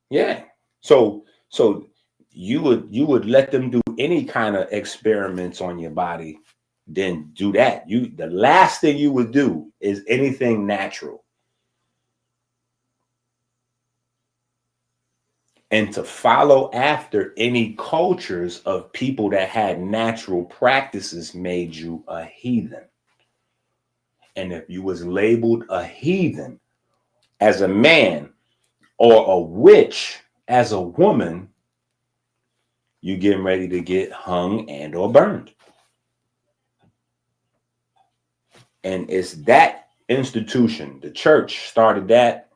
Yeah. So you would let them do any kind of experiments on your body, then do that. The last thing you would do is anything natural. And to follow after any cultures of people that had natural practices made you a heathen. And if you was labeled a heathen as a man or a witch as a woman, you getting ready to get hung and or burned. And it's that institution, the church started that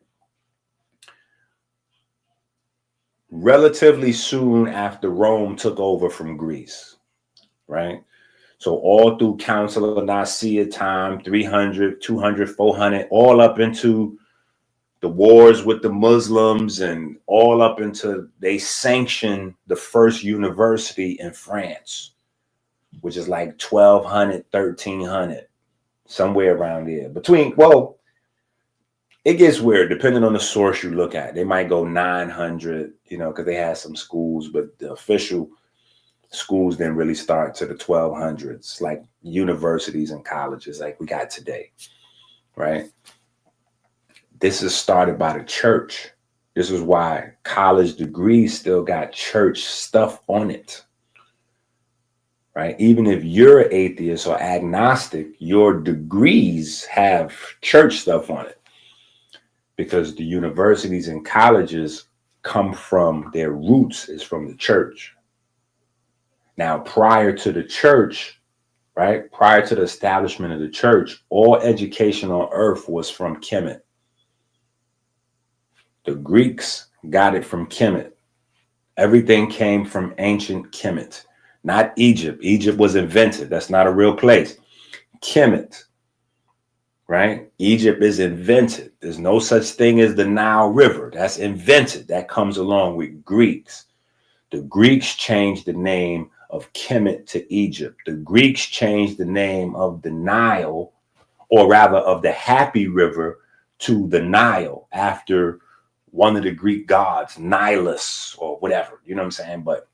relatively soon after Rome took over from Greece, right? So all through Council of Nicaea time, 300, 200, 400, all up into the wars with the Muslims and all up into they sanctioned the first university in France, which is like 1200, 1300, somewhere around there. It gets weird depending on the source you look at. They might go 900, because they had some schools, but the official schools didn't really start to the 1200s, like universities and colleges like we got today, right? This is started by the church. This is why college degrees still got church stuff on it, right? Even if you're an atheist or agnostic, your degrees have church stuff on it. Because the universities and colleges come from, their roots is from the church. Now, prior to the church, right? Prior to the establishment of the church, all education on earth was from Kemet. The Greeks got it from Kemet. Everything came from ancient Kemet, not Egypt. Egypt was invented. That's not a real place. Kemet, right? Egypt is invented. There's no such thing as the Nile River. That's invented. That comes along with Greeks. The Greeks changed the name of Kemet to Egypt. The Greeks changed the name of the Nile, or rather of the Happy River, to the Nile after one of the Greek gods, Nilus or whatever. You know what I'm saying? But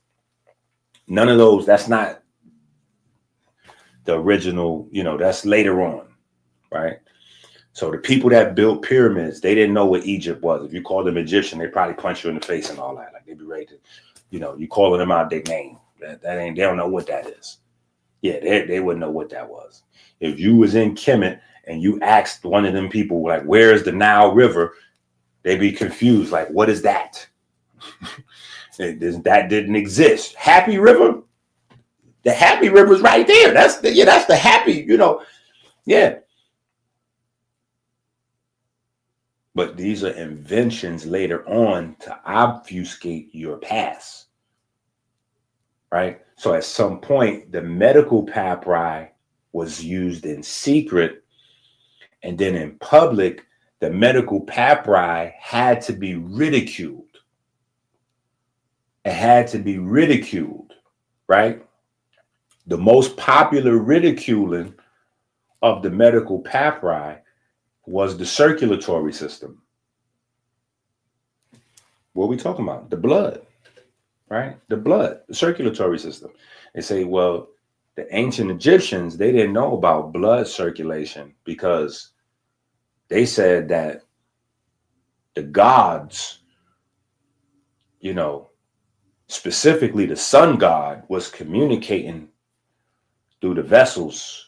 none of those, that's not the original, that's later on, right? So the people that built pyramids, they didn't know what Egypt was. If you called them Egyptian, they probably punch you in the face and all that. Like they'd be ready to, you calling them out their name. That ain't, they don't know what that is. Yeah, they wouldn't know what that was. If you was in Kemet and you asked one of them people, like, where's the Nile River? They'd be confused. Like, what is that? That didn't exist. Happy River? The Happy River's right there. That's the Happy, yeah. But these are inventions later on to obfuscate your past, right? So at some point, the medical papyri was used in secret, and then in public, the medical papyri had to be ridiculed. It had to be ridiculed, right? The most popular ridiculing of the medical papyri was the circulatory system. What are we talking about? The blood, right? The blood, the circulatory system. They say, well, the ancient Egyptians, they didn't know about blood circulation because they said that the gods, specifically the sun god, was communicating through the vessels.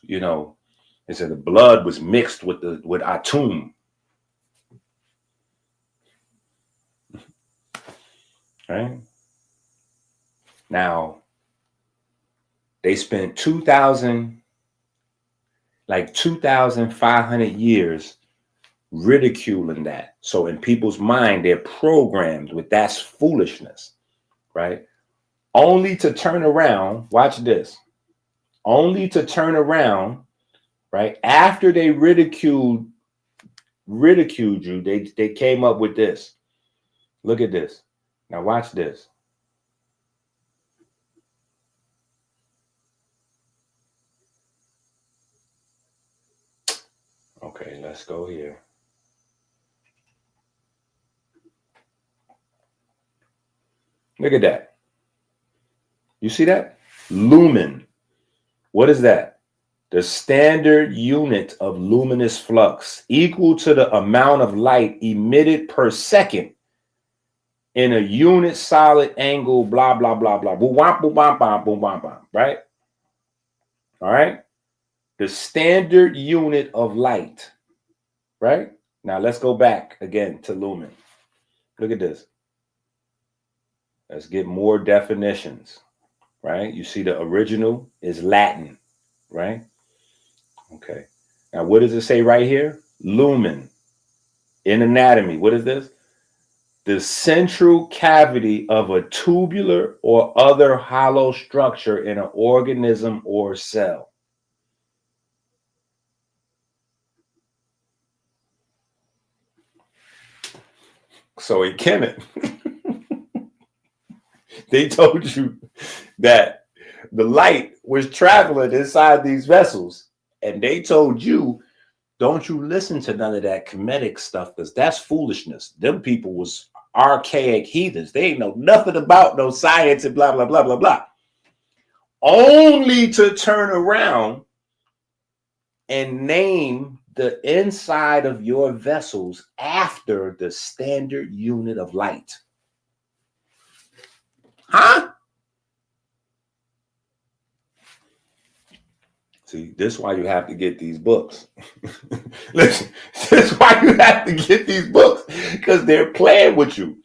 They said the blood was mixed with Atum. Right? Now, they spent 2,500 years ridiculing that. So in people's mind, they're programmed with that's foolishness, right? Only to turn around, watch this, only to turn around, right? After they ridiculed you, they came up with this. Look at this. Now watch this. Okay, let's go here. Look at that. You see that? Lumen. What is that? The standard unit of luminous flux equal to the amount of light emitted per second in a unit solid angle, blah, blah, blah, blah. Boom, bam, boom, bam, bam, boom, bam, bam. Right? All right. The standard unit of light. Right? Now let's go back again to lumen. Look at this. Let's get more definitions. Right? You see the original is Latin. Right? Okay. Now what does it say right here? Lumen. In anatomy, what is this? The central cavity of a tubular or other hollow structure in an organism or cell. So in Kemet, they told you that the light was traveling inside these vessels, and they told you, don't you listen to none of that Kemetic stuff, because that's foolishness. Them people was archaic heathens. They ain't know nothing about no science and blah, blah, blah, blah, blah. Only to turn around and name the inside of your vessels after the standard unit of light. Huh? See, this is why you have to get these books. Listen, this is why you have to get these books, because they're playing with you.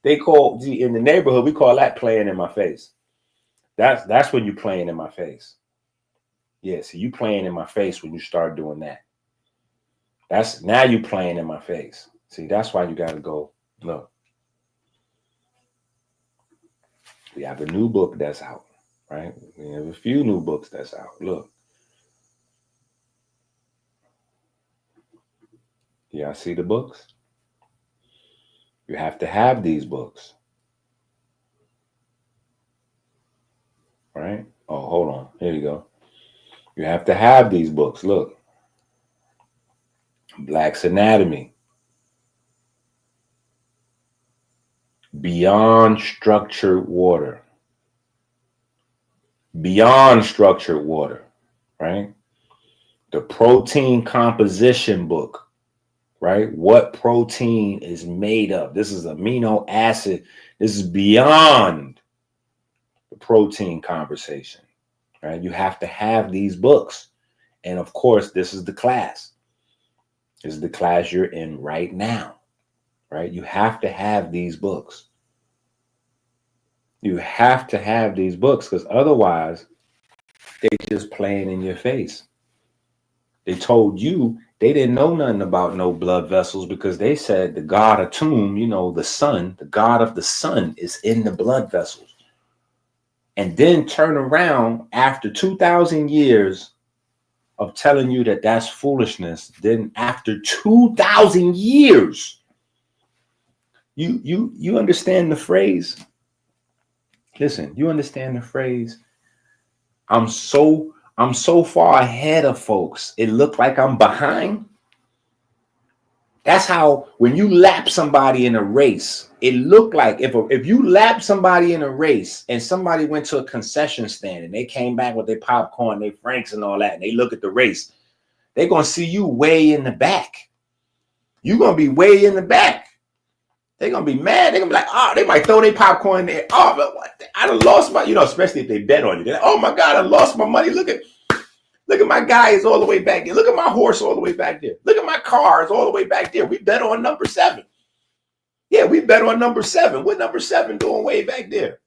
They call, in the neighborhood, we call that playing in my face. That's when you're playing in my face. Yeah, see, you playing in my face when you start doing that. That's now you playing in my face. See, that's why you got to go. Look, we have a new book that's out, right? We have a few new books that's out. Look. Y'all see the books? You have to have these books. Right? Oh, hold on. Here you go. You have to have these books. Look. Black's Anatomy. Beyond Structured Water. Beyond Structured Water. Right? The Protein Composition book. Right? What protein is made of. This is amino acid. This is beyond the protein conversation. Right? You have to have these books. And of course, this is the class. This is the class you're in right now, right? You have to have these books. You have to have these books because otherwise, they just playing in your face. They told you they didn't know nothing about no blood vessels because they said the god Atum, you know, the sun, the god of the sun is in the blood vessels. And then turn around after 2,000 years of telling you that that's foolishness, then after 2,000 years, you understand the phrase? Listen, you understand the phrase? I'm so far ahead of folks. It looked like I'm behind. That's how when you lap somebody in a race, it looked like if you lap somebody in a race and somebody went to a concession stand and they came back with their popcorn, their Franks and all that, and they look at the race, they're going to see you way in the back. You're going to be way in the back. They're going to be mad. They're going to be like, oh, they might throw their popcorn in there. Oh, but what? I done lost my, especially if they bet on you. They're like, oh my God, I lost my money. Look at my guy is all the way back there. Look at my horse all the way back there. Look at my car is all the way back there. We bet on number 7. Yeah, we bet on number 7. What number 7 doing way back there?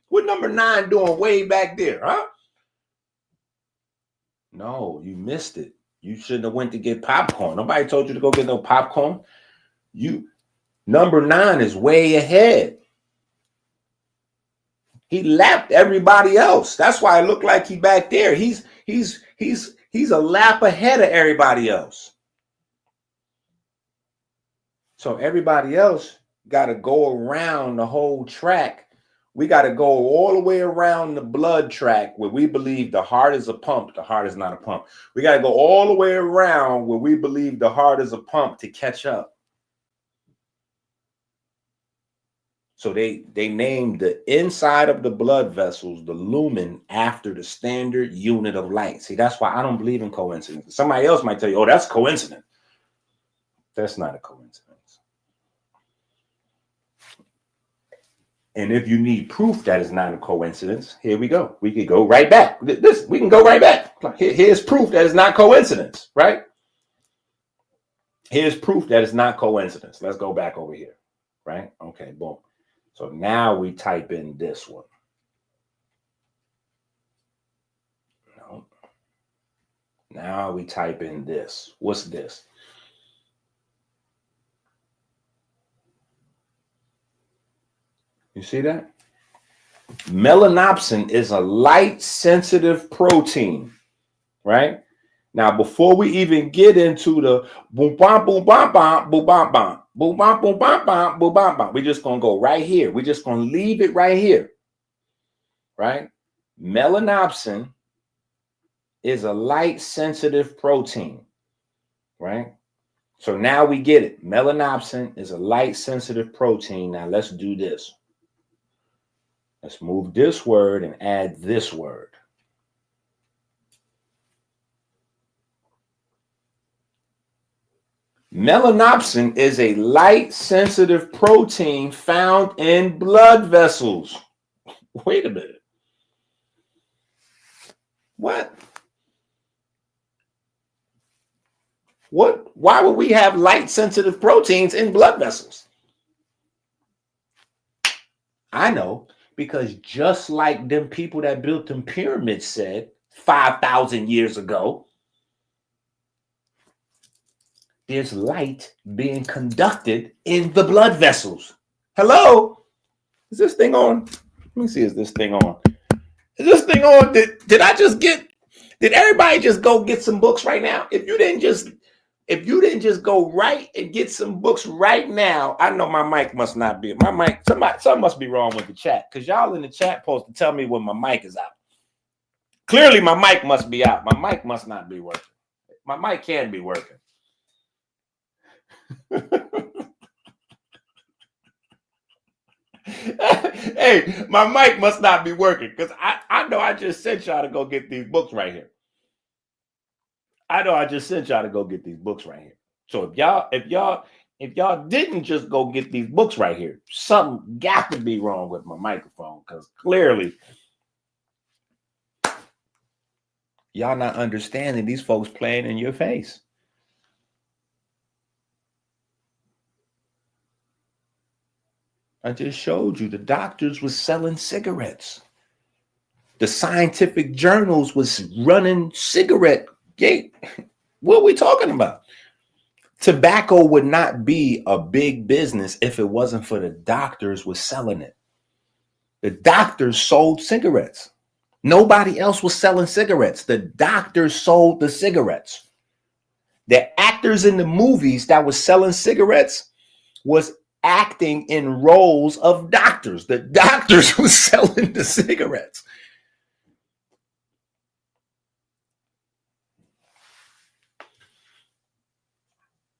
What number 9 doing way back there, huh? No, you missed it. You shouldn't have went to get popcorn. Nobody told you to go get no popcorn. Number 9 is way ahead. He lapped everybody else. That's why it looked like he back there. He's a lap ahead of everybody else. So everybody else got to go around the whole track. We got to go all the way around the blood track where we believe the heart is a pump. The heart is not a pump. We got to go all the way around where we believe the heart is a pump to catch up. So they named the inside of the blood vessels, the lumen, after the standard unit of light. See, that's why I don't believe in coincidence. Somebody else might tell you, oh, that's coincidence. That's not a coincidence. And if you need proof that is not a coincidence, here we go. We could go right back. We can go right back. Here's proof that is not coincidence, right? Here's proof that it's not coincidence. Let's go back over here, right? Okay, boom. So now we type in this one. No. Now we type in this. What's this? You see that? Melanopsin is a light-sensitive protein, right? Now, before we even get into the boom, bam, boom, bam, bam, boom, bam, bam, boom, bam, boom, bam, bam, boom, bam, bam, we're just going to go right here. We're just going to leave it right here, right? Melanopsin is a light-sensitive protein, right? So now we get it. Melanopsin is a light-sensitive protein. Now let's do this. Let's move this word and add this word. Melanopsin is a light-sensitive protein found in blood vessels. Wait a minute. What? Why would we have light-sensitive proteins in blood vessels? I know, because just like them people that built them pyramids said 5,000 years ago, there's light being conducted in the blood vessels. Hello? Is this thing on? Let me see, is this thing on? Is this thing on? Did everybody just go get some books right now? If you didn't just go right and get some books right now, I know my mic must not be. My mic, something must be wrong with the chat, because y'all in the chat supposed to tell me when my mic is out. Clearly, my mic must be out. My mic must not be working. My mic can be working. Hey, my mic must not be working, because I know I just sent y'all to go get these books right here. I know I just sent y'all to go get these books right here. So if y'all didn't just go get these books right here, something got to be wrong with my microphone, because clearly y'all not understanding these folks playing in your face. I just showed you the doctors was selling cigarettes. The scientific journals was running cigarette gate. What are we talking about? Tobacco would not be a big business if it wasn't for the doctors was selling it. The doctors sold cigarettes. Nobody else was selling cigarettes. The doctors sold the cigarettes. The actors in the movies that was selling cigarettes was acting in roles of doctors. The doctors was selling the cigarettes.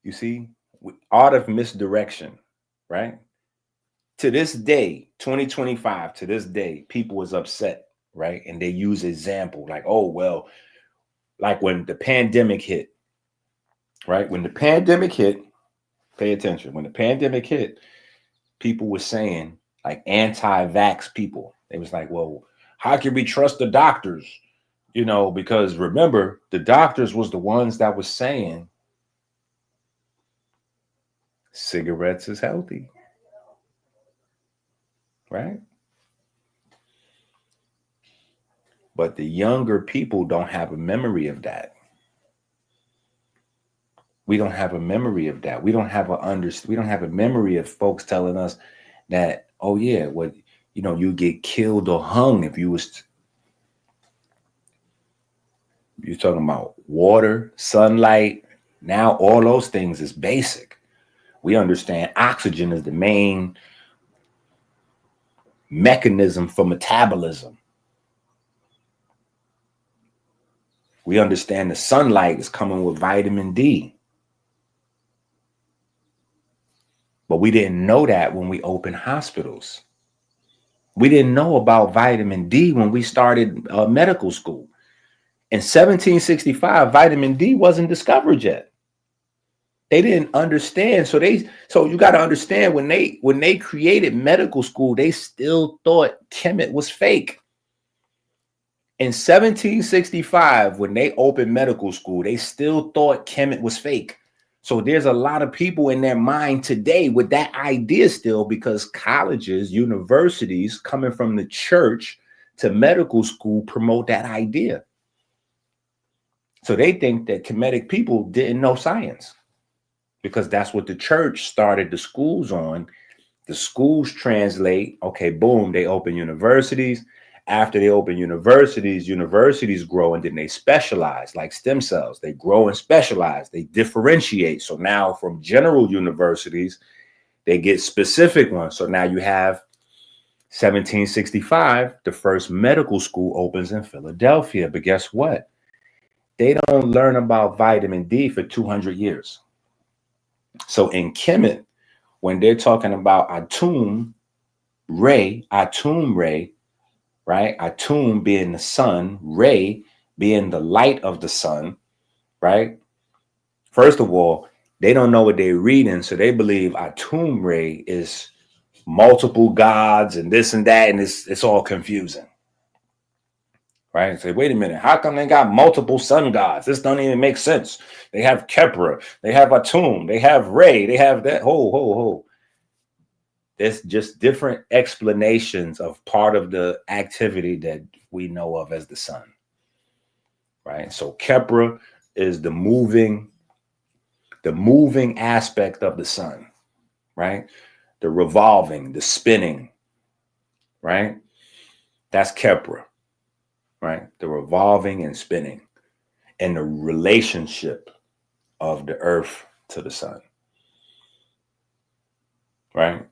You see, art of misdirection, right? To this day, 2025, to this day, people was upset, right? And they use example like, oh, well, like when the pandemic hit, right? When the pandemic hit, pay attention. When the pandemic hit, people were saying, like anti-vax people, they was like, well, how can we trust the doctors? You know, because remember, the doctors was the ones that was saying cigarettes is healthy, right? But the younger people don't have a memory of that. We don't have a memory of that. We don't have a memory of folks telling us that, oh yeah, what, you know, you get killed or hung if you was you're talking about water, sunlight. Now all those things is basic. We understand oxygen is the main mechanism for metabolism. We understand the sunlight is coming with vitamin D. But we didn't know that when we opened hospitals. We didn't know about vitamin D when we started medical school. In 1765, vitamin D wasn't discovered yet. They didn't understand. So you got to understand, when they created medical school, they still thought Kemet was fake. In 1765, when they opened medical school, they still thought Kemet was fake. So there's a lot of people in their mind today with that idea still, because colleges, universities coming from the church to medical school promote that idea. So they think that Kemetic people didn't know science, because that's what the church started the schools on. The schools translate, okay, boom, they open universities. After they open universities grow, and then they specialize like stem cells. They grow and specialize. They differentiate. So now from general universities, they get specific ones. So now you have 1765, the first medical school opens in Philadelphia. But guess what? They don't learn about vitamin D for 200 years. So in Kemet, when they're talking about Atum Ray, right? Atum being the sun, Ray being the light of the sun, right? First of all, they don't know what they're reading, so they believe Atum Ray is multiple gods and this and that, and it's all confusing, right? Say, wait a minute, how come they got multiple sun gods? This doesn't even make sense. They have Kepra, they have Atum, they have Ray, they have that. Ho. There's just different explanations of part of the activity that we know of as the sun. right? So Kepra is the moving aspect of the sun, right? The revolving, the spinning, right? That's Kepra, right? The revolving and spinning, and the relationship of the earth to the sun, right?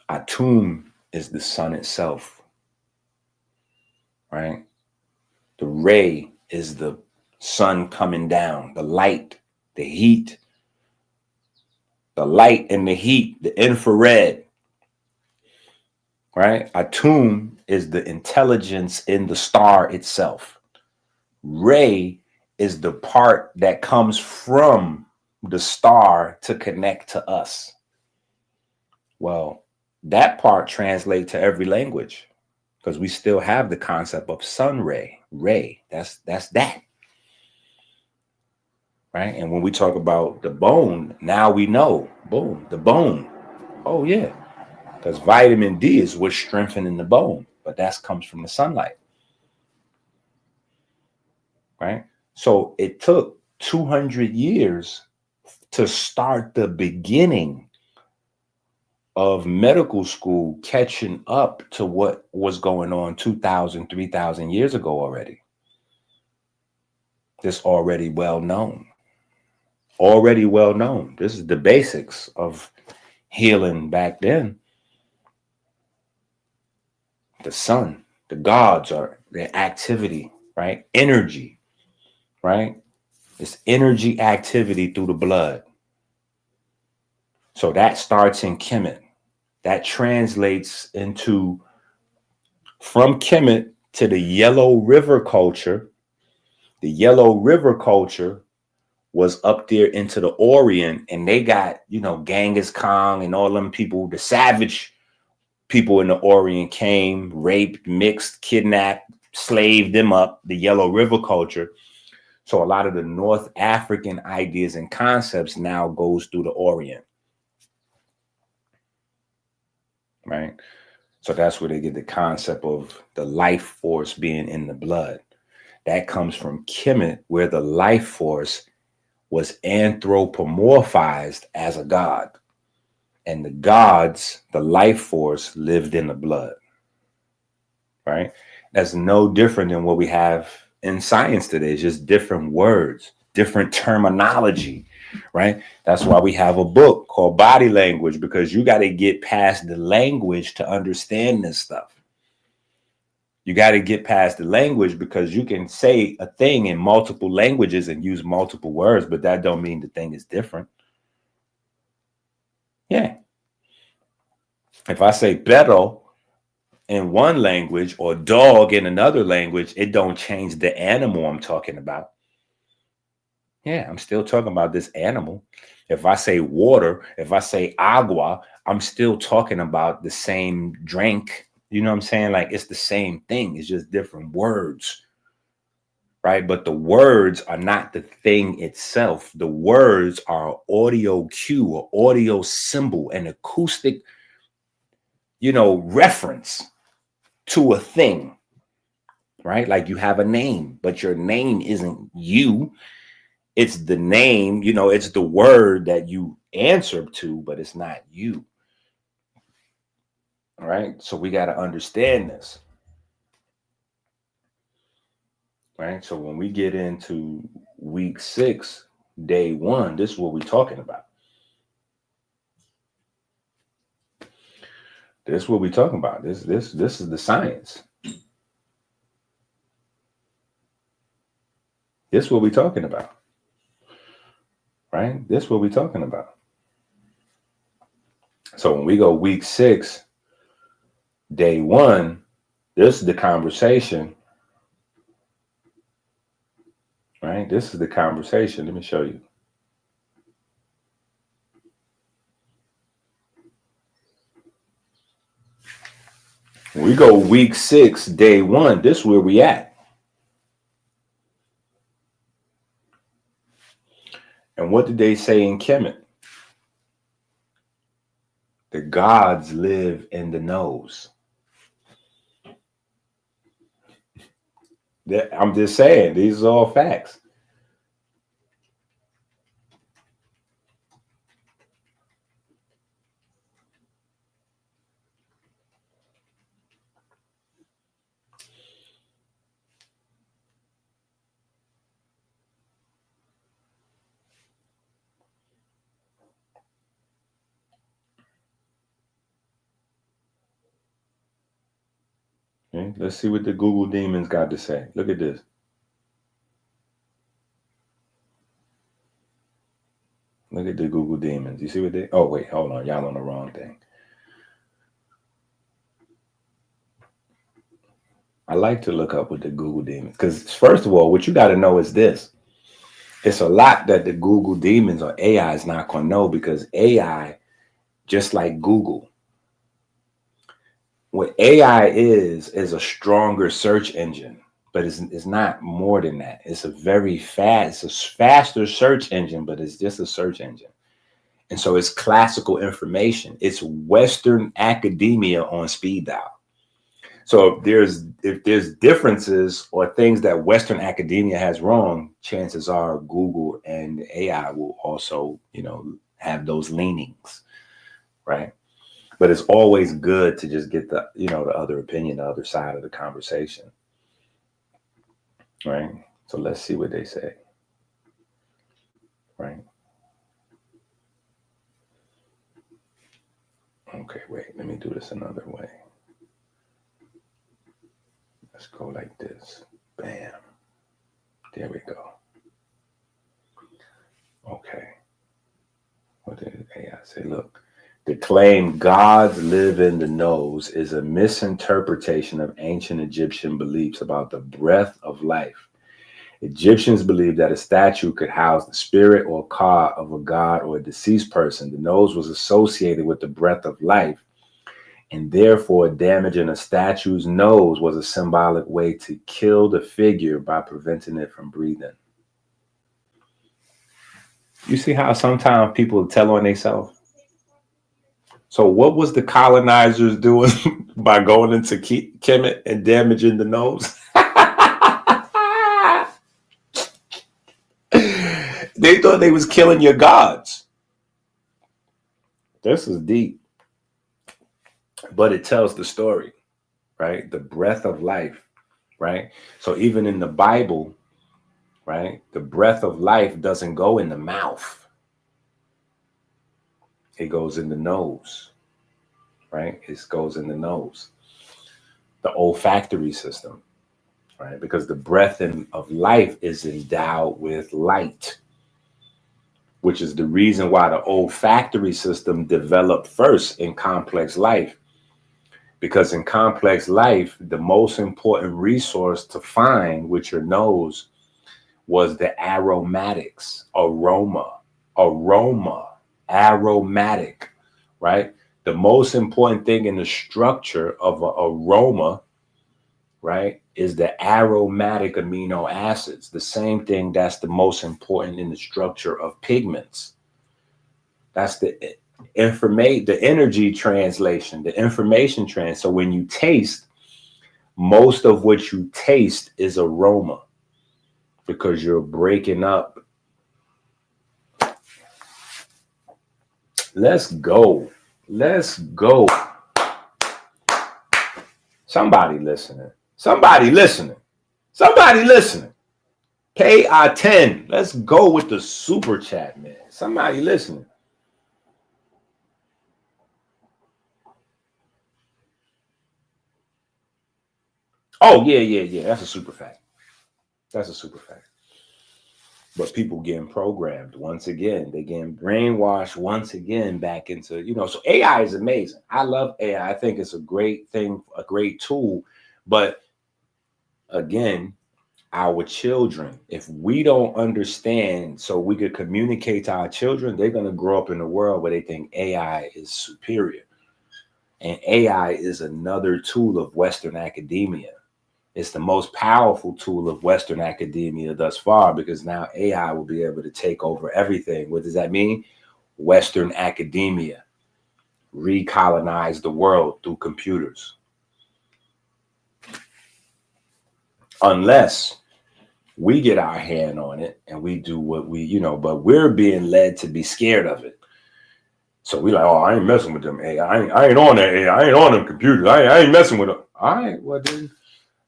Atum is the sun itself, right? The ray is the sun coming down, the light, the heat, the light and the heat, the infrared, right? Atum is the intelligence in the star itself. Ray is the part that comes from the star to connect to us. Well, that part translates to every language because we still have the concept of sun ray, ray. That's that, right? And when we talk about the bone, now we know, boom, the bone. Oh yeah, because vitamin D is what's strengthening the bone, but that comes from the sunlight, right? So it took 200 years to start the beginning of medical school catching up to what was going on 2,000, 3,000 years ago already. This already well known. Already well known. This is the basics of healing back then. The sun, the gods are their activity, right? Energy, right? It's energy activity through the blood. So that starts in Kemet. That translates into from Kemet to the Yellow River culture. The Yellow River culture was up there into the Orient, and they got, Genghis Khan and all them people, the savage people in the Orient came, raped, mixed, kidnapped, slaved them up, the Yellow River culture. So a lot of the North African ideas and concepts now goes through the Orient, right? So that's where they get the concept of the life force being in the blood. That comes from Kemet, where the life force was anthropomorphized as a god. And the gods, the life force, lived in the blood, right? That's no different than what we have in science today. It's just different words, different terminology, right? That's why we have a book called Body Language, because you got to get past the language to understand this stuff. You got to get past the language, because you can say a thing in multiple languages and use multiple words, but that don't mean the thing is different. Yeah. If I say perro in one language or dog in another language, it don't change the animal I'm talking about. Yeah, I'm still talking about this animal. If I say water, if I say agua, I'm still talking about the same drink. You know what I'm saying? Like, it's the same thing. It's just different words, right? But the words are not the thing itself. The words are audio cue or audio symbol, an acoustic, reference to a thing, right? Like, you have a name, but your name isn't you. It's the name, it's the word that you answer to, but it's not you. All right. So we got to understand this. Right. So when we get into week 6, day 1, this is what we're talking about. This is what we're talking about. This is the science. This is what we're talking about. Right. This is what we're talking about. So when we go week 6, day 1, this is the conversation. Right. This is the conversation. Let me show you. When we go week 6, day 1, this is where we at. And what did they say in Kemet? The gods live in the nose. I'm just saying, these are all facts. Okay, let's see what the Google demons got to say. Look at this. Look at the Google demons. You see what they? Oh wait, hold on, y'all on the wrong thing. I like to look up with the Google demons because first of all, what you got to know is this: it's a lot that the Google demons or AI is not going to know because AI, just like Google, what AI is a stronger search engine, but it's not more than that. It's a very fast, it's a faster search engine, but it's just a search engine. And so it's classical information. It's Western academia on speed dial. So if there's differences or things that Western academia has wrong, chances are Google and AI will also, have those leanings, right? But it's always good to just get the other opinion, the other side of the conversation, right? So let's see what they say, right? Okay, wait, let me do this another way. Let's go like this. Bam. There we go. Okay. What did AI say? Look, the claim gods live in the nose is a misinterpretation of ancient Egyptian beliefs about the breath of life. Egyptians believed that a statue could house the spirit or ka of a god or a deceased person. The nose was associated with the breath of life, and therefore damaging a statue's nose was a symbolic way to kill the figure by preventing it from breathing. You see how sometimes people tell on themselves? So what was the colonizers doing by going into Kemet and damaging the nose? They thought they was killing your gods. This is deep, but it tells the story, right? The breath of life, right? So even in the Bible, right, the breath of life doesn't go in the mouth. It goes in the nose, right? It goes in the nose. The olfactory system, right? Because the breath of life is endowed with light, which is the reason why the olfactory system developed first in complex life. Because in complex life, the most important resource to find with your nose was the aromatics, aromatic, right? The most important thing in the structure of an aroma, right, is the aromatic amino acids. The same thing that's the most important in the structure of pigments. That's the energy translation, the information So when you taste, most of what you taste is aroma because you're breaking up. Let's go. Let's go. Somebody listening. Somebody listening. Somebody listening. Pay our 10. Let's go with the super chat, man. Somebody listening. Oh, yeah. That's a super fact. That's a super fact. But people getting programmed once again. They getting brainwashed once again back into, so AI is amazing. I love AI. I think it's a great thing, a great tool. But again, our children, if we don't understand so we could communicate to our children, they're going to grow up in a world where they think AI is superior. And AI is another tool of Western academia. It's the most powerful tool of Western academia thus far because now AI will be able to take over everything. What does that mean? Western academia recolonize the world through computers. unless we get our hand on it and we do what we, but we're being led to be scared of it. So we like, oh, I ain't messing with them AI. I ain't on that AI. I ain't on them computers. I ain't messing with them. All right, well then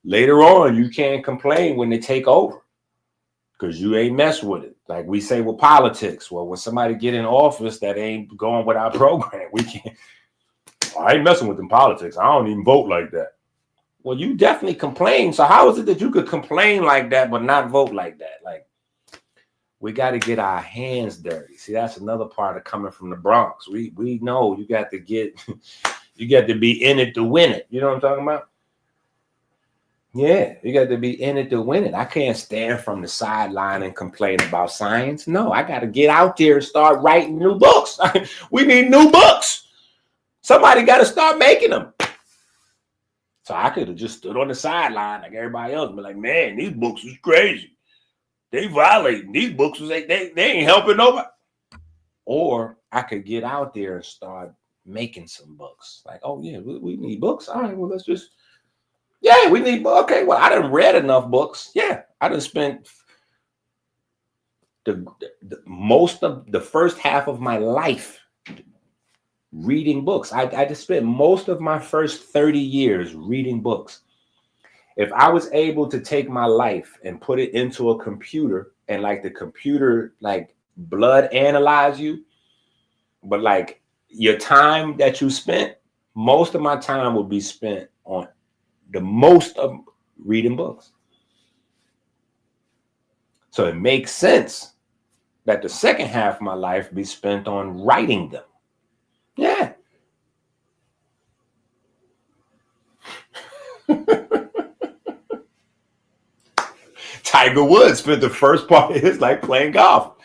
later on you can't complain when they take over because you ain't mess with it. Like we say with politics. Well, when somebody get in office that ain't going with our program, we can't. I ain't messing with them politics. I don't even vote like that. Well, you definitely complain. So how is it that you could complain like that but not vote like that? Like, we got to get our hands dirty. See, that's another part of coming from the Bronx. We know you got to be in it to win it. You know what I'm talking about? Yeah, you got to be in it to win it. I can't stand from the sideline and complain about science. No, I got to get out there and start writing new books. We need new books. Somebody got to start making them. So I could have just stood on the sideline like everybody else, but like, man, these books was crazy. They violating these books. Was they ain't helping nobody. Or I could get out there and start making some books. Like, oh yeah, we need books. All right, well let's just, yeah, we need books. Okay, well I done read enough books. Yeah, I done spent the most of the first half of my life reading books. I just spent most of my first 30 years reading books. If I was able to take my life and put it into a computer and like the computer like blood analyze you, but like your time that you spent, most of my time would be spent on the most of reading books. So it makes sense that the second half of my life be spent on writing them. Yeah. Tiger Woods spent the first part of his life playing golf,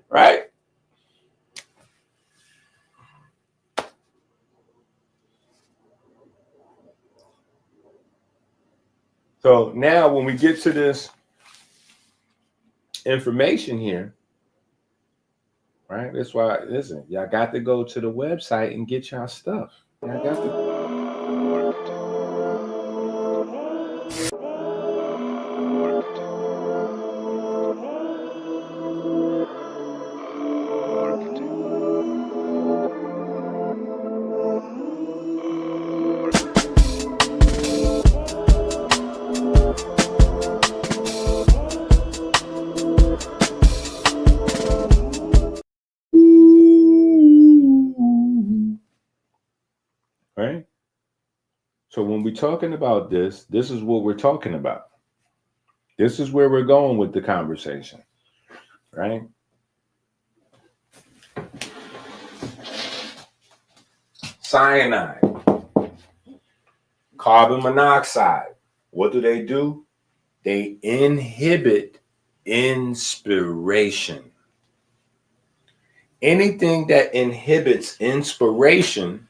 right? So now when we get to this information here, right? That's why, listen, y'all got to go to the website and get y'all stuff. Y'all got to. Right? So when we're talking about this is what we're talking about. This is where we're going with the conversation, right? Cyanide, carbon monoxide. What do? They inhibit inspiration. Anything that inhibits inspiration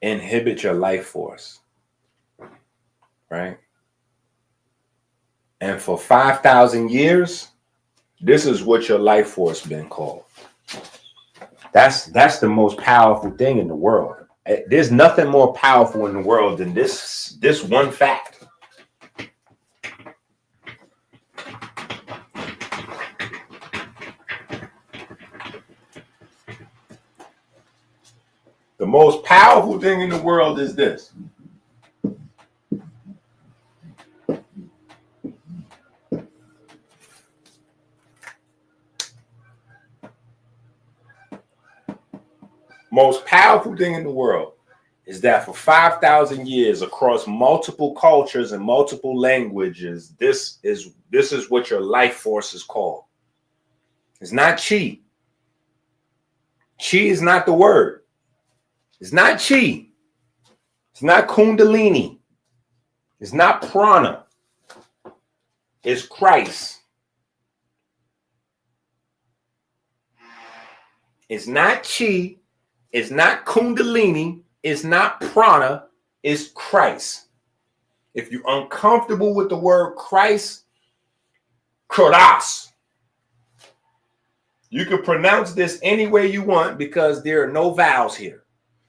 inhibits your life force, right? And for 5,000 years, this is what your life force been called. That's the most powerful thing in the world. There's nothing more powerful in the world than this one fact. The most powerful thing in the world is this. Most powerful thing in the world is that for 5,000 years across multiple cultures and multiple languages, this is what your life force is called. It's not chi. Chi is not the word. It's not chi. It's not kundalini. It's not prana. It's Christ. It's not chi. It's not kundalini. It's not prana. It's Christ. If you're uncomfortable with the word Christ, Kronos. You can pronounce this any way you want because there are no vowels here.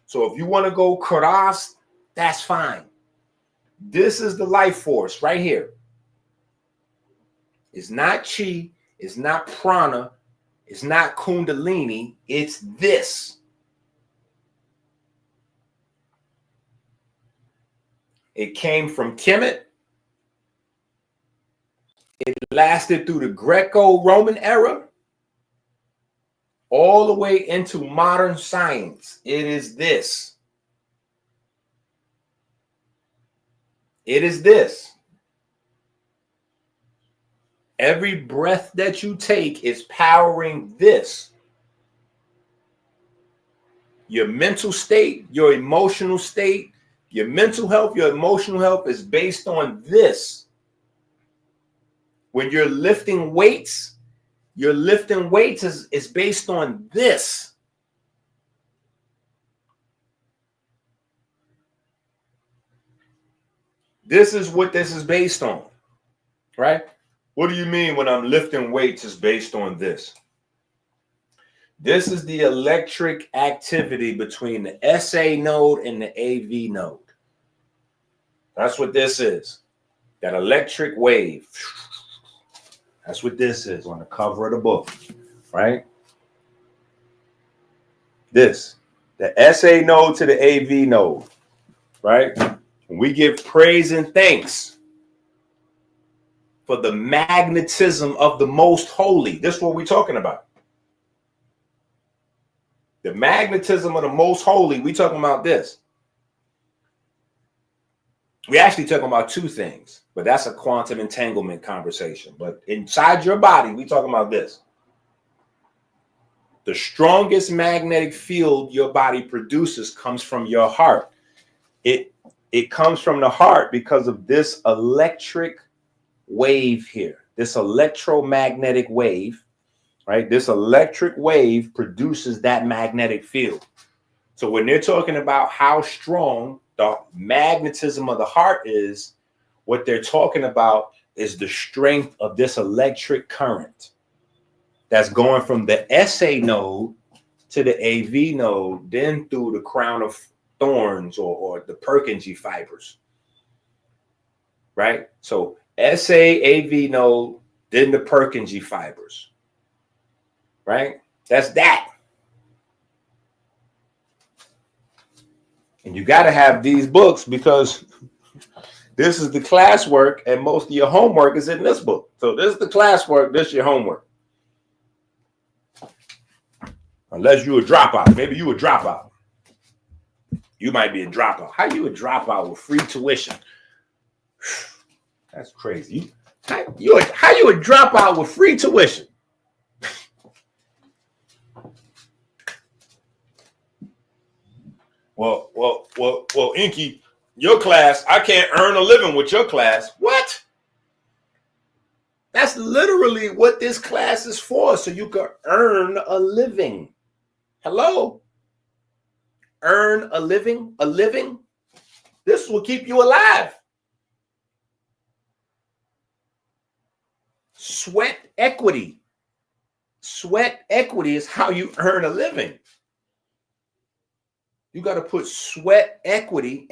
So if you want to go Kronos, That's fine. This is the life force right here. It's not chi, it's not prana, it's not kundalini, it's this. It came from Kemet. It lasted through the Greco-Roman era, all the way into modern science. It is this. It is this. Every breath that you take is powering this. Your mental state, your emotional state, your mental health, your emotional health is based on this. When you're lifting weights, is based on this. This is what this is based on, right? What do you mean when I'm lifting weights is based on this? This is the electric activity between the SA node and the AV node. That's what this is. That electric wave. That's what this is on the cover of the book, right? This, the SA node to the AV node, right? And we give praise and thanks for the magnetism of the most holy. This is what we're talking about. The magnetism of the most holy, we're talking about this. We're actually talking about two things, but that's a quantum entanglement conversation. But inside your body, we're talking about this. The strongest magnetic field your body produces comes from your heart. It comes from the heart because of this electric wave here, this electromagnetic wave, right? This electric wave produces that magnetic field. So when they're talking about how strong the magnetism of the heart is, what they're talking about is the strength of this electric current that's going from the SA node to the AV node, then through the crown of thorns or the Purkinje fibers, right? So SA, AV node, then the Purkinje fibers, right? That's that. And you got to have these books because this is the classwork and most of your homework is in this book. So this is the classwork, this is your homework. Unless you a dropout. Maybe you a dropout. You might be a dropout. How you a dropout with free tuition? That's crazy. How you a dropout with free tuition? Well, Inky, your class, I can't earn a living with your class. What? That's literally what this class is for, so you can earn a living. Hello? Earn a living? A living? This will keep you alive. Sweat equity. Sweat equity is how you earn a living. You got to put sweat equity,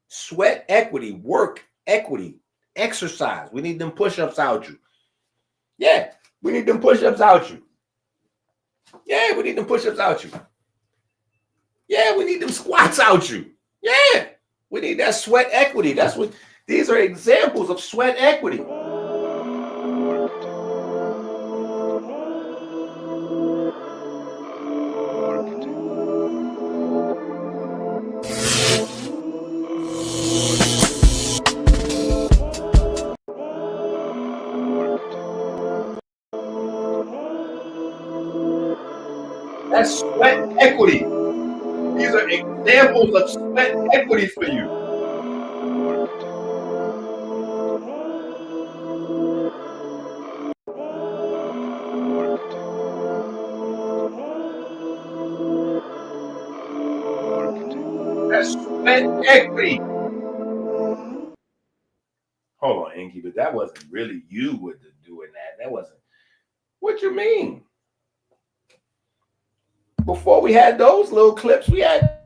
sweat equity, work equity, exercise. We need them push-ups out you. Yeah, we need them push-ups out you. Yeah, we need them push-ups out you. Yeah, we need them squats out you. Yeah, we need that sweat equity. That's what these are examples of sweat equity. That's sweat equity. These are examples of sweat equity for you. That's sweat equity. Hold on, Inky, but that wasn't really you with doing that. That wasn't. What you mean? Before we had those little clips, we had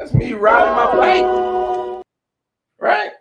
That's me riding my bike, right?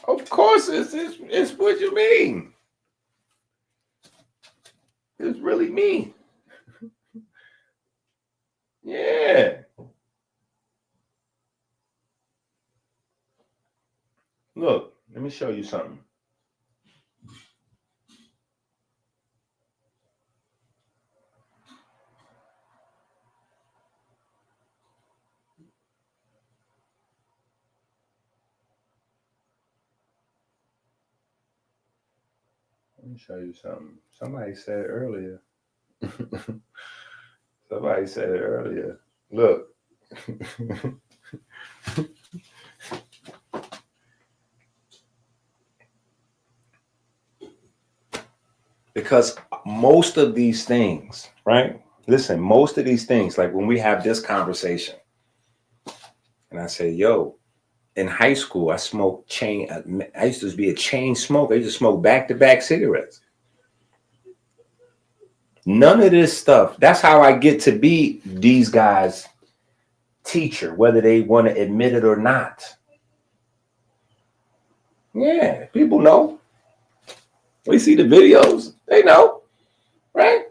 Of course, it's what you mean. It's really me. Yeah. Look, let me show you something. Let me show you something. Somebody said earlier. Somebody said it earlier. Look. Because most of these things, right? Listen, most of these things, like when we have this conversation, and I say, yo, in high school, I smoked chain. I used to be a chain smoker. I used to smoke back-to-back cigarettes. None of this stuff. That's how I get to be these guys' teacher, whether they want to admit it or not. Yeah, people know. We see the videos. They know, right?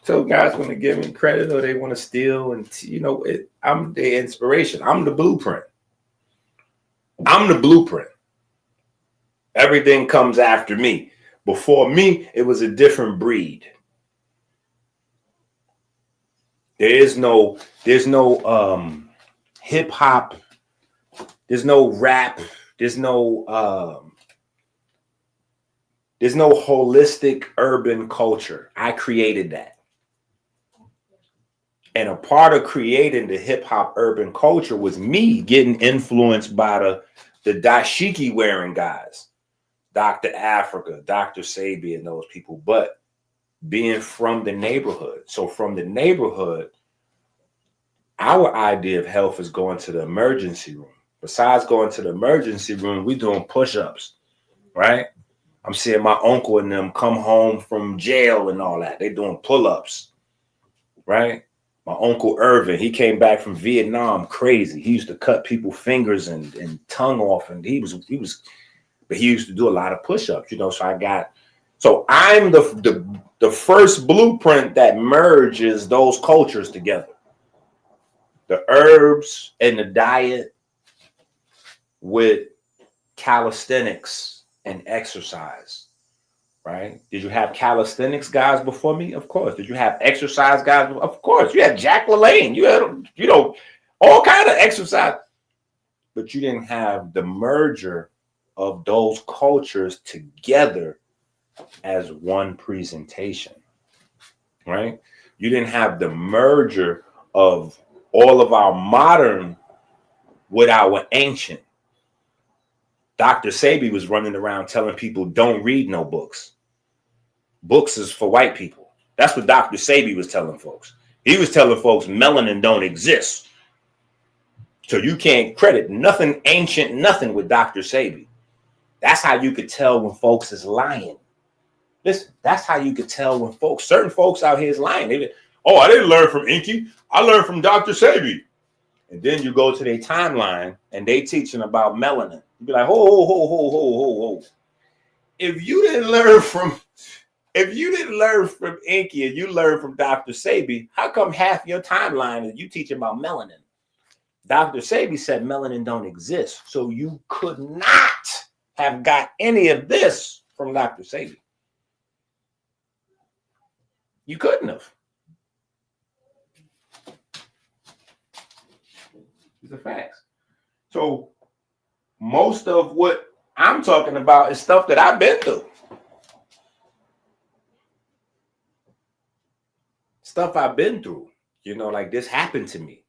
So guys want to give me credit or they want to steal, and I'm the inspiration. I'm the blueprint. I'm the blueprint. Everything comes after me. Before me, it was a different breed. There's no hip hop. There's no rap. There's no holistic urban culture. I created that. And a part of creating the hip hop urban culture was me getting influenced by the dashiki wearing guys, Dr. Africa, Dr. Sabi, and those people, but being from the neighborhood. So from the neighborhood, our idea of health is going to the emergency room. Besides going to the emergency room, we're doing push-ups, right? I'm seeing my uncle and them come home from jail and all that. They're doing pull-ups, right? My uncle Irvin, he came back from Vietnam crazy. He used to cut people's fingers and tongue off, and he used to do a lot of push-ups, So I'm the first blueprint that merges those cultures together. The herbs and the diet with calisthenics and exercise, right? Did you have calisthenics guys before me? Of course. Did you have exercise guys? Of course. You had Jack LaLanne. You had, all kind of exercise. But you didn't have the merger of those cultures together as one presentation, right? You didn't have the merger of all of our modern with our ancient. Dr. Sabi was running around telling people, don't read no books. Books is for white people. That's what Dr. Sabi was telling folks. He was telling folks melanin don't exist. So you can't credit nothing ancient, nothing with Dr. Sabi. That's how you could tell when folks is lying. Listen, that's how you could tell when certain folks out here is lying. I didn't learn from Inky. I learned from Dr. Sabi. And then you go to their timeline and they teaching about melanin. You be like, ho. If you didn't learn from Inky and you learned from Dr. Sabi, how come half your timeline is you teaching about melanin? Dr. Sabi said melanin don't exist. So you could not have got any of this from Dr. Sabi. You couldn't have. These are facts. So most of what I'm talking about is stuff that I've been through. Stuff I've been through. You know, like this happened to me.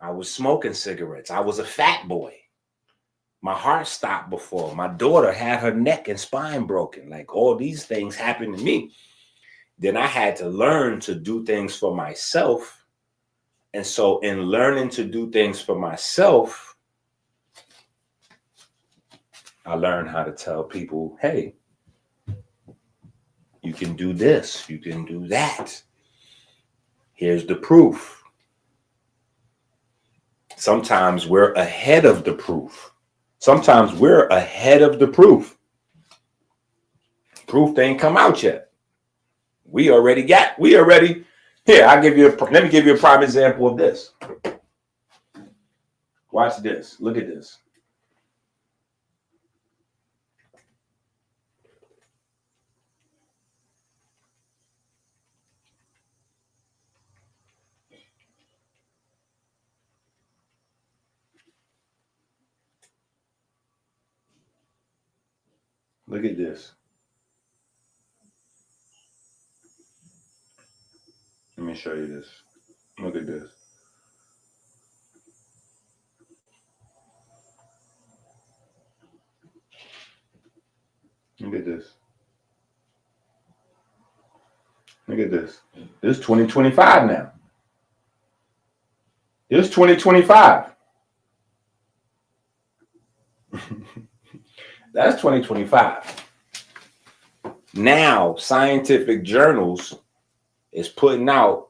I was smoking cigarettes. I was a fat boy. My heart stopped before. My daughter had her neck and spine broken. Like all these things happened to me. Then I had to learn to do things for myself. And so in learning to do things for myself, I learned how to tell people, hey, you can do this, you can do that. Here's the proof. Sometimes we're ahead of the proof. Sometimes we're ahead of the proof. Proof ain't come out yet. We already, here, let me give you a prime example of this. Watch this. Look at this. Look at this. Let me show you this. Look at this. Look at this. Look at this. This is 2025 now. This is 2025. That's 2025. Now, scientific journals is putting out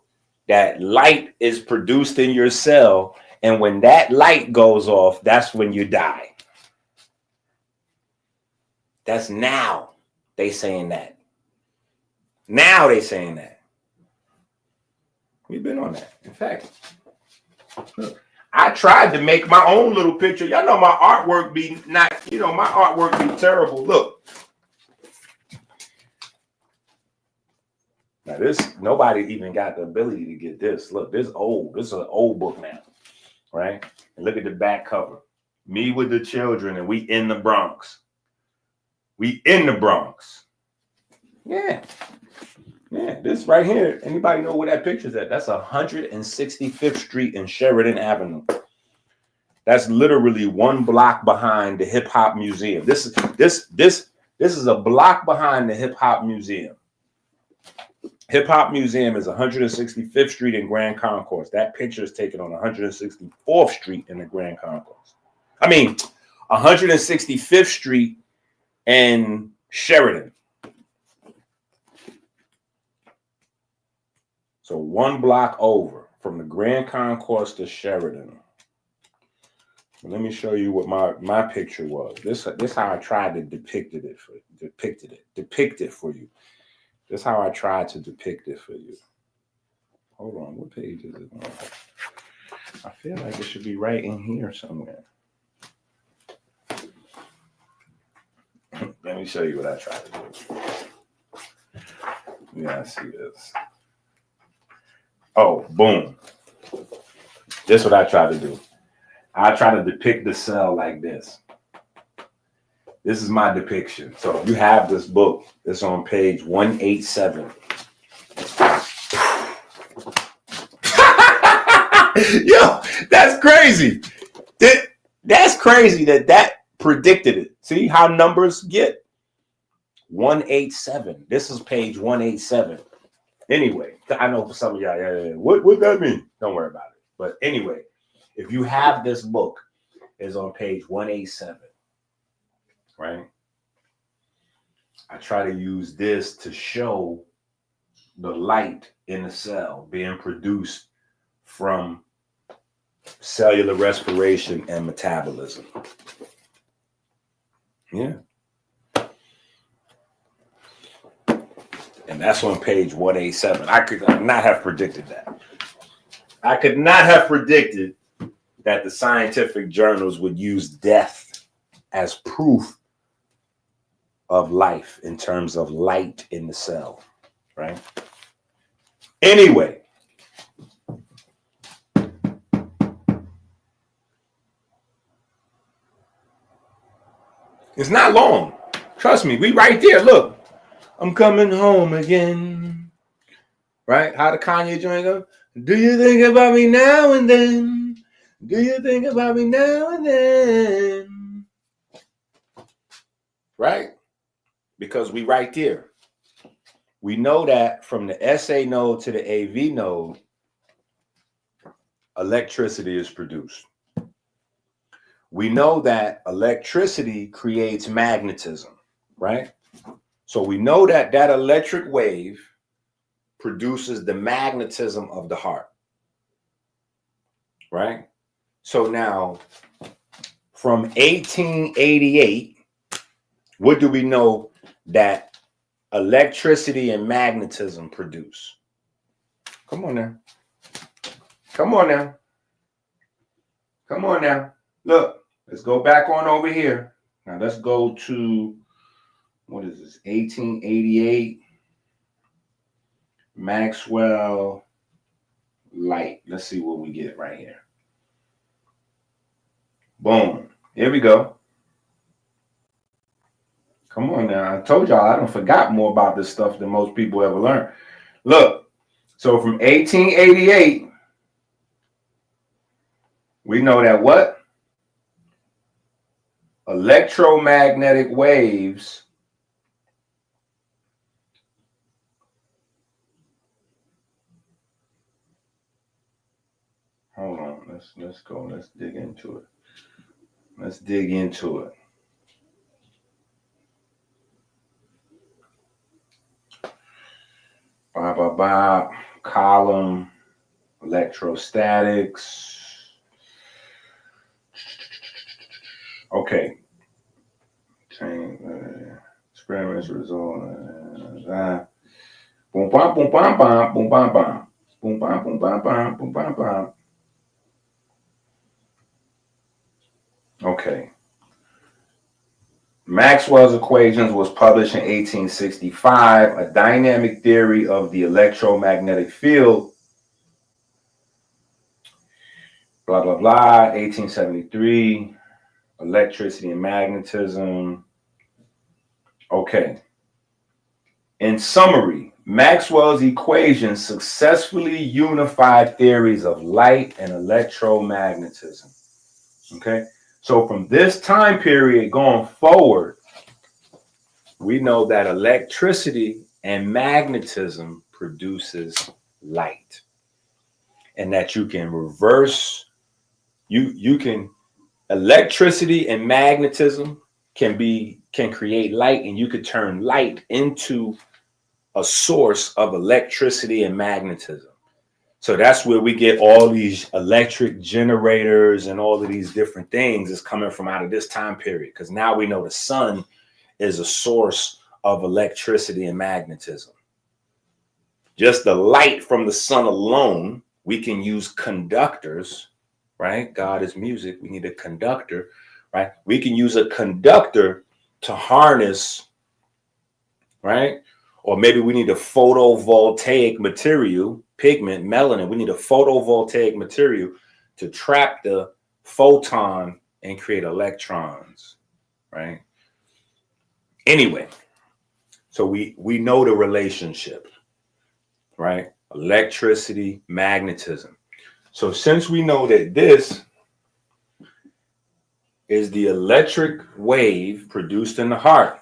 that light is produced in your cell, and when that light goes off, that's when you die. That's now they saying that. Now they saying that. We've been on that. In fact, look, I tried to make my own little picture. Y'all know my artwork be not, my artwork be terrible. Look. Now this, nobody even got the ability to get this. Look, this is old. This is an old book now, right? And look at the back cover. Me with the children, and we in the Bronx. We in the Bronx. Yeah. Yeah, this right here. Anybody know where that picture's at? That's 165th Street and Sheridan Avenue. That's literally one block behind the Hip Hop Museum. This is a block behind the Hip Hop Museum. Hip Hop Museum is 165th Street in Grand Concourse. That picture is taken on 164th Street in the Grand Concourse. 165th Street and Sheridan. So one block over from the Grand Concourse to Sheridan. Let me show you what my picture was. This how I tried to depict it for you. This is how I tried to depict it for you. Hold on, what page is it on? I feel like it should be right in here somewhere. Let me show you what I tried to do. Yeah, I see this. Oh, boom. This is what I try to do. I try to depict the cell like this. This is my depiction. So if you have this book, it's on page 187. Yo, that's crazy. That's crazy that predicted it. See how numbers get? 187. This is page 187. Anyway, I know for some of y'all, what that mean? Don't worry about it. But anyway, if you have this book, it's on page 187, right? I try to use this to show the light in the cell being produced from cellular respiration and metabolism. Yeah. And that's on page 187. I could not have predicted that. I could not have predicted that the scientific journals would use death as proof of life in terms of light in the cell, right? Anyway, It's not long. Trust me, we right there. Look, I'm coming home again. Right? How the Kanye joint go? Do you think about me now and then? Do you think about me now and then? Right? Because we right there. We know that from the SA node to the AV node, electricity is produced. We know that electricity creates magnetism, right? So we know that that electric wave produces the magnetism of the heart, right? So now, from 1888, what do we know that electricity and magnetism produce? Come on now. Come on now. Come on now. Look, let's go back on over here. Now let's go to, what is this, 1888 Maxwell light. Let's see what we get right here. Boom. Here we go. Come on now. I told y'all I don't forgot more about this stuff than most people ever learn. Look, so from 1888, we know that what? Electromagnetic waves hold on, let's go. Let's dig into it. Let's dig into it. Column, electrostatics. Okay. Experiments result. Boom, bam, boom, bam, bam, boom, bam, bam. Boom, bam, boom, bam, bam, boom, bam, bam. Okay. Maxwell's equations was published in 1865, a dynamic theory of the electromagnetic field. Blah, blah, blah. 1873, electricity and magnetism. Okay. In summary, Maxwell's equations successfully unified theories of light and electromagnetism. Okay. So from this time period going forward, we know that electricity and magnetism produces light, and that you can reverse, you can, electricity and magnetism can create light, and you could turn light into a source of electricity and magnetism. So that's where we get all these electric generators and all of these different things is coming from out of this time period. Because now we know the sun is a source of electricity and magnetism. Just the light from the sun alone, we can use conductors, right? God is music. We need a conductor, right? We can use a conductor to harness, right? Or maybe we need a photovoltaic material, pigment, melanin. We need a photovoltaic material to trap the photon and create electrons, right? Anyway, so we know the relationship, right? Electricity, magnetism. So since we know that this is the electric wave produced in the heart,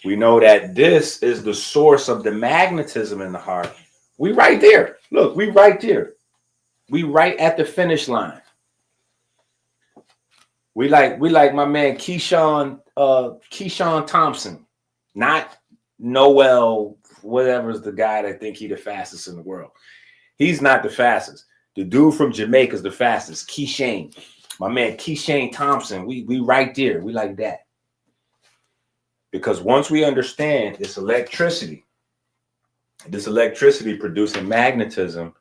we know that this is the source of the magnetism in the heart. We right there. Look, we right there. We right at the finish line. We like my man Keyshawn Thompson, not Noel, whatever's the guy that think he the fastest in the world. He's not the fastest. The dude from Jamaica is the fastest. Keyshawn, my man Keyshawn Thompson. We right there. We like that. Because once we understand this electricity producing magnetism,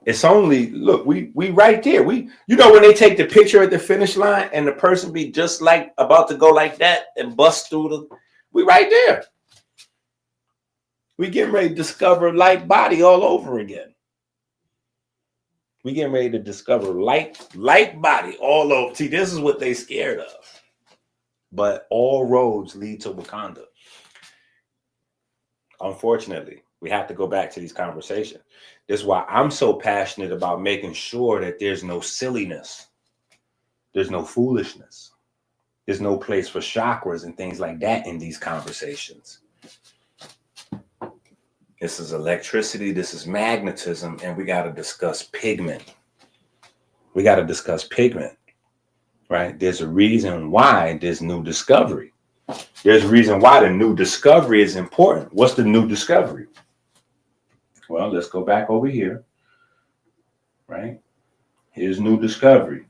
it's only, look, we right there. We, you know, when they take the picture at the finish line and the person be just like about to go like that and bust through the, we right there. We getting ready to discover light body all over again. We getting ready to discover light body all over. See, this is what they scared of. but all roads lead to Wakanda. Unfortunately, we have to go back to these conversations. This is why I'm so passionate about making sure that there's no silliness, there's no foolishness, there's no place for chakras and things like that in these conversations. This is electricity, this is magnetism, and we got to discuss pigment. We got to discuss pigment, right? There's a reason why there's new discovery. There's a reason why the new discovery is important. What's the new discovery? Well, let's go back over here, right? Here's new discovery.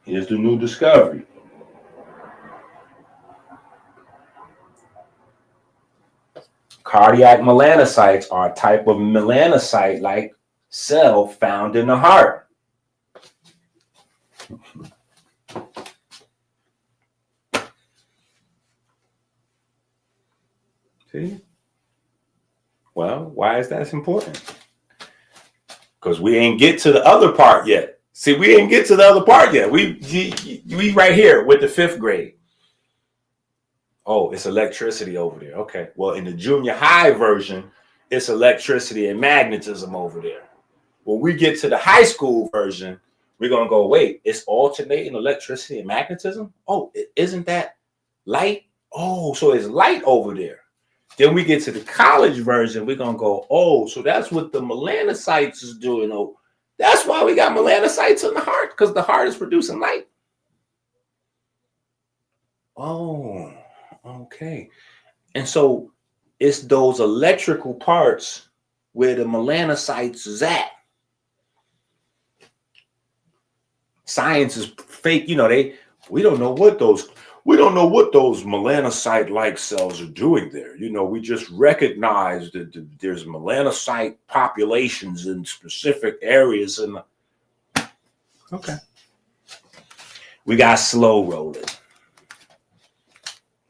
Here's the new discovery. Cardiac melanocytes are a type of melanocyte-like cell found in the heart. See? Well, why is that important? Because we ain't get to the other part yet. See, we ain't get to the other part yet. We right here with the 5th grade. Oh, it's electricity over there. Okay. Well, in the junior high version, it's electricity and magnetism over there. When we get to the high school version, we're going to go, wait, it's alternating electricity and magnetism? Oh, isn't that light? Oh, so it's light over there. Then we get to the college version, we're going to go, oh, so that's what the melanocytes is doing. Oh, that's why we got melanocytes in the heart, because the heart is producing light. Oh, okay. And so it's those electrical parts where the melanocytes is at. Science is fake, we don't know what those melanocyte-like cells are doing there. We just recognize that there's melanocyte populations in specific areas. And okay, we got to slow roll it.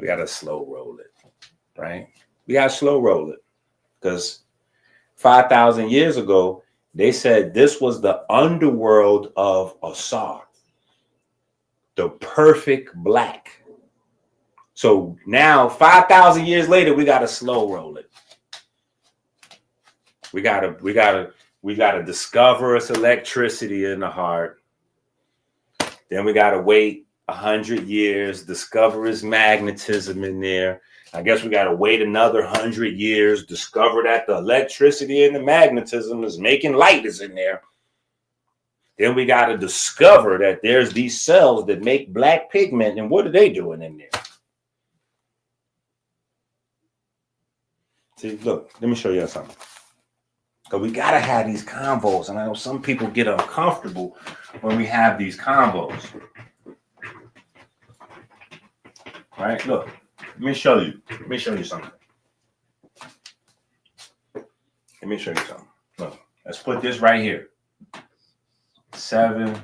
We got to slow roll it, right? We got to slow roll it because 5,000 years ago, they said this was the underworld of Asar, the perfect black. So now 5,000 years later, we got to slow roll it. We gotta discover its electricity in the heart. Then we gotta wait 100 years, discover its magnetism in there. I guess we gotta wait another 100 years, discover that the electricity and the magnetism is making light is in there. Then we gotta discover that there's these cells that make black pigment, and what are they doing in there? See, look, let me show you something. So we got to have these convos. And I know some people get uncomfortable when we have these convos. Right? Look, let me show you something. Let me show you something. Look, let's put this right here. 7,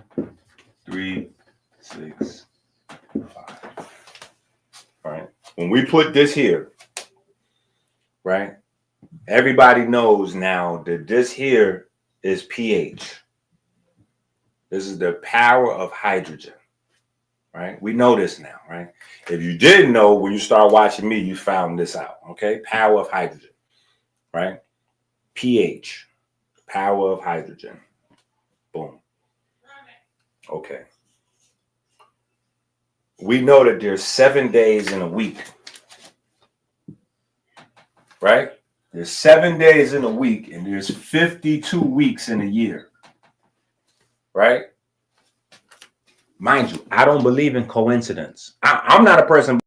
3, 6, 5. All right. When we put this here, right? Everybody knows now that this here is pH. This is the power of hydrogen, right? We know this now, right? If you didn't know, when you start watching me, you found this out, okay? Power of hydrogen, right? pH, power of hydrogen. Boom. Okay. We know that there's 7 days in a week, right? There's 7 days in a week, and there's 52 weeks in a year, right? Mind you, I don't believe in coincidence. I'm not a person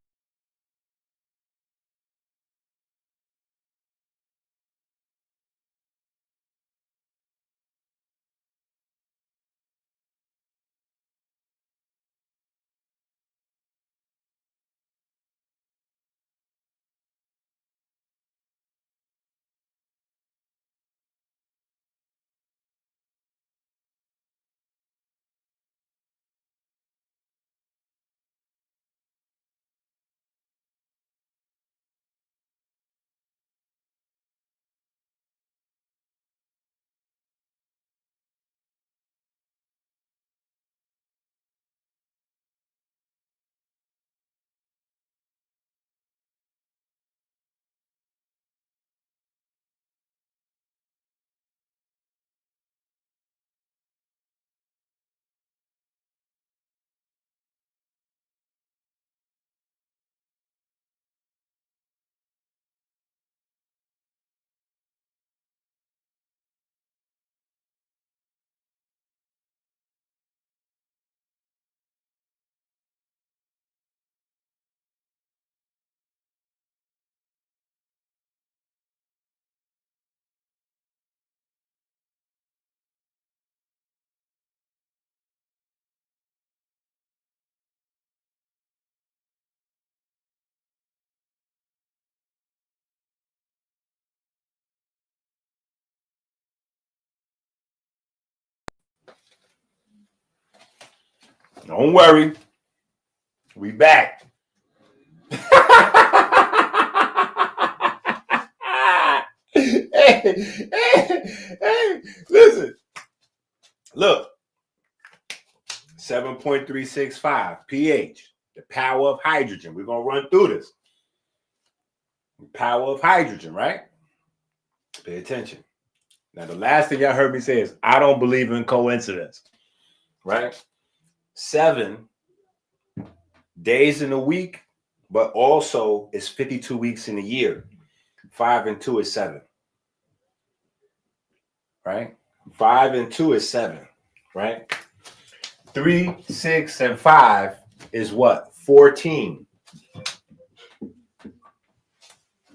Don't worry. We back. Hey, listen. Look. 7.365 pH. The power of hydrogen. We're going to run through this. The power of hydrogen, right? Pay attention. Now, the last thing y'all heard me say is, I don't believe in coincidence, right? 7 days in a week, but also it's 52 weeks in a year. 5 and 2 is 7, right? 5 and 2 is 7, right? 3, 6, and 5 is what? 14.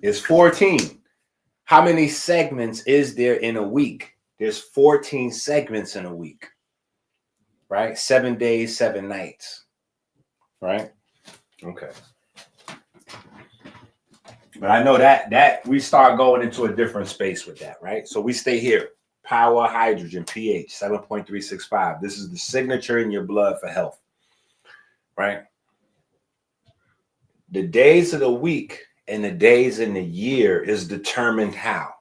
It's 14. How many segments is there in a week? There's 14 segments in a week, right? 7 days, 7 nights, right? Okay. But I know that we start going into a different space with that, right? So we stay here. Power hydrogen, pH, 7.365. This is the signature in your blood for health, right? The days of the week and the days in the year is determined how?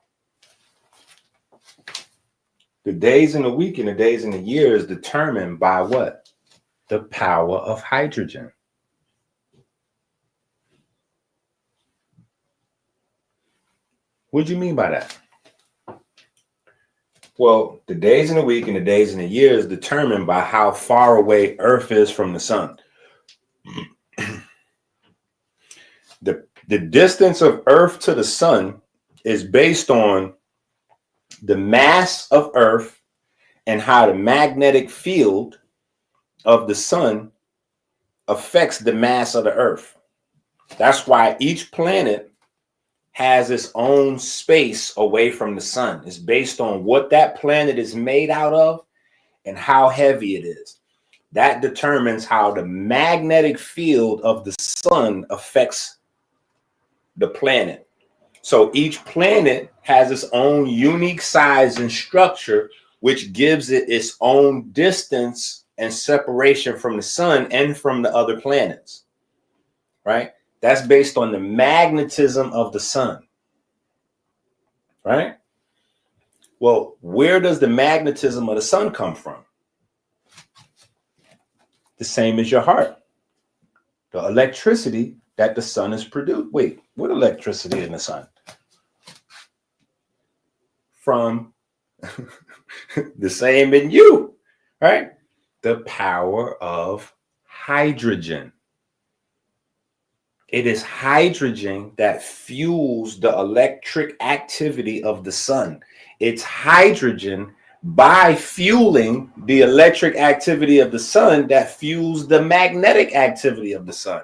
The days in the week and the days in the year is determined by what? The power of hydrogen. What do you mean by that? Well, the days in the week and the days in the year is determined by how far away Earth is from the sun. The distance of Earth to the sun is based on the mass of Earth and how the magnetic field of the sun affects the mass of the Earth. That's why each planet has its own space away from the sun. It's based on what that planet is made out of and how heavy it is. That determines how the magnetic field of the sun affects the planet. So each planet has its own unique size and structure, which gives it its own distance and separation from the sun and from the other planets, right? That's based on the magnetism of the sun, right? Well, where does the magnetism of the sun come from? The same as your heart. The electricity that the sun is produced. Wait, what electricity in the sun? From the same in you, right? The power of hydrogen. It is hydrogen that fuels the electric activity of the sun. It's hydrogen by fueling the electric activity of the sun that fuels the magnetic activity of the sun.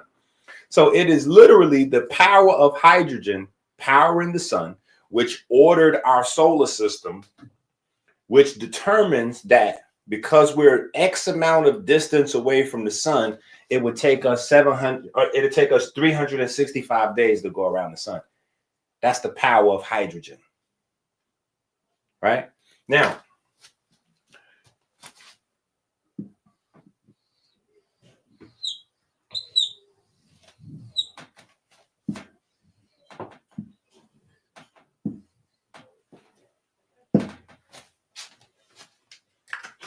So it is literally the power of hydrogen powering the sun, which ordered our solar system, which determines that because we're X amount of distance away from the sun, it would take us 365 days to go around the sun. That's the power of hydrogen. Right? Now,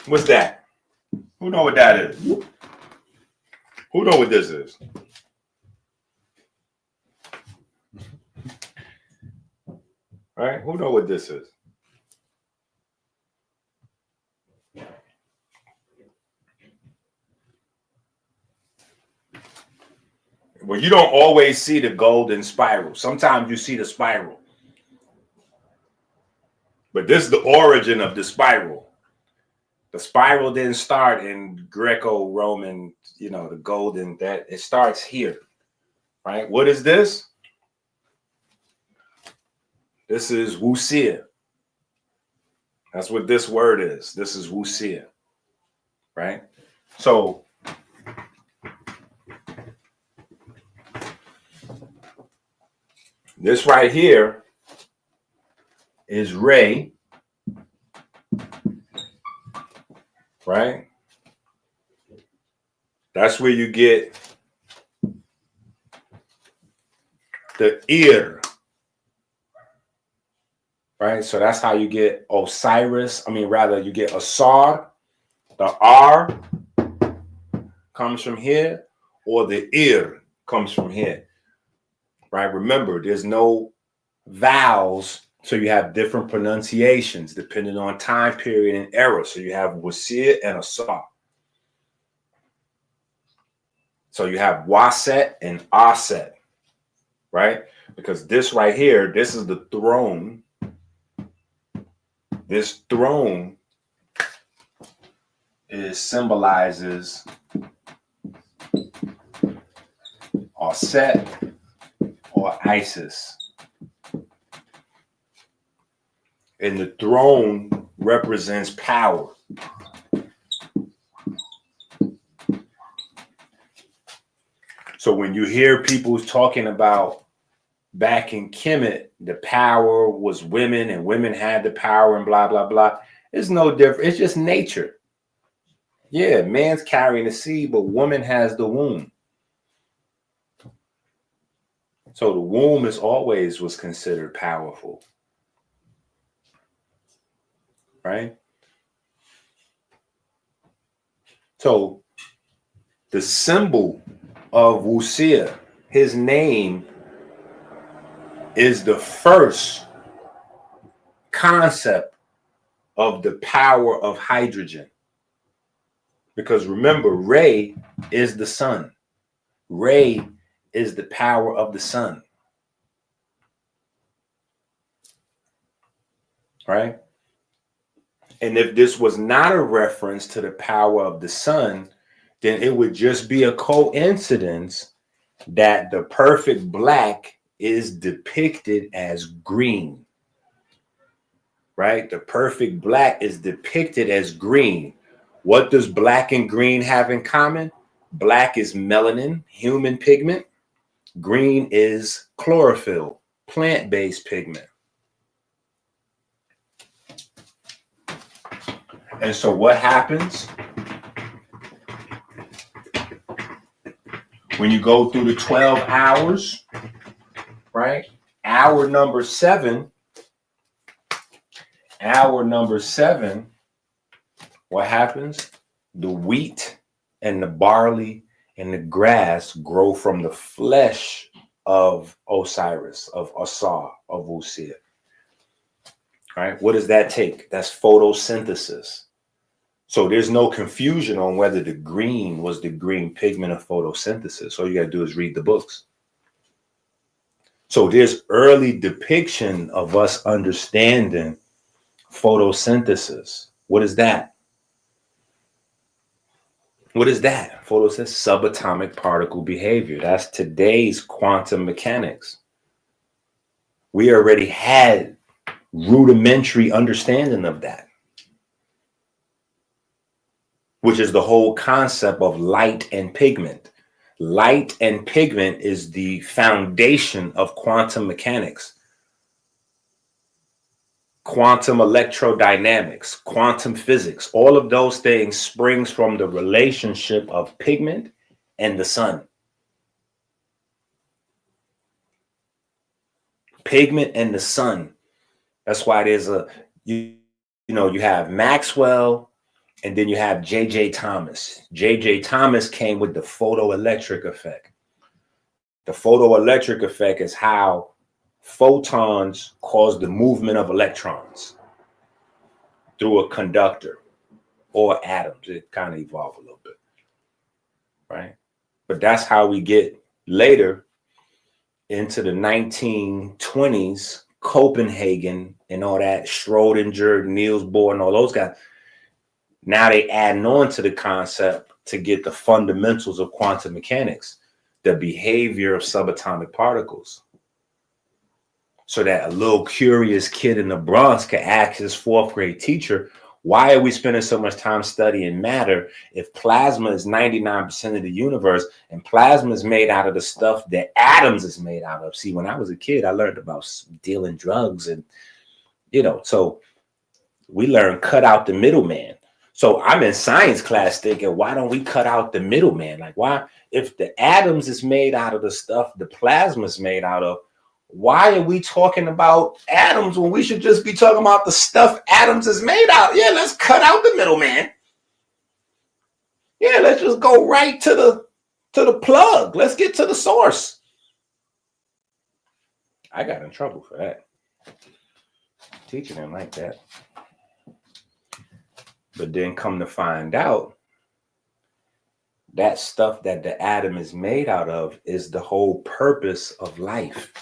what's that? Who know what that is? Who know what this is? Right? Who know what this is? Well, you don't always see the golden spiral. Sometimes you see the spiral. But this is the origin of the spiral. The spiral didn't start in Greco-Roman, the golden, that it starts here, right? What is this? This is wuxia. That's what this word is. This is wuxia, right? So this right here is Ray, right? That's where you get the ear, right? So that's how you get Osiris. I mean, rather, you get Asar. The R comes from here, or the ear comes from here, right? Remember, there's no vowels, so you have different pronunciations depending on time period and era. So you have Wasir and Asar. So you have Waset and Aset, right? Because this right here, this is the throne. This throne symbolizes Aset or Isis. And the throne represents power. So when you hear people talking about back in Kemet, the power was women and women had the power and blah, blah, blah, it's no different. It's just nature. Yeah, man's carrying the seed, but woman has the womb. So the womb is always was considered powerful. Right? So the symbol of Wusia, his name is the first concept of the power of hydrogen. Because remember, Re is the sun. Re is the power of the sun. Right? And if this was not a reference to the power of the sun, then it would just be a coincidence that the perfect black is depicted as green. Right? The perfect black is depicted as green. What does black and green have in common? Black is melanin, human pigment. Green is chlorophyll, plant-based pigment. And so what happens when you go through the 12 hours, right? Hour number seven, what happens? The wheat and the barley and the grass grow from the flesh of Osiris, of Asar, of Usia. Right? What does that take? That's photosynthesis. So there's no confusion on whether the green was the green pigment of photosynthesis. All you got to do is read the books. So there's early depiction of us understanding photosynthesis. What is that? What is that? Photosynthesis, subatomic particle behavior. That's today's quantum mechanics. We already had rudimentary understanding of that, which is the whole concept of light and pigment. Light and pigment is the foundation of quantum mechanics, quantum electrodynamics, quantum physics. All of those things springs from the relationship of pigment and the sun. Pigment and the sun. That's why there's you have Maxwell, and then you have J.J. Thomas. J.J. Thomas came with the photoelectric effect. The photoelectric effect is how photons cause the movement of electrons through a conductor or atoms. It kind of evolved a little bit, right? But that's how we get later into the 1920s, Copenhagen and all that, Schrodinger, Niels Bohr, and all those guys. Now they adding on to the concept to get the fundamentals of quantum mechanics, the behavior of subatomic particles, so that a little curious kid in the Bronx could ask his fourth grade teacher, why are we spending so much time studying matter if plasma is 99% of the universe and plasma is made out of the stuff that atoms is made out of? See, when I was a kid, I learned about dealing drugs and, so we learned cut out the middleman. So I'm in science class thinking, why don't we cut out the middleman? Like, why, if the atoms is made out of the stuff the plasma is made out of, why are we talking about atoms when we should just be talking about the stuff atoms is made out? Yeah, let's cut out the middleman. Yeah, let's just go right to the plug. Let's get to the source. I got in trouble for that. Teaching him like that. But then come to find out, that stuff that the atom is made out of is the whole purpose of life.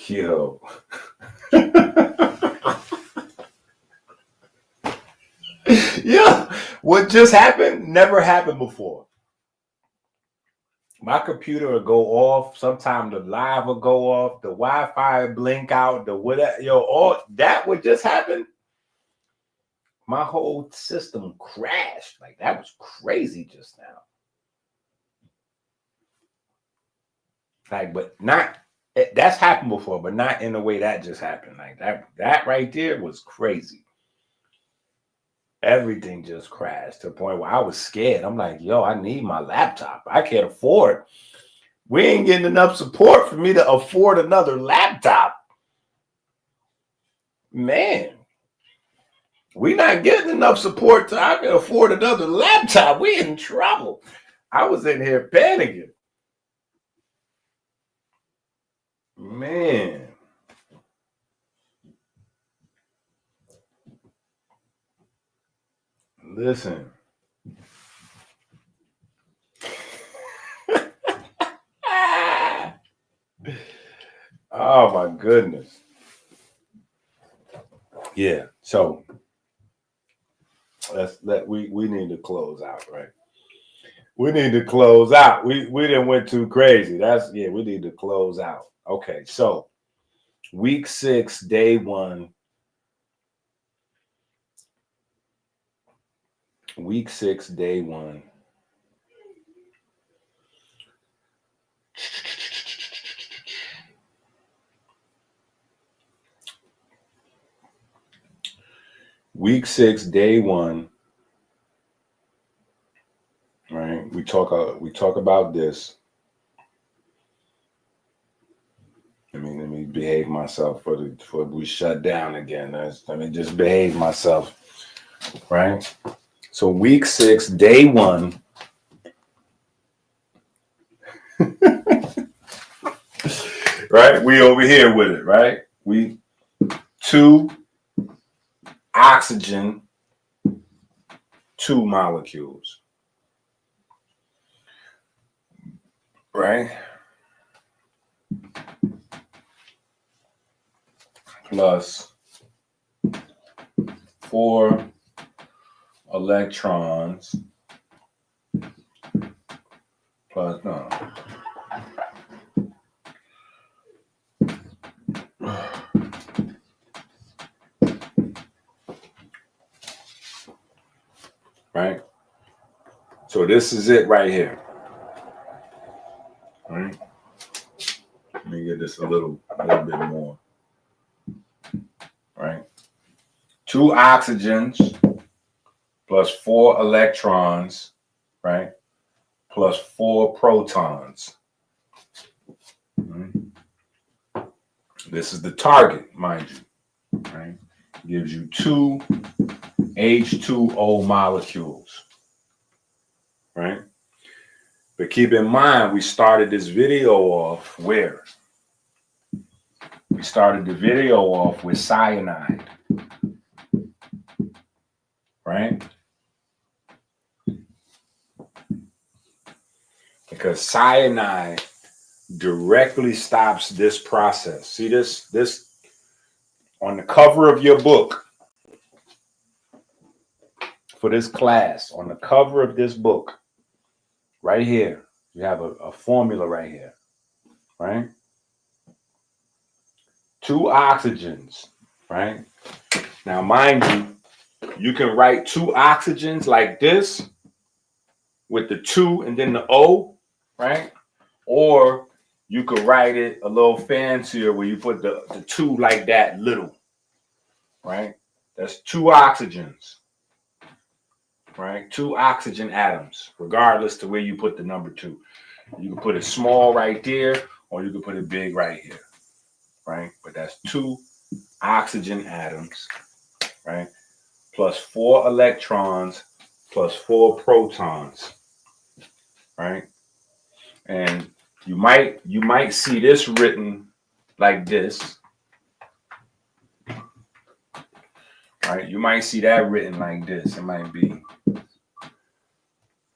Yo. Yeah. What just happened never happened before. My computer will go off. Sometimes the live will go off. The Wi-Fi will blink out. The whatever. Yo, all that would just happen. My whole system crashed. Like, that was crazy just now. Like, but not that's happened before, but not in the way that just happened. Like that right there was crazy. Everything just crashed to the point where I was scared. I'm like, yo, I need my laptop. I can't afford. We ain't getting enough support for me to afford another laptop. Man, we not getting enough support to I can afford another laptop. We in trouble. I was in here panicking. Man. Listen. Oh my goodness. Yeah. So we need to close out, right? We need to close out. We didn't went too crazy. We need to close out. Okay, so week 6, day 1. Week 6, day 1. Week 6, day 1. Right? We talk about this. Let me behave myself for we shut down again. Let me just behave myself. Right? So week 6, day 1. Right? We over here with it, right? We 2 oxygen, 2 molecules. Right? Plus 4 electrons. Plus, no. Right? So this is it right here. All right? Let me get this a little bit more. Right? 2 oxygens plus 4 electrons, right? Plus 4 protons. Right? This is the target, mind you. Right? Gives you 2 H2O molecules. Right? But keep in mind, we started this video off where? We started the video off with cyanide. Right? Because cyanide directly stops this process. See this on the cover of your book for this class, on the cover of this book, right here, you have a formula right here, right? 2 oxygens, right? Now, mind you can write 2 oxygens like this with the 2 and then the O, right? Or you could write it a little fancier where you put the 2 like that little, right? That's 2 oxygens, right? 2 oxygen atoms, regardless to where you put the number 2. You can put it small right there, or you can put it big right here, right? But that's 2 oxygen atoms, right? Plus 4 electrons, plus 4 protons, right? And you might see this written like this, right? You might see that written like this. It might be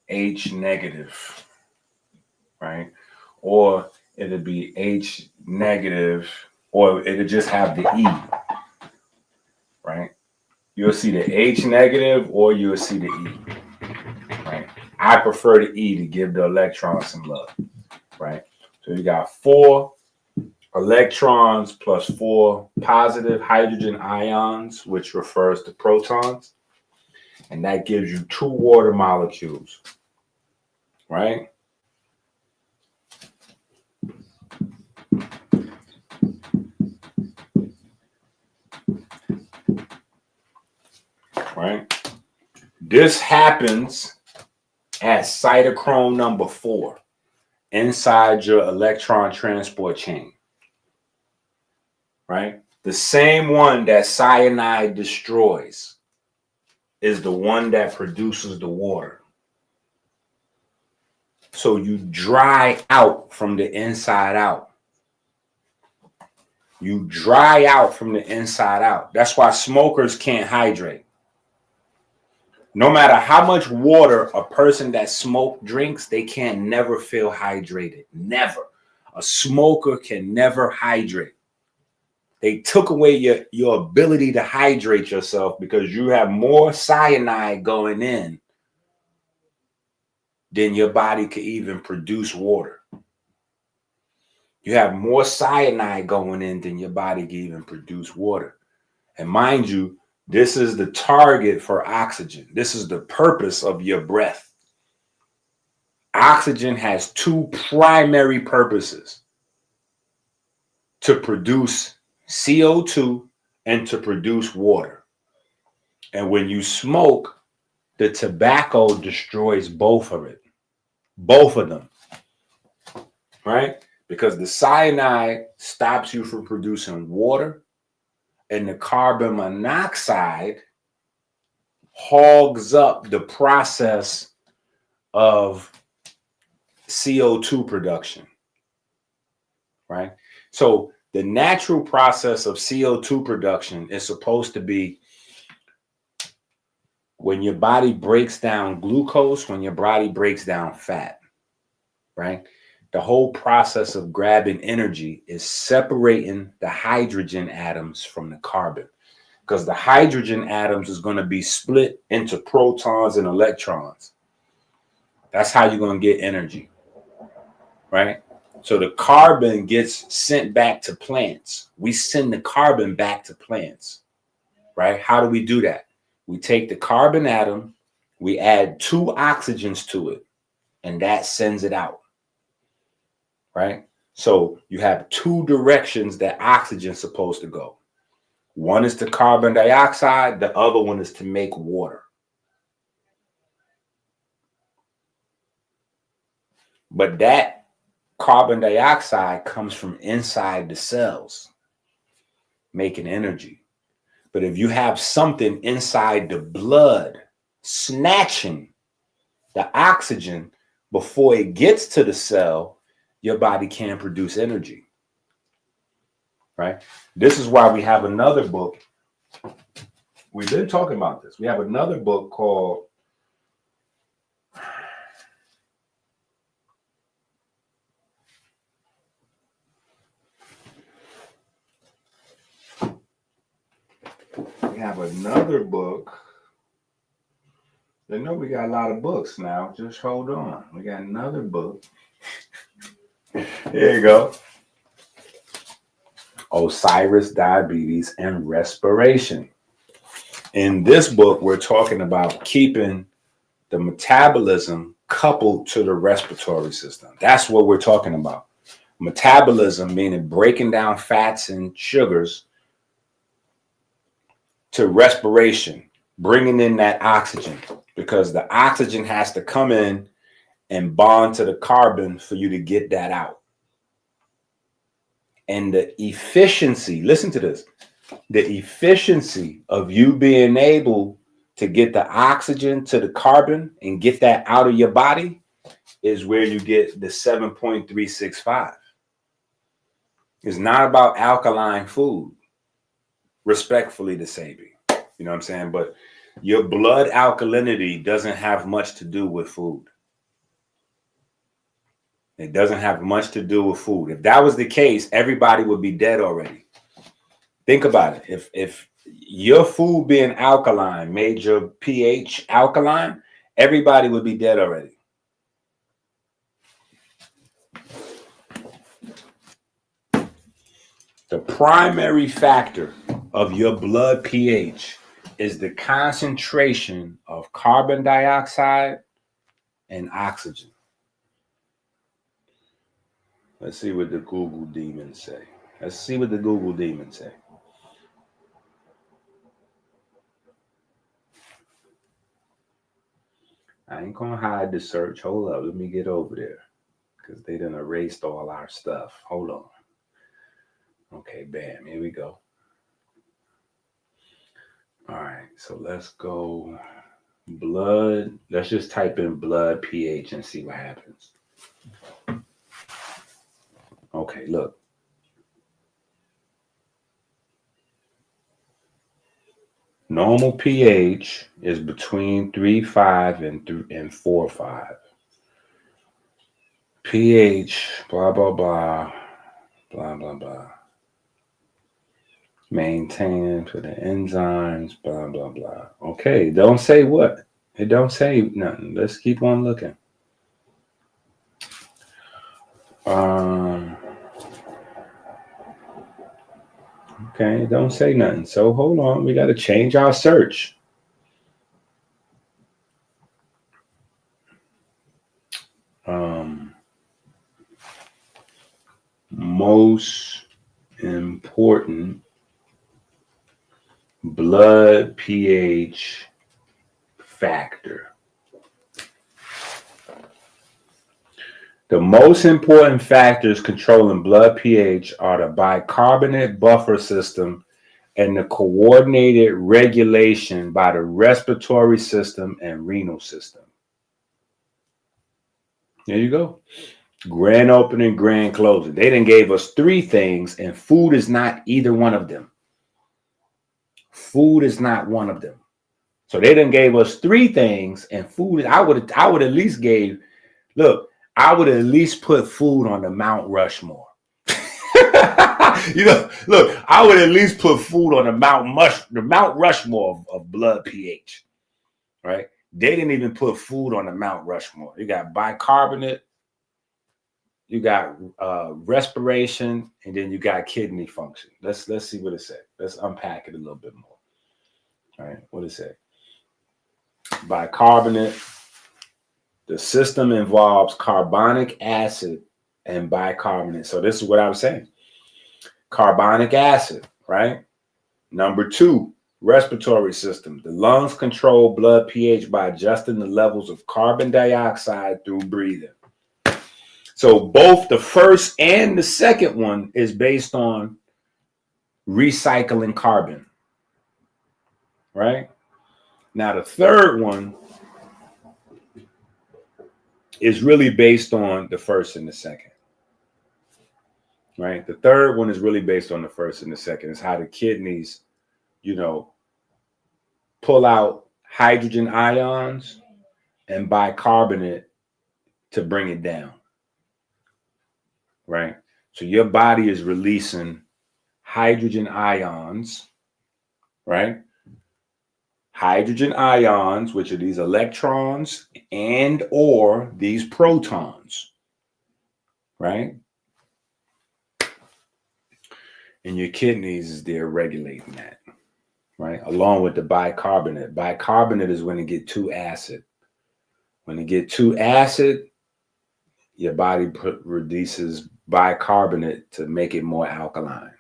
H negative, right? Or it'll be H negative, or it'll just have the E, right? You'll see the H negative or you'll see the E, right? I prefer the E to give the electron some love, right? So you got 4 electrons plus 4 positive hydrogen ions, which refers to protons, and that gives you 2 water molecules, right? right? This happens at cytochrome number 4 inside your electron transport chain, right? The same one that cyanide destroys is the one that produces the water. So you dry out from the inside out. You dry out from the inside out. That's why smokers can't hydrate. No matter how much water a person that smokes drinks, they can never feel hydrated. Never. A smoker can never hydrate. They took away your ability to hydrate yourself because you have more cyanide going in than your body could even produce water. You have more cyanide going in than your body can even produce water. And mind you, this is the target for oxygen. This is the purpose of your breath. Oxygen has 2 primary purposes: to produce CO2 and to produce water. And when you smoke, the tobacco destroys both of them, right? Because the cyanide stops you from producing water, and the carbon monoxide hogs up the process of CO2 production, right? So the natural process of CO2 production is supposed to be when your body breaks down glucose, when your body breaks down fat, right? The whole process of grabbing energy is separating the hydrogen atoms from the carbon, because the hydrogen atoms is going to be split into protons and electrons. That's how you're going to get energy, right? So the carbon gets sent back to plants. We send the carbon back to plants, right? How do we do that? We take the carbon atom, we add 2 oxygens to it, and that sends it out, right? So you have 2 directions that oxygen's supposed to go. One is to carbon dioxide, the other one is to make water. But that carbon dioxide comes from inside the cells, making energy. But if you have something inside the blood snatching the oxygen before it gets to the cell, your body can't produce energy, right? This is why we have another book. We've been talking about this. We have another book called I know we got a lot of books now. Just hold on. We got another book. Here you go. Osiris, Diabetes, and Respiration. In this book, we're talking about keeping the metabolism coupled to the respiratory system. That's what we're talking about. Metabolism, meaning breaking down fats and sugars, to respiration, bringing in that oxygen, because the oxygen has to come in and bond to the carbon for you to get that out. And the efficiency, listen to this, the efficiency of you being able to get the oxygen to the carbon and get that out of your body is where you get the 7.365. It's not about alkaline food, respectfully to Sabi. You know what I'm saying? But your blood alkalinity doesn't have much to do with food. It doesn't have much to do with food. If that was the case, everybody would be dead already. Think about it. If your food being alkaline made your pH alkaline, everybody would be dead already. The primary factor of your blood pH is the concentration of carbon dioxide and oxygen. Let's see what the Google demons say. I ain't gonna hide the search. Hold up, let me get over there. Because they done erased all our stuff. Hold on. Okay, bam, here we go. All right, so let's go blood. Let's just type in blood pH and see what happens. Okay, look. Normal pH is between 3.5 and 4.5. pH, blah, blah, blah, blah, blah, blah. Maintain for the enzymes, blah, blah, blah. Okay, don't say what. It don't say nothing. Let's keep on looking. Okay, it don't say nothing. So hold on, we got to change our search. Most important blood pH factor. The most important factors controlling blood pH are the bicarbonate buffer system and the coordinated regulation by the respiratory system and renal system. There you go. Grand opening, grand closing. They done gave us 3 things, and food is not either one of them. Food is not one of them. So they done gave us 3 things, and food. I would at least gave. Look, I would at least put food on the Mount Rushmore. Look, I would at least put food on the Mount Rushmore of blood pH. Right? They didn't even put food on the Mount Rushmore. You got bicarbonate. You got respiration, and then you got kidney function. Let's see what it says. Let's unpack it a little bit more. All right, what it say? Bicarbonate. The system involves carbonic acid and bicarbonate. So this is what I was saying. Carbonic acid, right? Number 2, respiratory system. The lungs control blood pH by adjusting the levels of carbon dioxide through breathing. So both the first and the second one is based on recycling carbon, right? Now the third one is really based on the first and the second, right? The third one is really based on the first and the second. It's how the kidneys, pull out hydrogen ions and bicarbonate to bring it down. Right? So your body is releasing hydrogen ions, right? Hydrogen ions, which are these electrons and or these protons, right? And your kidneys is there regulating that, right? Along with the bicarbonate. Bicarbonate is when it get too acid. When it get too acid, your body releases bicarbonate to make it more alkaline,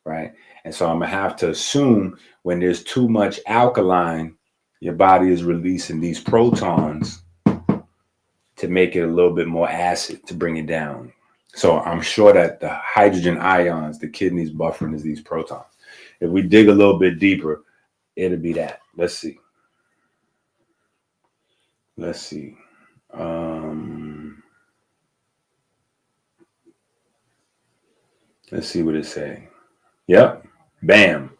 right? And so I'm going to have to assume when there's too much alkaline, your body is releasing these protons to make it a little bit more acid to bring it down. So I'm sure that the hydrogen ions, the kidneys buffering is these protons. If we dig a little bit deeper, it'll be that. Let's see. Let's see what it say. Yep. Bam.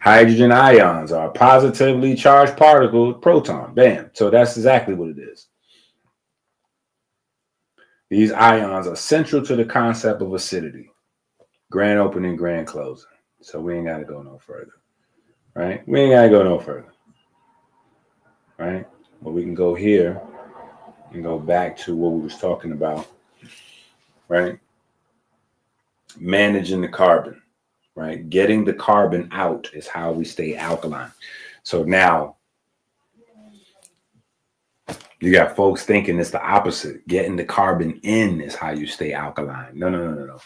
Hydrogen ions are positively charged particles, proton. Bam. So that's exactly what it is. These ions are central to the concept of acidity. Grand opening, grand closing. So we ain't got to go no further. Right? We ain't got to go no further. Right? But we can go here and go back to what we was talking about. Right? Managing the carbon. Right? Getting the carbon out is how we stay alkaline. So now you got folks thinking it's the opposite. Getting the carbon in is how you stay alkaline. No.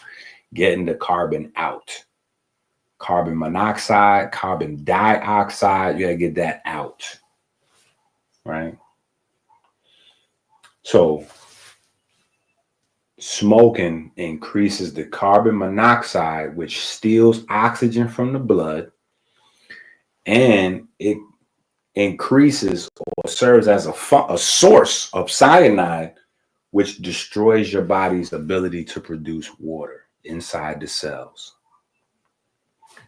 Getting the carbon out. Carbon monoxide, carbon dioxide, you got to get that out. Right? So smoking increases the carbon monoxide, which steals oxygen from the blood, and it increases or serves as a source of cyanide, which destroys your body's ability to produce water inside the cells.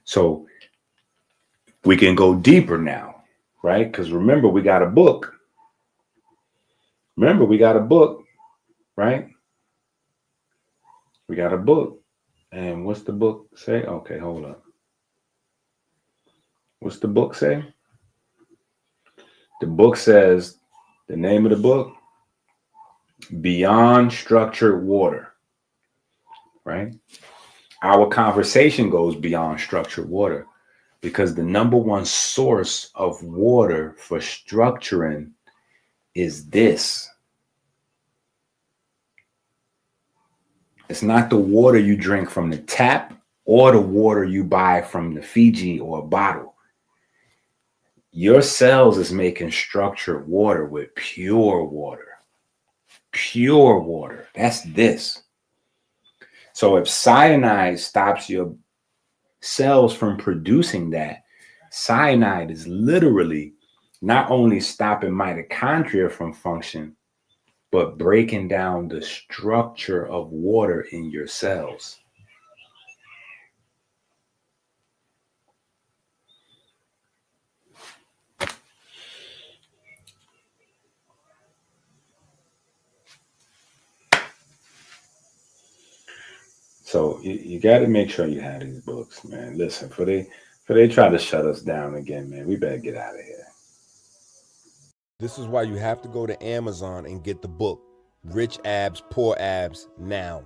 So we can go deeper now, right? Because remember, we got a book. Remember, we got a book, right? We got a book. And what's the book say? Okay, hold up. What's the book say? The book says, the name of the book, Beyond Structured Water, right? Our conversation goes beyond structured water because the number one source of water for structuring is this. It's not the water you drink from the tap or the water you buy from the Fiji or a bottle. Your cells is making structured water with pure water. Pure water. That's this. So if cyanide stops your cells from producing that, cyanide is literally not only stopping mitochondria from function, but breaking down the structure of water in your cells. So you got to make sure you have these books, man. Listen, for they try to shut us down again, man, we better get out of here. This is why you have to go to Amazon and get the book, Rich Abs, Poor Abs, now.